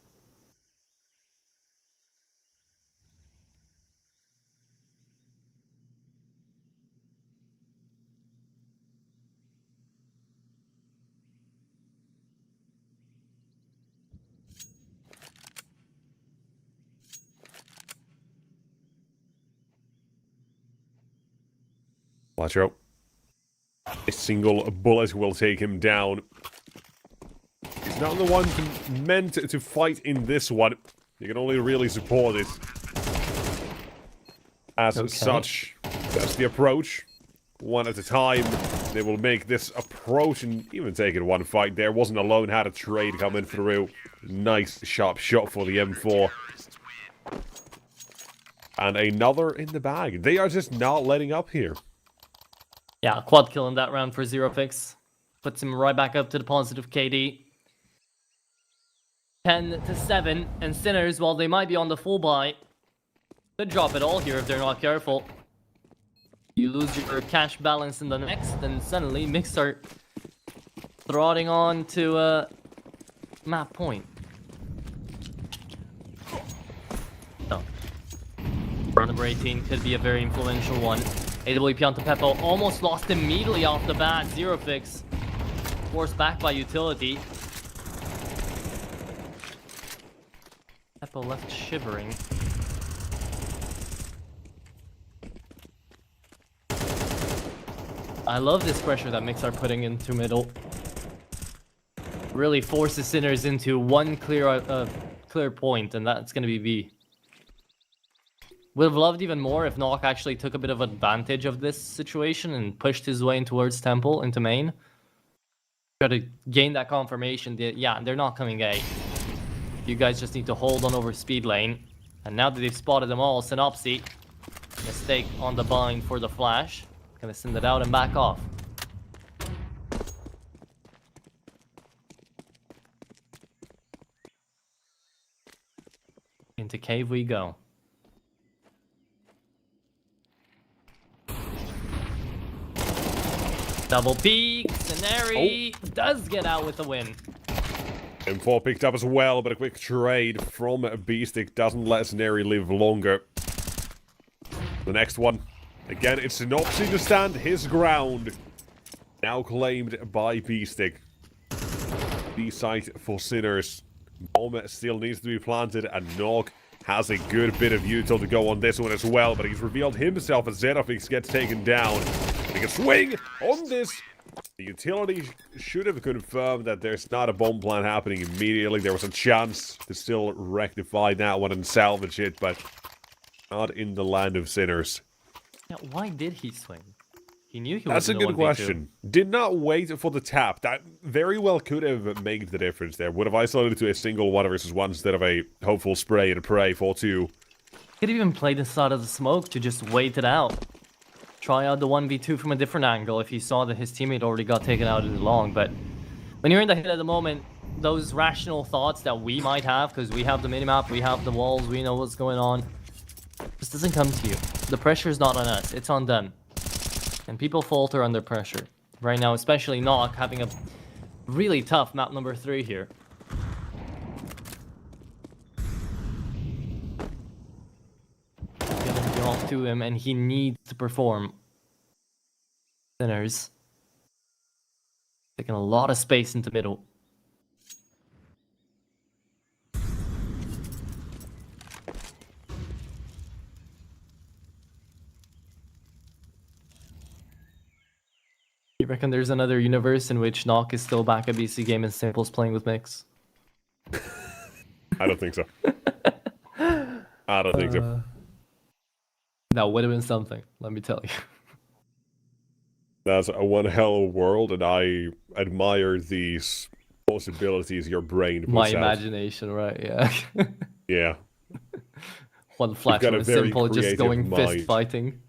Watch out. A single bullet will take him down. He's not the one meant to fight in this one. You can only really support it. As such, that's the approach. One at a time. They will make this approach and even take it one fight. There wasn't alone, had a trade coming through. Nice sharp shot for the M4. And another in the bag. They are just not letting up here. Yeah, quad kill in that round for Zero Fix. Puts him right back up to the positive KD. 10-7, and Sinners, while they might be on the full buy, could drop it all here if they're not careful. You lose your cash balance in the next, and suddenly Mix start throtting on to map point. So, round number 18 could be a very influential one. AWP onto Peppo, almost lost immediately off the bat. Zero Fix forced back by utility. Peppo left shivering. I love this pressure that Mix are putting into middle. Really forces Sinners into one clear point, and that's going to be B. Would have loved even more if Nock actually took a bit of advantage of this situation and pushed his way in towards Temple into main. Try to gain that confirmation that, yeah, they're not coming A. You guys just need to hold on over speed lane. And now that they've spotted them all, Synopsy, mistake on the bind for the flash. Gonna send it out and back off. Into cave we go. Double peek, Scenary does get out with the win. M4 picked up as well, but a quick trade from Beastic doesn't let Scenary live longer. The next one. Again, it's Synopsy to stand his ground. Now claimed by Beastic. B site for Sinners. Bomb still needs to be planted, and Nog has a good bit of util to go on this one as well, but he's revealed himself as Xenofix gets taken down. He can swing on this. The utility should have confirmed that there's not a bomb plant happening immediately. There was a chance to still rectify that one and salvage it, but not in the land of sinners. Yeah, why did he swing? He knew he was. That's a good question. Did not wait for the tap. That very well could have made the difference there. Would have isolated to a single 1v1 instead of a hopeful spray and pray for 2. Could have even played inside of the smoke to just wait it out. Try out the 1v2 from a different angle if he saw that his teammate already got taken out in the long. But when you're in the hit at the moment, those rational thoughts that we might have, because we have the minimap, we have the walls, we know what's going on, just doesn't come to you. The pressure is not on us, it's on them. And people falter under pressure. Right now, especially Nock having a really tough map number 3 here. Getting off to him, and he needs to perform. Sinners. Taking a lot of space into middle. You reckon there's another universe in which Nock is still back at BC Game and Simple's playing with Mix? I don't think so. I don't think so. That would have been something, let me tell you. That's a one hell of a world, and I admire these possibilities your brain puts My out. imagination, right, yeah. Yeah. One flash and Simple just going fist fighting.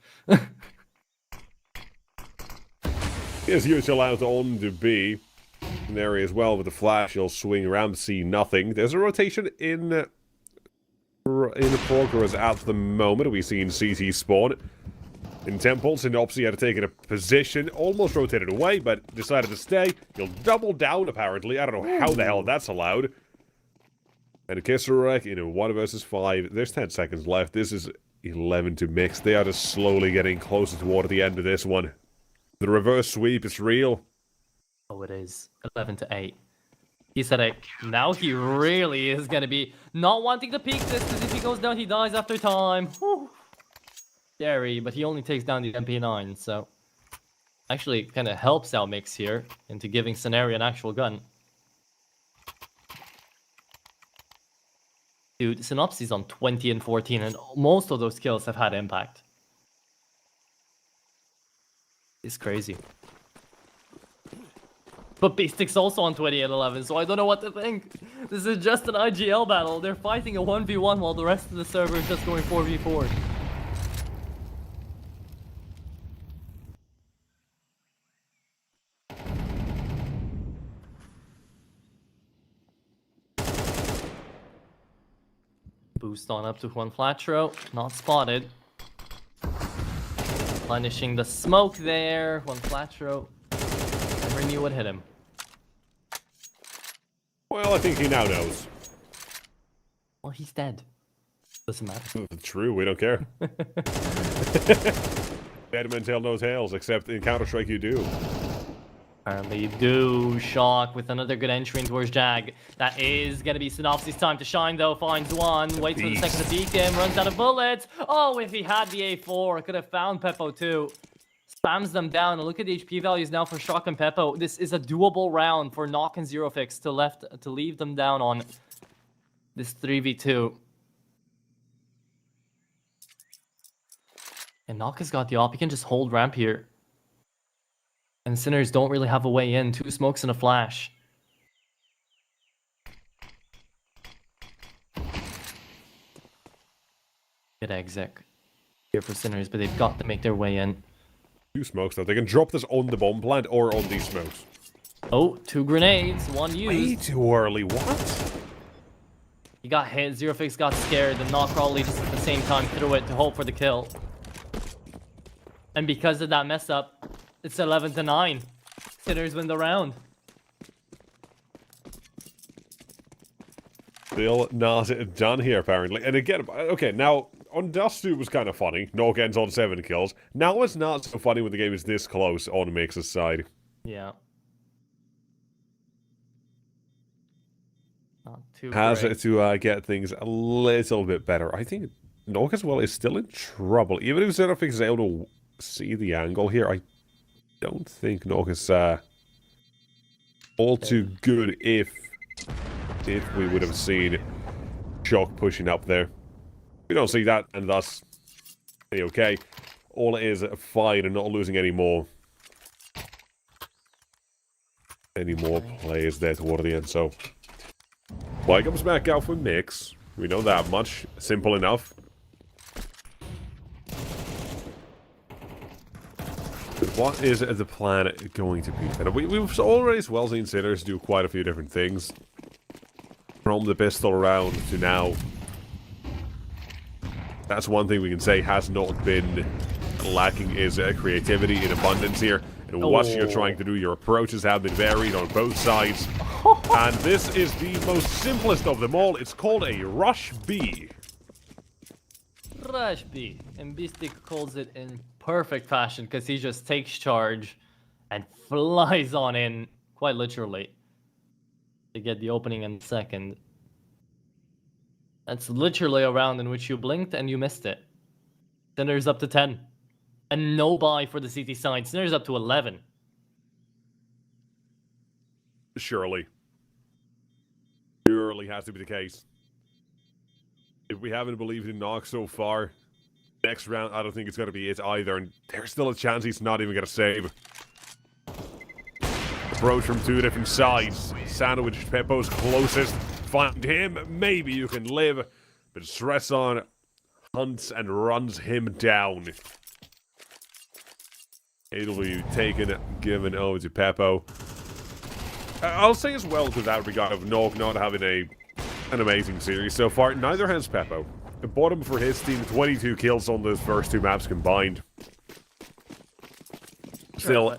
Is usually out on to B. An area as well with the flash. He'll swing around, see nothing. There's a rotation in progress at the moment. We've seen CT spawn. In Temple, Synopsy had taken a position, almost rotated away, but decided to stay. He'll double down, apparently. I don't know how the hell that's allowed. And a Kisarek in a 1 versus 5. There's 10 seconds left. This is 11 to mix. They are just slowly getting closer toward the end of this one. The reverse sweep is real. Oh, it is. 11 to 8. He said it. Now he really is going to be not wanting to peek this, because if he goes down, he dies after time. Whew. Scary, but he only takes down the MP9, so actually kind of helps out Mix here into giving Scenario an actual gun. Dude, Synopsy's on 20 and 14, and most of those kills have had impact. It's crazy. But Beastic's also on 20 and 11, so I don't know what to think. This is just an IGL battle. They're fighting a 1v1 while the rest of the server is just going 4v4. Boost on up to one Flatro, not spotted. Replenishing the smoke there, one Flatro. Never knew what hit him. Well, I think he now knows. Well, he's dead. Doesn't matter. True, we don't care. Dead men tell no tales, except in Counter-Strike you do. Apparently you do. Shock with another good entry towards Jag. That is going to be Synopsy's time to shine, though. Finds one, waits for the second to peek him, runs out of bullets. Oh, if he had the A4, could have found Peppo too. Spams them down, and look at the HP values now for Shock and Peppo. This is a doable round for Nock and Zerofix to leave them down on this 3v2. And Nock has got the op. He can just hold ramp here. And Sinners don't really have a way in. 2 smokes and a flash. Good exec here for Sinners, but they've got to make their way in. 2 smokes, though. They can drop this on the bomb plant or on these smokes. Oh, 2 grenades, 1 used. Way too early. What? He got hit, Zerofix got scared, and Knock probably just at the same time threw it to hope for the kill. And because of that mess up, it's 11-9. Sinners win the round. Still not done here, apparently. And again, okay, now, on Dust 2 was kind of funny. Knock ends on 7 kills. Now it's not so funny when the game is this close on Mix's side. Yeah. Not too Has great. to get things a little bit better. I think Knock as well is still in trouble. Even if Zerofix is able to see the angle here, I don't think Knock is all too good if we would have seen Shock pushing up there. We don't see that, and thus, okay. All it is a fight and not losing any more players there toward the end, so... Why comes back out for Mix? We know that much. Simple enough. But what is the plan going to be? And we've already as well seen Sinners do quite a few different things. From the pistol round to now. That's one thing we can say has not been lacking is creativity in abundance here. And what you're trying to do, your approaches have been varied on both sides. And this is the most simplest of them all. It's called a Rush B. Rush B. And Beastic calls it in perfect fashion because he just takes charge and flies on in, quite literally, to get the opening in second. That's literally a round in which you blinked and you missed it. Sinners up to 10. And no buy for the CT side. Sinners up to 11. Surely has to be the case. If we haven't believed in Knock so far, next round I don't think it's going to be it either. And there's still a chance he's not even going to save. Approach from 2 different sides. Sandwich Peppo's closest. Find him. Maybe you can live. But Stress on hunts and runs him down. It'll be given over to Peppo. I'll say as well to that regard of Knock not having an amazing series so far. Neither has Peppo. The bottom for his team, 22 kills on those first 2 maps combined. Still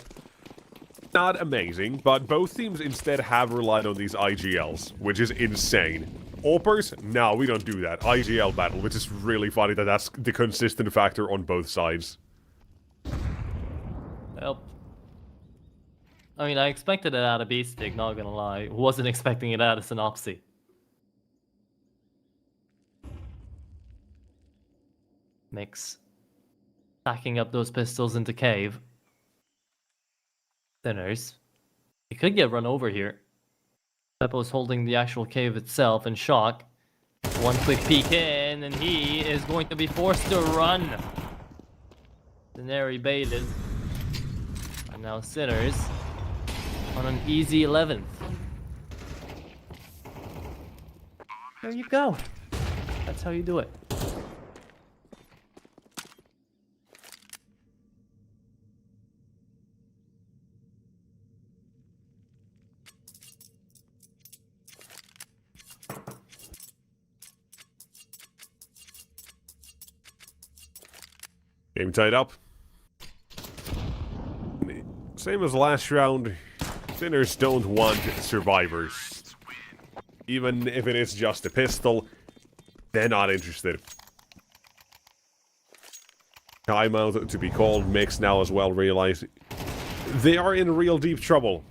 not amazing, but both teams instead have relied on these IGLs, which is insane. Oppers? No, we don't do that. IGL battle, which is really funny that that's the consistent factor on both sides. Well, I mean, I expected it out of Beastic, not gonna lie. Wasn't expecting it out of Synopsy. Mix. Stacking up those pistols into cave. Sinners. He could get run over here. Beppo's holding the actual cave itself in shock. One quick peek in, and he is going to be forced to run. Denary baited. And now Sinners on an easy 11th. There you go. That's how you do it. Game tied up. Same as last round, Sinners don't want survivors. Even if it is just a pistol, they're not interested. Timeout to be called. Mix now as well realize they are in real deep trouble.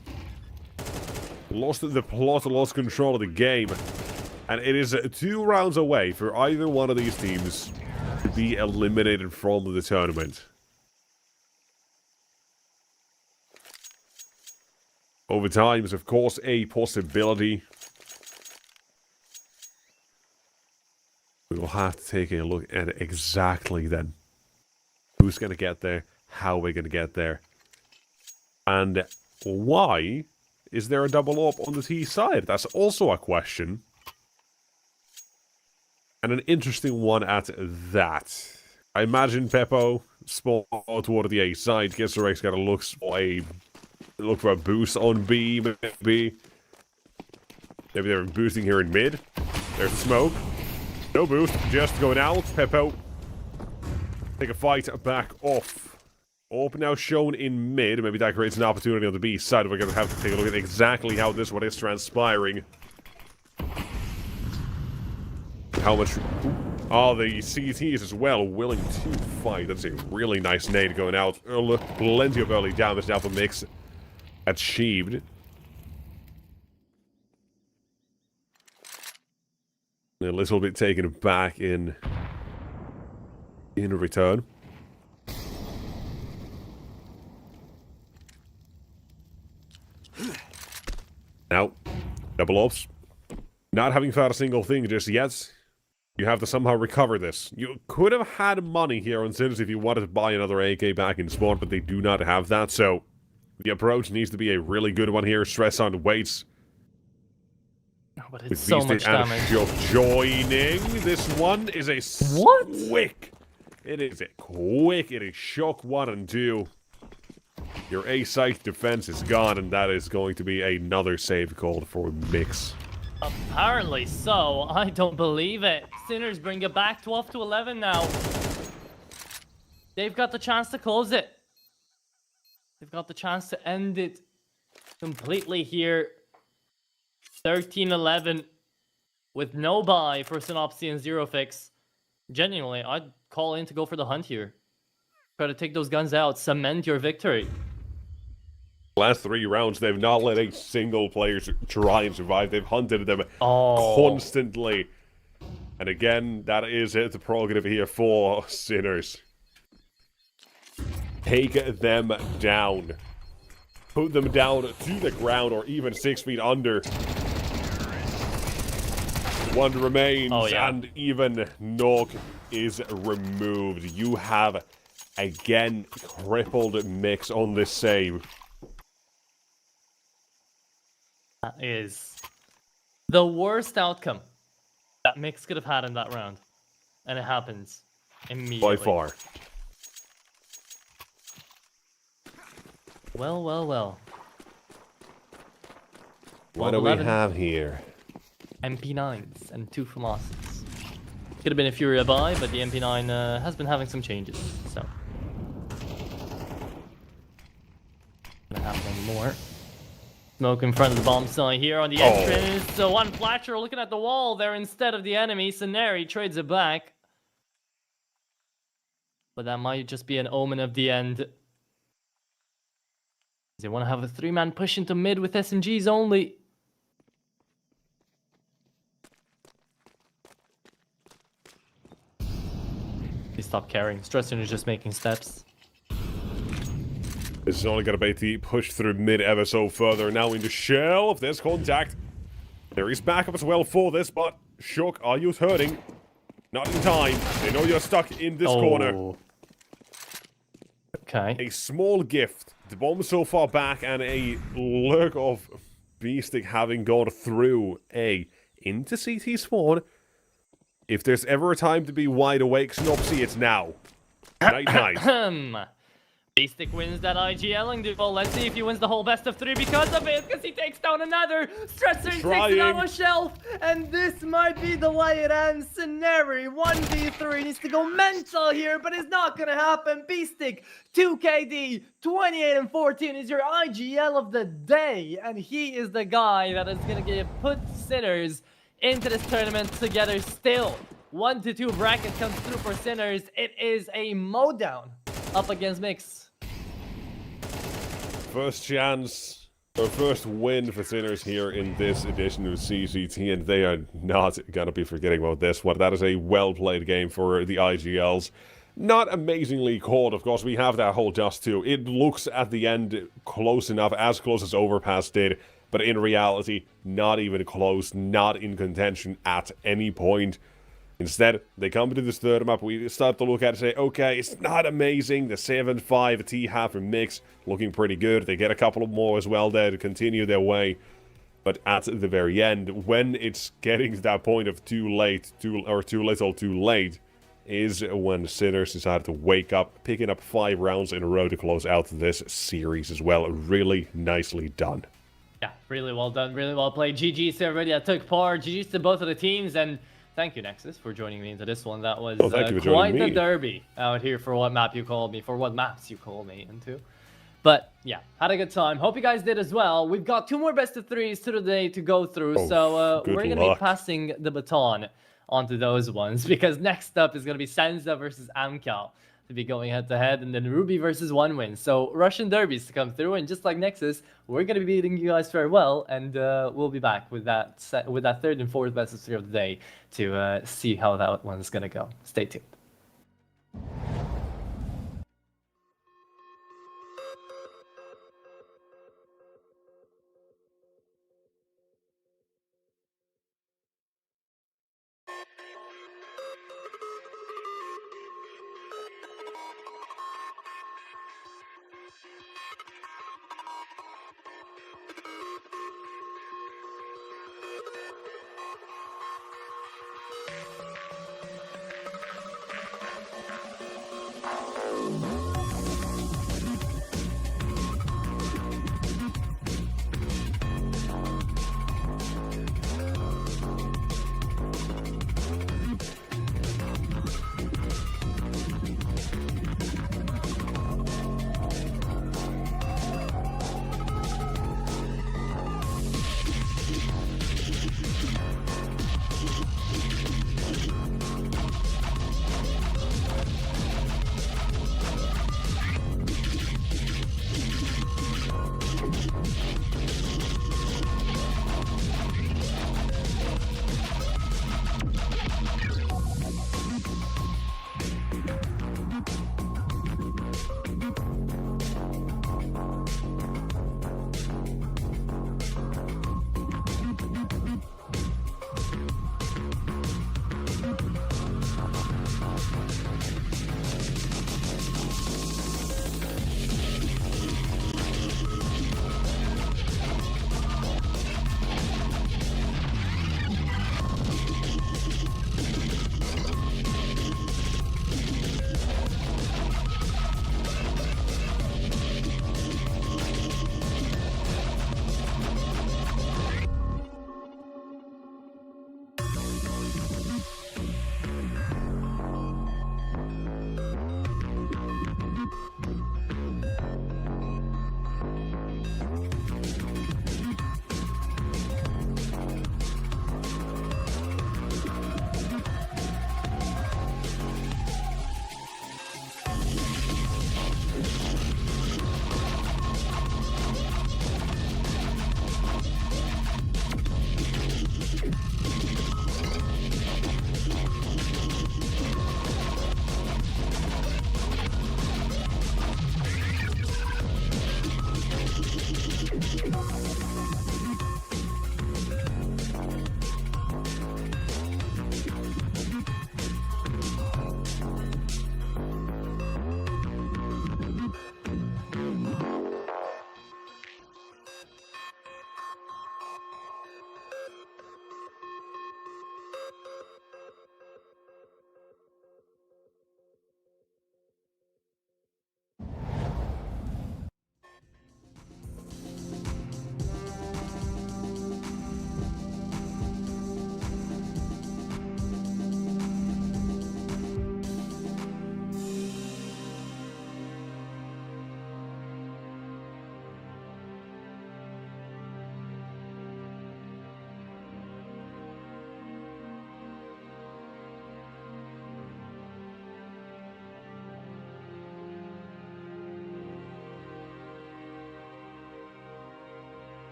Lost the plot, lost control of the game. And it is 2 rounds away for either one of these teams to be eliminated from the tournament. Overtime is, of course, a possibility. We will have to take a look at it exactly then. Who's going to get there? How we're going to get there. And why is there a double up on the T side? That's also a question. And an interesting one at that. I imagine Peppo spawn toward the A side. Guess the Rex gotta look for a boost on B, maybe. Maybe they're boosting here in mid. There's the smoke. No boost, just going out. Peppo. Take a fight back off. Op now shown in mid. Maybe that creates an opportunity on the B side. We're gonna have to take a look at exactly how this one is transpiring. How much... Oh, the CCTs as well, willing to fight. That's a really nice nade going out. Plenty of early damage now for Mix achieved. A little bit taken back in return. Now, double ops. Not having found a single thing just yet. You have to somehow recover this. You could have had money here on SENZA if you wanted to buy another AK back in spawn, but they do not have that, so the approach needs to be a really good one here. Stress on weights. Oh, but it's so much damage. Joining. This one is a quick. It is a quick. It is shock 1 and 2. Your A site defense is gone, and that is going to be another save called for Mix. Apparently so. I don't believe it. Sinners bring it back 12 to 11 now. They've got the chance to close it. They've got the chance to end it completely here. 13-11 with no buy for Synopsy and Zero Fix. Genuinely, I'd call in to go for the hunt here. Try to take those guns out, cement your victory. Last 3 rounds, they've not let a single player try and survive. They've hunted them constantly. And again, that is the prerogative here for Sinners. Take them down. Put them down to the ground or even 6 feet under. 1 remains, and even Nog is removed. You have, again, crippled Mix on this save. That is the worst outcome that Mix could have had in that round. And it happens immediately. By far. Well, well, well. What do we have here? MP9s and 2 Philosophies. Could have been a Furia buy, but the MP9 has been having some changes, so. Gonna happen more. Smoke in front of the bomb site here on the entrance. So one Flatcher looking at the wall there instead of the enemy. Saneri trades it back. But that might just be an omen of the end. They want to have a 3-man push into mid with SMGs only. They stop carrying. Stresson is just making steps. This is only going to be pushed through mid ever so further. Now into Shell. If there's contact. There is backup as well for this, but Shook, are you hurting? Not in time. They know you're stuck in this corner. Okay. A small gift. The bomb so far back and a lurk of B-Stick having gone through A into CT spawn. If there's ever a time to be wide awake, Snopsy, it's now. Night. B-Stick wins that IGLing duel. Let's see if he wins the whole best of 3 because of it, because he takes down another. Stresser takes it on a shelf, and this might be the way it ends. Scenario 1v3 needs to go mental here, but it's not gonna happen. B-Stick 2KD 28 and 14 is your IGL of the day, and he is the guy that is gonna put Sinners into this tournament together still. 1-2 bracket comes through for Sinners. It is a mowdown up against Mix. First chance, or first win for Sinners here in this edition of CCT, and they are not going to be forgetting about this one. That is a well-played game for the IGLs. Not amazingly called, of course. We have that whole Dust 2. It looks at the end close enough, as close as Overpass did, but in reality, not even close, not in contention at any point. Instead, they come to this third map, we start to look at it and say, okay, it's not amazing, the 7-5 T-half mix looking pretty good, they get a couple of more as well there to continue their way, but at the very end, when it's getting to that point of too late, too little, too late, is when Sinners decided to wake up, picking up 5 rounds in a row to close out this series as well. Really nicely done. Yeah, really well done, really well played. GG's to everybody that took part, GG's to both of the teams, and thank you, Nexus, for joining me into this one. That was quite the derby out here for what map you called me, for what maps you called me into. But yeah, had a good time. Hope you guys did as well. We've got 2 more best of 3s today to go through, so we're going to be passing the baton onto those ones, because next up is going to be SENZA versus AMKAL to be going head-to-head, and then Ruby versus One Win. So Russian derbies to come through, and just like Nexus, we're going to be bidding you guys farewell, and we'll be back with that 3rd and 4th best of 3 of the day to see how that one's going to go. Stay tuned.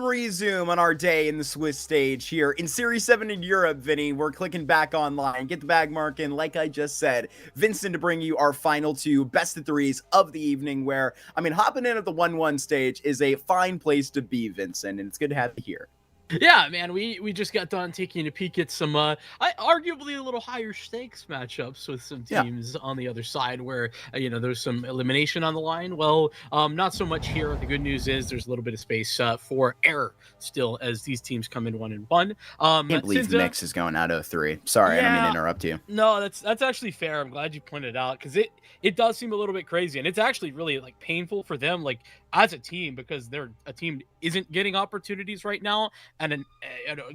resume on our day in the Swiss stage here in Series 7 in Europe, Vinny. We're clicking back online. Get the bag mark in, like I just said. Vincent to bring you our final two best of threes of the evening where, I mean, hopping in at the 1-1 stage is a fine place to be, Vincent, and it's good to have you here. Yeah, man, we just got done taking a peek at some arguably a little higher stakes matchups with some teams on the other side where there's some elimination on the line. Well, not so much here. The good news is there's a little bit of space for error still as these teams come in 1-1. I can't believe SENZA, Mix is going out 0-3. Sorry, I don't mean to interrupt you. No, that's actually fair. I'm glad you pointed it out because it does seem a little bit crazy, and it's actually really like painful for them, like as a team, because they're a team isn't getting opportunities right now, and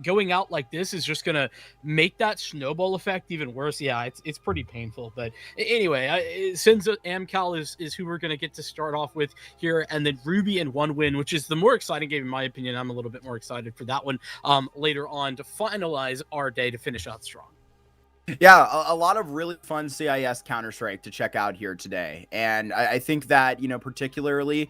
going out like this is just gonna make that snowball effect even worse. Yeah, it's pretty painful. But anyway, SENZA AMKAL is who we're gonna get to start off with here, and then Ruby and 1-Win, which is the more exciting game in my opinion. I'm a little bit more excited for that one later on to finalize our day to finish out strong. Yeah, a lot of really fun CIS Counter-Strike to check out here today. And I think that, particularly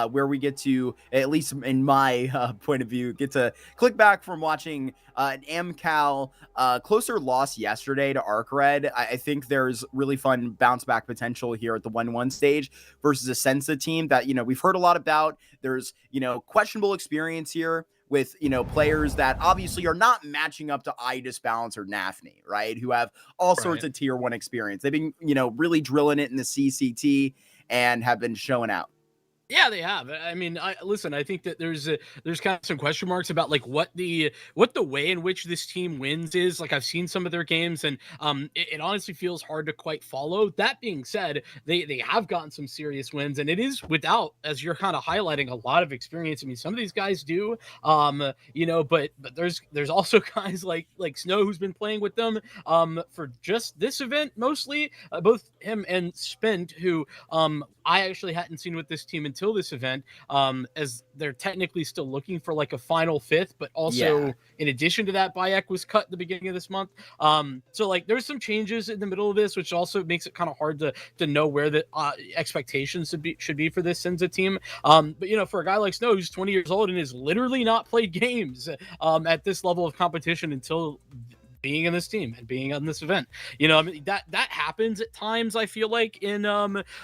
where we get to, at least in my point of view, get to click back from watching an AMKAL closer loss yesterday to ArcRed. I think there's really fun bounce back potential here at the 1-1 stage versus a SENZA team that, we've heard a lot about. There's, questionable experience here with, players that obviously are not matching up to iDisbalance or Nafny, right? Who have all sorts of tier 1 experience. They've been, really drilling it in the CCT and have been showing out. Yeah, they have. I mean, listen, I think that there's kind of some question marks about like what the way in which this team wins is. Like I've seen some of their games and it honestly feels hard to quite follow. That being said, they have gotten some serious wins, and it is without, as you're kind of highlighting, a lot of experience. I mean, some of these guys do, but there's also guys like Snow who's been playing with them for just this event mostly, both him and Spent, who I actually hadn't seen with this team until this event, as they're technically still looking for like a final fifth, but also in addition to that, Bayek was cut at the beginning of this month. So like there's some changes in the middle of this, which also makes it kind of hard to know where the expectations should be for this SENZA team. But for a guy like Snow, who's 20 years old and has literally not played games at this level of competition until being in this team and being on this event, I mean, that happens at times. I feel like in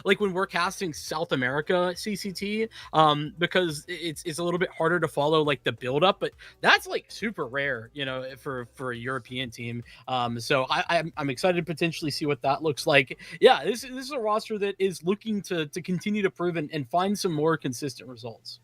like when we're casting South America CCT, because it's a little bit harder to follow like the build up, but that's like super rare, for a European team. So I'm excited to potentially see what that looks like. Yeah, this is a roster that is looking to continue to prove and find some more consistent results.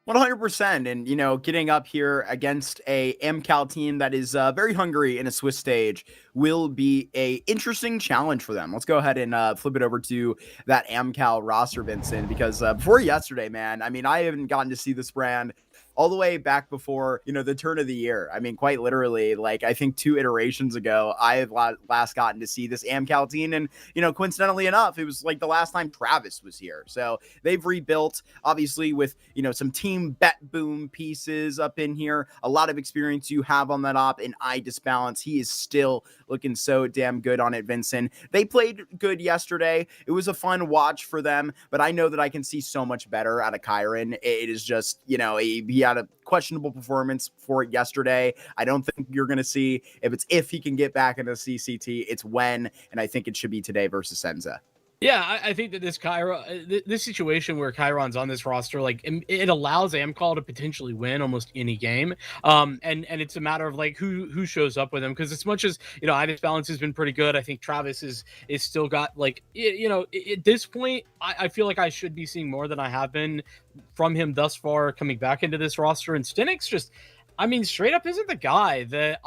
100%. And, getting up here against a AMKAL team that is very hungry in a Swiss stage will be a interesting challenge for them. Let's go ahead and flip it over to that AMKAL roster, Vincent, because before yesterday, man, I mean, I haven't gotten to see this brand all the way back before, the turn of the year. I mean, quite literally, like, I think 2 iterations ago, I have last gotten to see this AMKAL team. And, coincidentally enough, it was like the last time Travis was here. So they've rebuilt, obviously, with, some team bet boom pieces up in here. A lot of experience you have on that op in iDisbalance. He is still looking so damn good on it, Vincent. They played good yesterday. It was a fun watch for them, but I know that I can see so much better out of Kyron. It is just, he had a questionable performance for it yesterday. I don't think you're going to see if he can get back into CCT, it's when, and I think it should be today versus SENZA. Yeah, I think that this situation where Chiron's on this roster, like it allows AMKAL to potentially win almost any game. And it's a matter of like who shows up with him. Because as much as, iDisbalance has been pretty good, I think Travis is still got like, at this point, I feel like I should be seeing more than I have been from him thus far coming back into this roster. And Stenix just, I mean, straight up isn't the guy that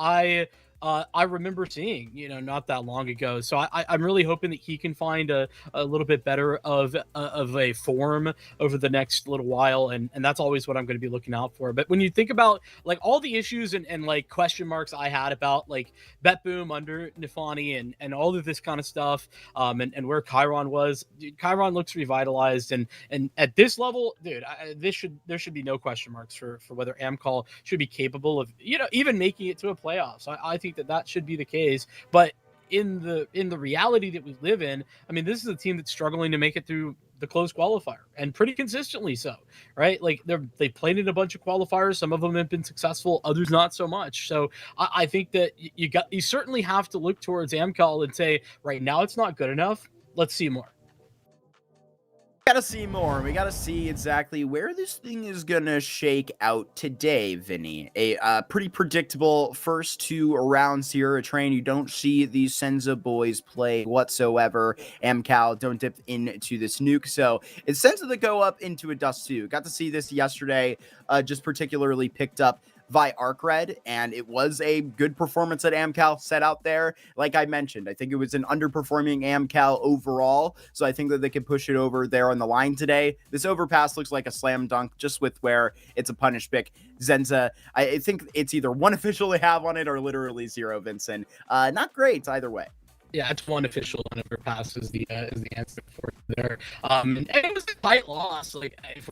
I remember seeing, not that long ago. So I'm really hoping that he can find a little bit better of a form over the next little while. And that's always what I'm going to be looking out for. But when you think about like all the issues and like question marks I had about like Bet Boom under Nifani and all of this kind of stuff, and where Chiron was, dude, Chiron looks revitalized. And at this level, dude, there should be no question marks for whether AMKAL should be capable of, even making it to a playoffs. I think that should be the case, but in the reality that we live in, I mean, this is a team that's struggling to make it through the close qualifier, and pretty consistently so, right? Like they played in a bunch of qualifiers. Some of them have been successful, others not so much. So I think that you certainly have to look towards AMKAL and say, right now it's not good enough. Let's see more. Gotta see more. We gotta see exactly where this thing is gonna shake out today, Vinny. A pretty predictable first 2 rounds here. A train you don't see these SENZA boys play whatsoever. AMKAL don't dip into this nuke, so it's SENZA that go up into a Dust 2. Got to see this yesterday, just particularly picked up by ArcRed, and it was a good performance that AMKAL set out there. Like I mentioned, I think it was an underperforming AMKAL overall, so I think that they can push it over there on the line today. This overpass looks like a slam dunk, just with where it's a punish pick. SENZA, I think it's either one official they have on it or literally 0, Vincent. Not great either way. Yeah, it's one official overpass is the answer for there. And it was a tight loss. Like, if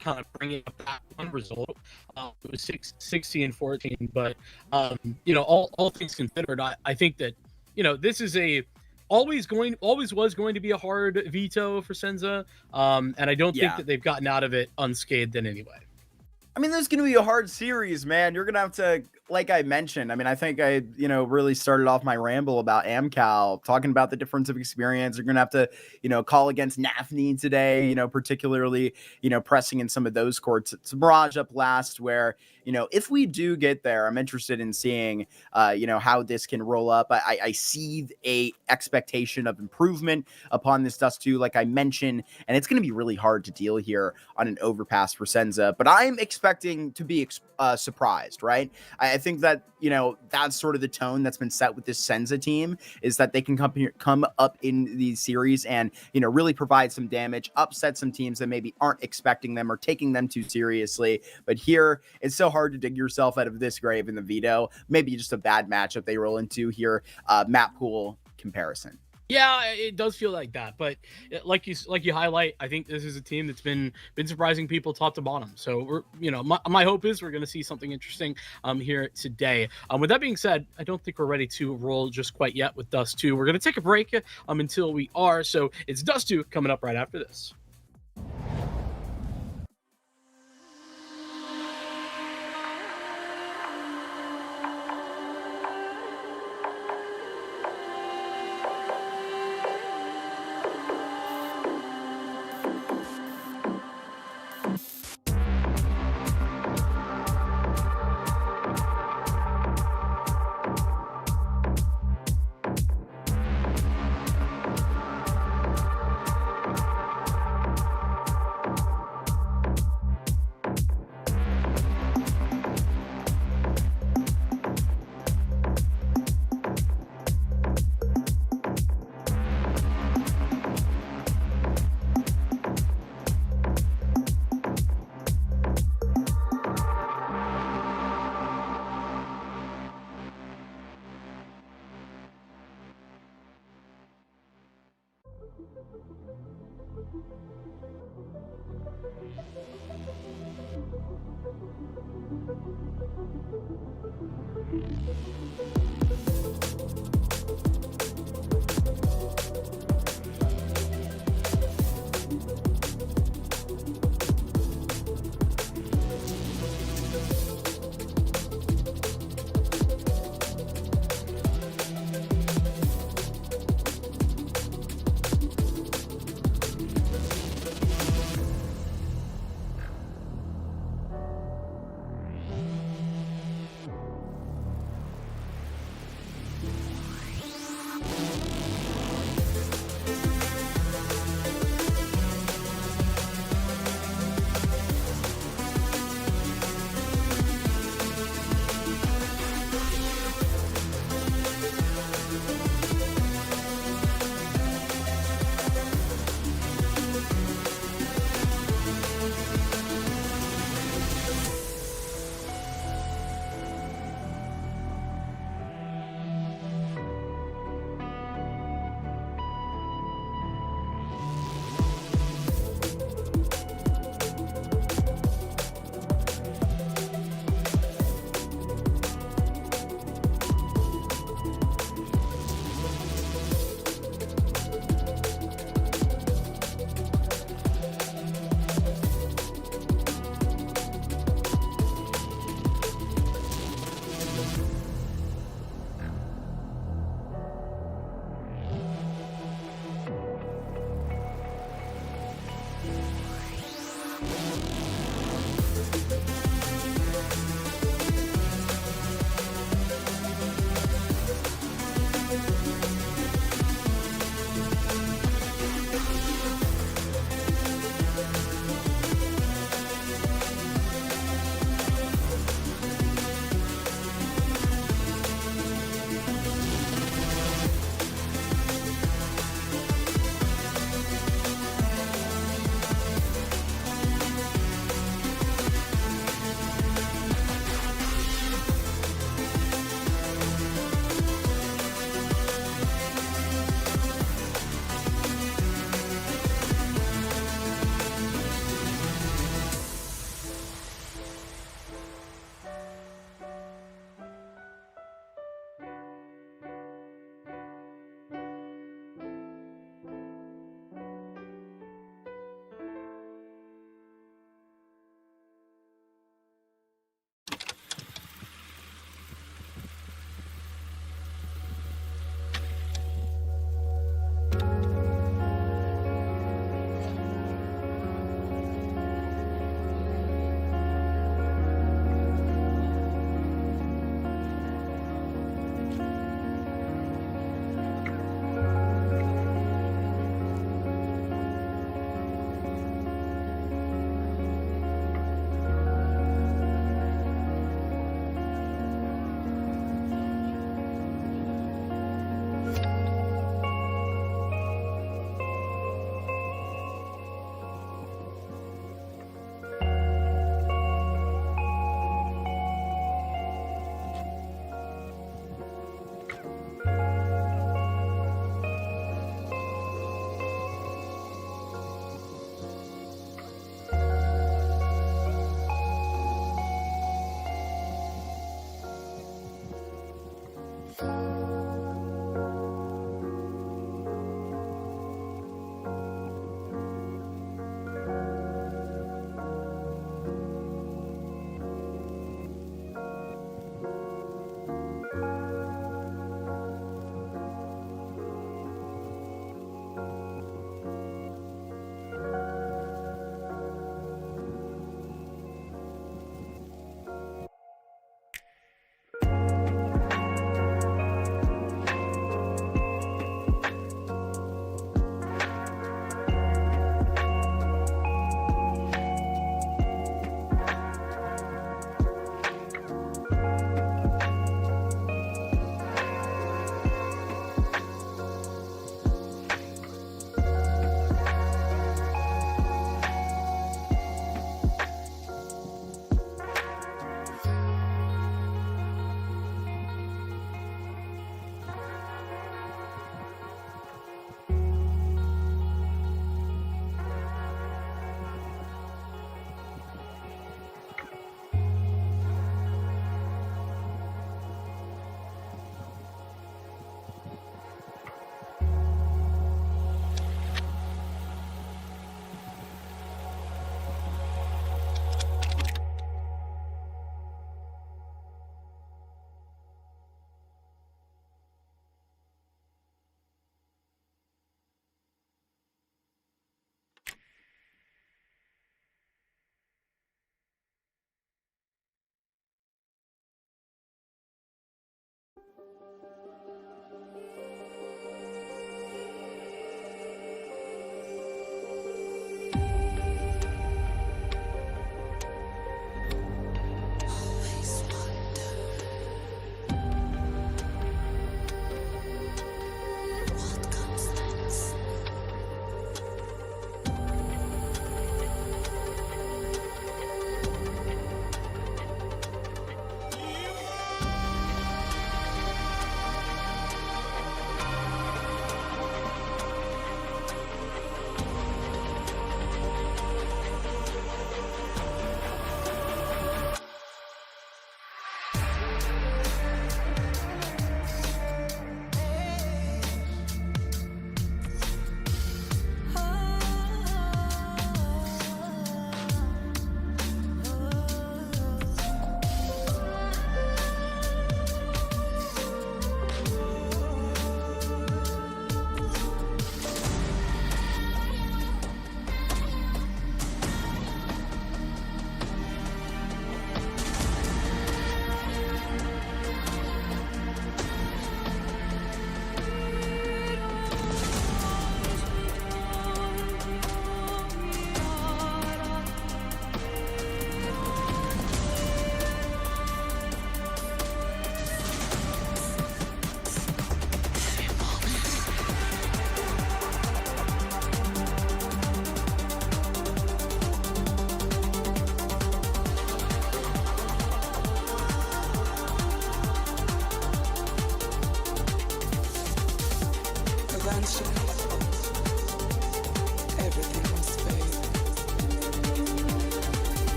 kind of bringing up that one result, it was 16-14. But all things considered, I think that this is always was going to be a hard veto for SENZA, and I don't think that they've gotten out of it unscathed in any way. I mean, there's going to be a hard series, man. You're going to have to, like I mentioned, I mean, I think I, really started off my ramble about AMKAL, talking about the difference of experience. You're going to have to, call against NAFNI today, particularly, pressing in some of those courts. It's Mirage up last where, if we do get there, I'm interested in seeing, how this can roll up. I see a expectation of improvement upon this Dust 2, like I mentioned, and it's going to be really hard to deal here on an overpass for SENZA, but I'm expecting to be surprised, right? I think that, that's sort of the tone that's been set with this SENZA team, is that they can come up in these series and, really provide some damage, upset some teams that maybe aren't expecting them or taking them too seriously. But here, it's so hard to dig yourself out of this grave in the veto. Maybe just a bad matchup they roll into here. Map pool comparison. Yeah, it does feel like that, but like you highlight, I think this is a team that's been surprising people top to bottom. So we're, my hope is we're going to see something interesting here today. With that being said, I don't think we're ready to roll just quite yet with Dust 2. We're going to take a break until we are. So it's Dust 2 coming up right after this.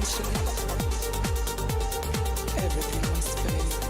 eventually everything must fade.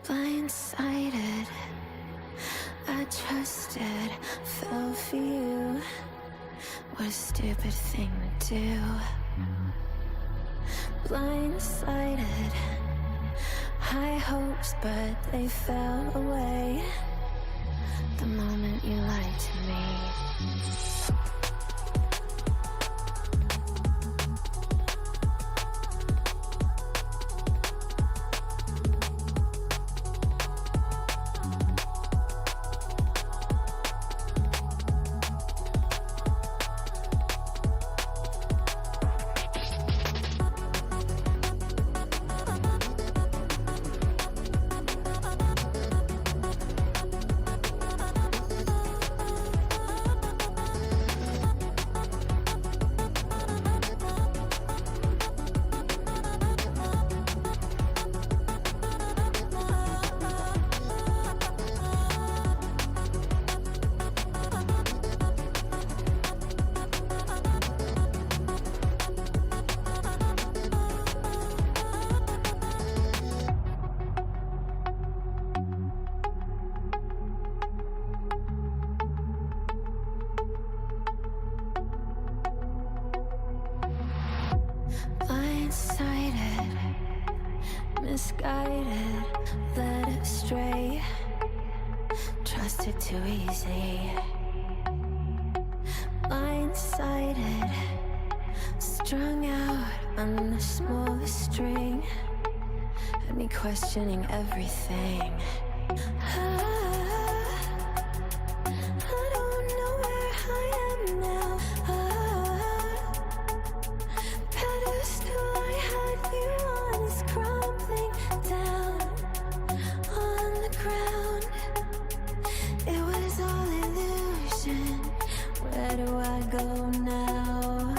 Blindsided, I trusted, fell for you. What a stupid thing to do. Blindsided, high hopes, but they fell away the moment you lied to me. Blindsided, misguided, led astray, trusted too easy. Blindsided, strung out on the smallest string, had me questioning everything. I don't know where I am now. Pedestal I had you on is crumbling down on the ground. It was all illusion. Where do I go now?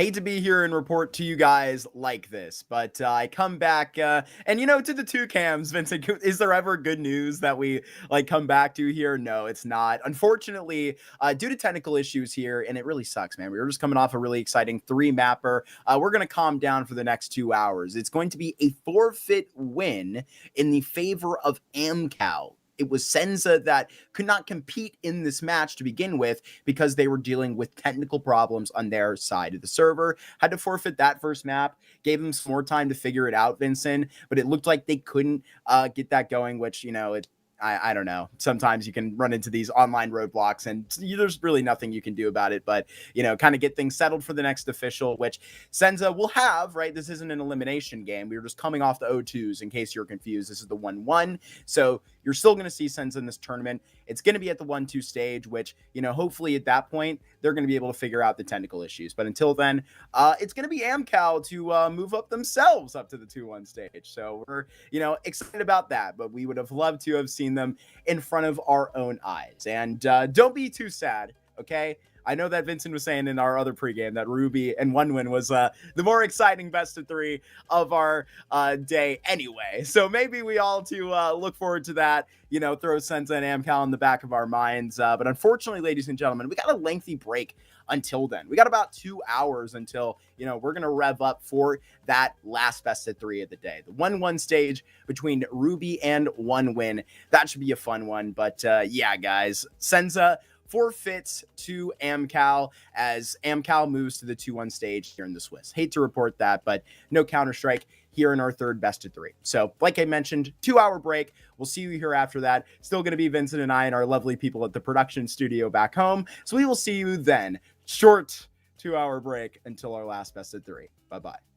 hate to be here and report to you guys like this, but I come back and to the two cams, Vincent, is there ever good news that we like come back to here? No, it's not. Unfortunately, due to technical issues here, and it really sucks, man. We were just coming off a really exciting 3-mapper. We're going to calm down for the next 2 hours. It's going to be a forfeit win in the favor of AMKAL. It was SENZA that could not compete in this match to begin with because they were dealing with technical problems on their side of the server. Had to forfeit that first map, gave them some more time to figure it out, Vincent, but it looked like they couldn't get that going, which, I don't know. Sometimes you can run into these online roadblocks and there's really nothing you can do about it, but, kind of get things settled for the next official, which SENZA will have, right? This isn't an elimination game. We were just coming off the O2s in case you're confused. This is the 1-1. So you're still going to see SENZA in this tournament. It's going to be at the 1-2 stage, which, hopefully at that point, they're going to be able to figure out the technical issues. But until then, it's going to be AMKAL to move up themselves up to the 2-1 stage. So we're, excited about that, but we would have loved to have seen them in front of our own eyes. And don't be too sad, okay? I know that Vincent was saying in our other pregame that Ruby and 1-win was the more exciting best of 3 of our day anyway. So maybe we all to look forward to that, throw SENZA and AMKAL in the back of our minds. But unfortunately, ladies and gentlemen, we got a lengthy break until then. We got about 2 hours until, we're going to rev up for that last best of 3 of the day. The 1-1 stage between Ruby and 1-win. That should be a fun one. But yeah, guys, SENZA forfeits to AMKAL as AMKAL moves to the 2-1 stage here in the Swiss. Hate to report that, but no Counter-Strike here in our third best of 3. So like I mentioned, 2-hour break. We'll see you here after that. Still going to be Vincent and I and our lovely people at the production studio back home. So we will see you then. Short 2-hour break until our last best of 3. Bye-bye.